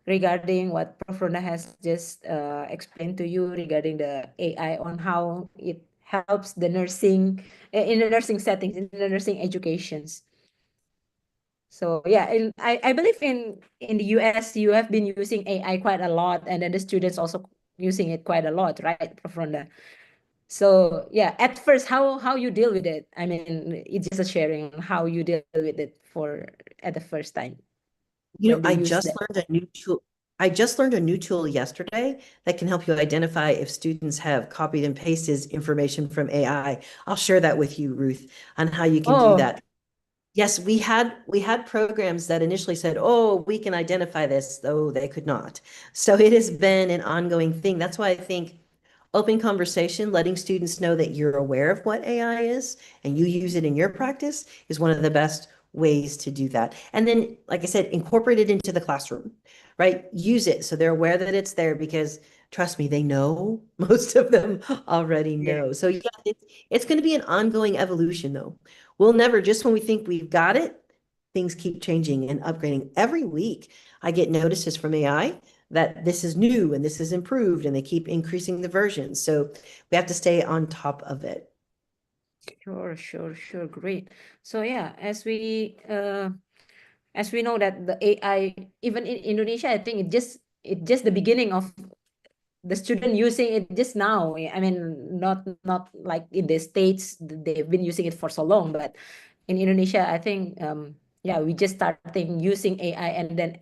regarding what Prof. Ronda has just explained to you regarding the AI on how it helps the nursing in the nursing settings, in the nursing educations. So yeah, I believe in the US you have been using AI quite a lot, and then the students also using it quite a lot, right, Prof. Ronda? So yeah, at first, how you deal with it? I mean, it's just a sharing on how you deal with it for at the first time when they I use just that. learned a new tool. I just learned a new tool yesterday that can help you identify if students have copied and pasted information from AI. I'll share that with you, Ruth, on how you can do Oh, that. Yes, we had programs that initially said, "Oh, we can identify this," though they could not. So it has been an ongoing thing. That's why I think open conversation, letting students know that you're aware of what AI is and you use it in your practice is one of the best ways to do that. And then, like I said, incorporate it into the classroom, right? Use it so they're aware that it's there, because trust me, they know. Most of them already know. So yeah, it's going to be an ongoing evolution though. We'll never, just when we think we've got it, things keep changing and upgrading every week. I get notices from AI that this is new and this is improved, and they keep increasing the versions. So we have to stay on top of it. sure, great. So yeah, as we know that the AI, even in Indonesia, I think it just the beginning of the student using it just now. I mean, not like in the States, they've been using it for so long, but in Indonesia, I think yeah, we just starting using AI and then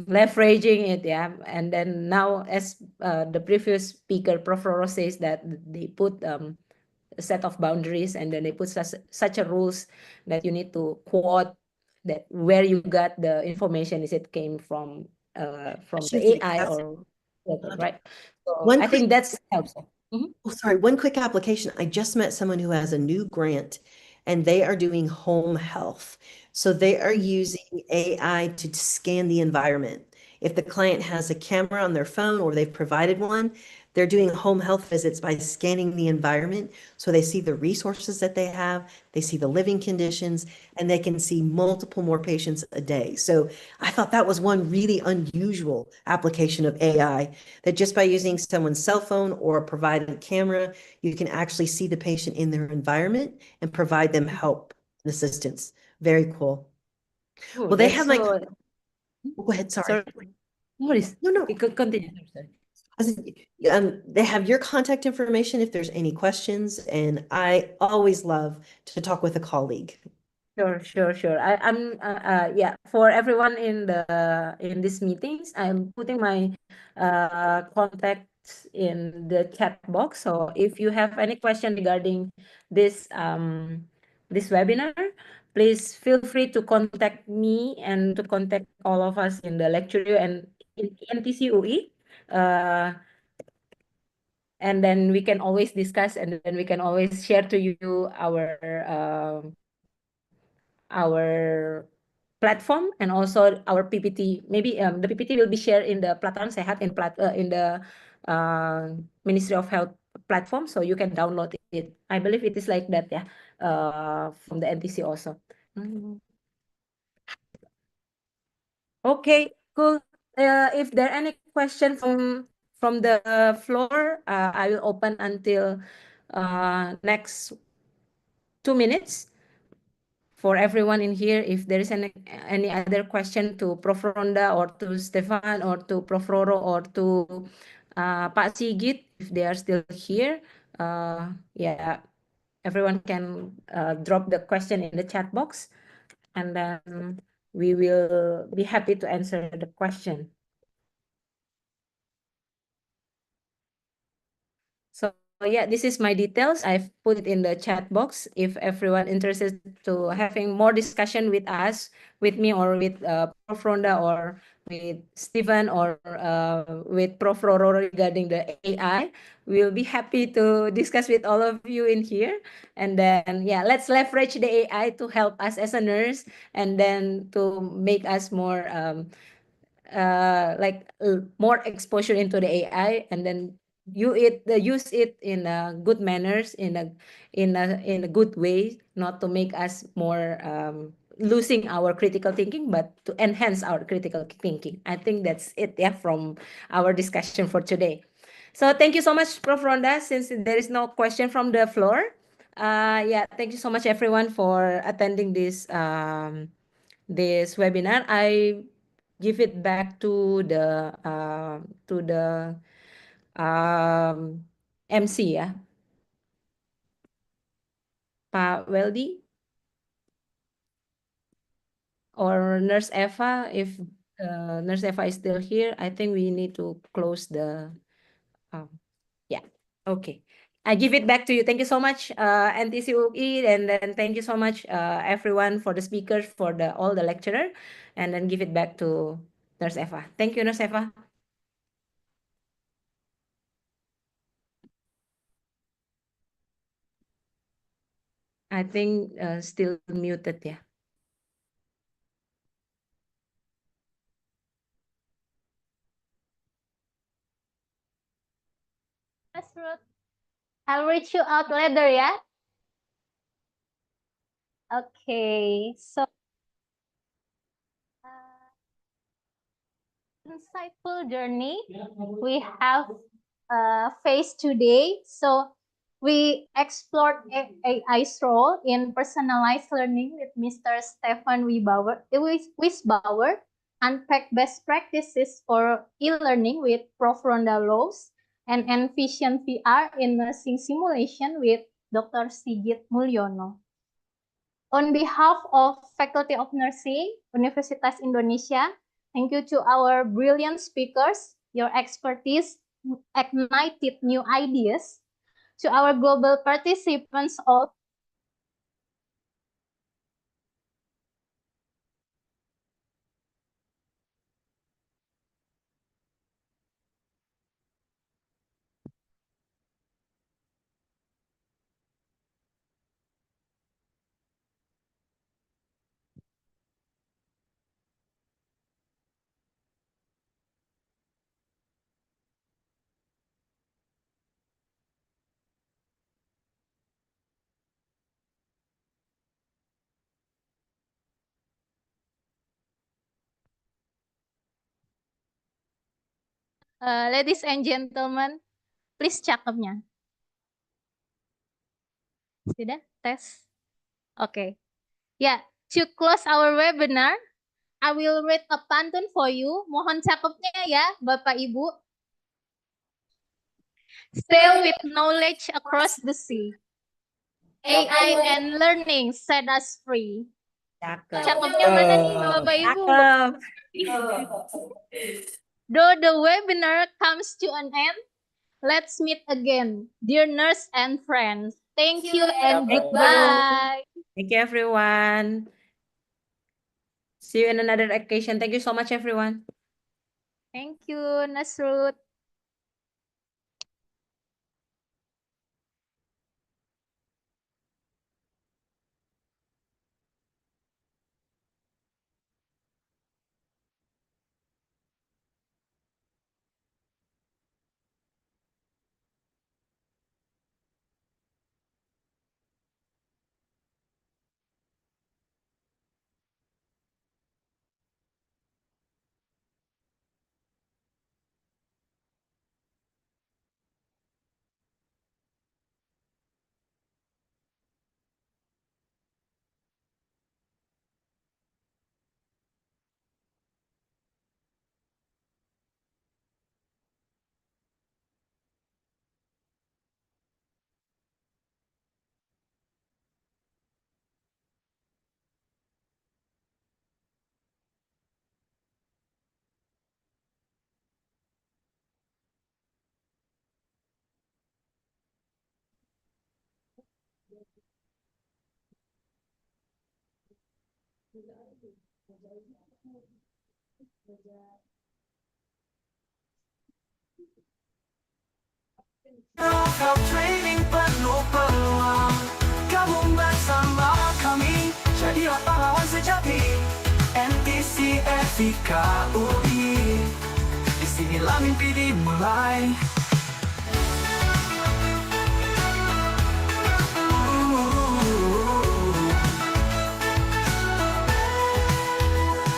leveraging it, yeah. And then now, as the previous speaker, Prof. Roro, says that they put a set of boundaries, and then they put such a rules that you need to quote that where you got the information, is it came from the Excuse me, AI or whatever, right? So one I quick think that's helpful. Oh, sorry, one quick application. I just met someone who has a new grant and they are doing home health. So they are using AI to scan the environment. If the client has a camera on their phone or they've provided one, they're doing home health visits by scanning the environment. So they see the resources that they have, they see the living conditions, and they can see multiple more patients a day. So I thought that was one really unusual application of AI, that just by using someone's cell phone or a provided camera, you can actually see the patient in their environment and provide them help and assistance. Very cool. Oh, Well, they that's have my, so. go ahead, sorry. Sorry, Maurice. No. You could continue. Sorry. They have your contact information if there's any questions, and I always love to talk with a colleague. Sure. I'm yeah, for everyone in these meetings, I'm putting my contacts in the chat box. So if you have any question regarding this webinar, please feel free to contact me and to contact all of us in the lecture and in NTC UI. and then we can always discuss, and then we can always share to you our platform and also our PPT. Maybe the PPT will be shared in the Platform Sehat in the Ministry of Health platform, so you can download it. I believe it is like that, yeah, from the NTC also. Okay, cool. If there are any question from the floor, I will open until next 2 minutes for everyone in here. If there is any other question to Prof. Ronda or to Stefan or to Prof. Roro or to Pak Sigit, if they are still here, yeah, everyone can drop the question in the chat box, and then we will be happy to answer the question. So yeah, this is my details. I've put it in the chat box. If everyone interested to having more discussion with us, with me or with Prof. Ronda or with Stephen or with Prof. Roro regarding the AI, we'll be happy to discuss with all of you in here. And then yeah, let's leverage the AI to help us as a nurse, and then to make us more more exposure into the AI, and then use it in good manners, in a good way, not to make us more losing our critical thinking, but to enhance our critical thinking. I think that's it, yeah, from our discussion for today. So thank you so much, Prof. Ronda. Since there is no question from the floor, yeah, thank you so much everyone for attending this webinar. I give it back to the MC, ya, Pak Weldy or Nurse Eva. If Nurse Eva is still here, I think we need to close the yeah. Okay, I give it back to you. Thank you so much, NTC UI, and then thank you so much, everyone, for the speakers, for all the lecturer, and then give it back to Nurse Eva. Thank you, Nurse Eva. I think still muted, yeah. Yes, Ruth. I'll reach you out later, yeah? Okay, so insightful journey we have faced today. So we explored AI's role in personalized learning with Mr. Stefan Wisbauer, unpacked best practices for e-learning with Prof. Ronda Lows, and Envision VR in nursing simulation with Dr. Sigit Mulyono. On behalf of Faculty of Nursing, Universitas Indonesia, thank you to our brilliant speakers. Your expertise ignited new ideas. To our global participants, all ladies and gentlemen, please cakepnya. Sudah? Tes? Okay. Yeah, to close our webinar, I will read a pantun for you. Mohon cakepnya ya, Bapak Ibu. Sail with knowledge across the sea. AI and learning set us free. Cakepnya mana nih, Bapak Ibu? Though the webinar comes to an end, let's meet again, dear nurse and friends. Thank you and goodbye. Thank you, everyone. See you in another occasion. Thank you so much, everyone. Thank you, Nasrut. Health training penuh peluang. Gabung bersama kami, jadilah pahlawan sejati. NTC FIKUI, disinilah mimpi dimulai.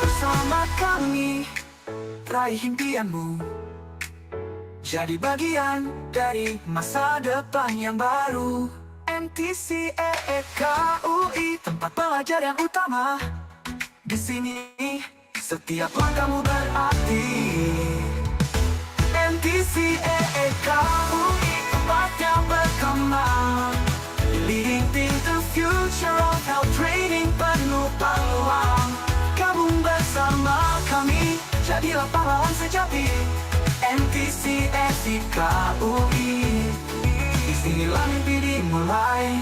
Bersama kami, raih impianmu. Jadi bagian dari masa depan yang baru. NTC FIKUI, tempat pelajaran utama. Di sini setiap langkahmu berarti. NTC FIKUI, tempatnya berkembang. Leading thing to future of health training penuh peluang. Gabung bersama kami, jadilah pahlawan sejati. NTC FIKUI, disinilah mimpi dimulai.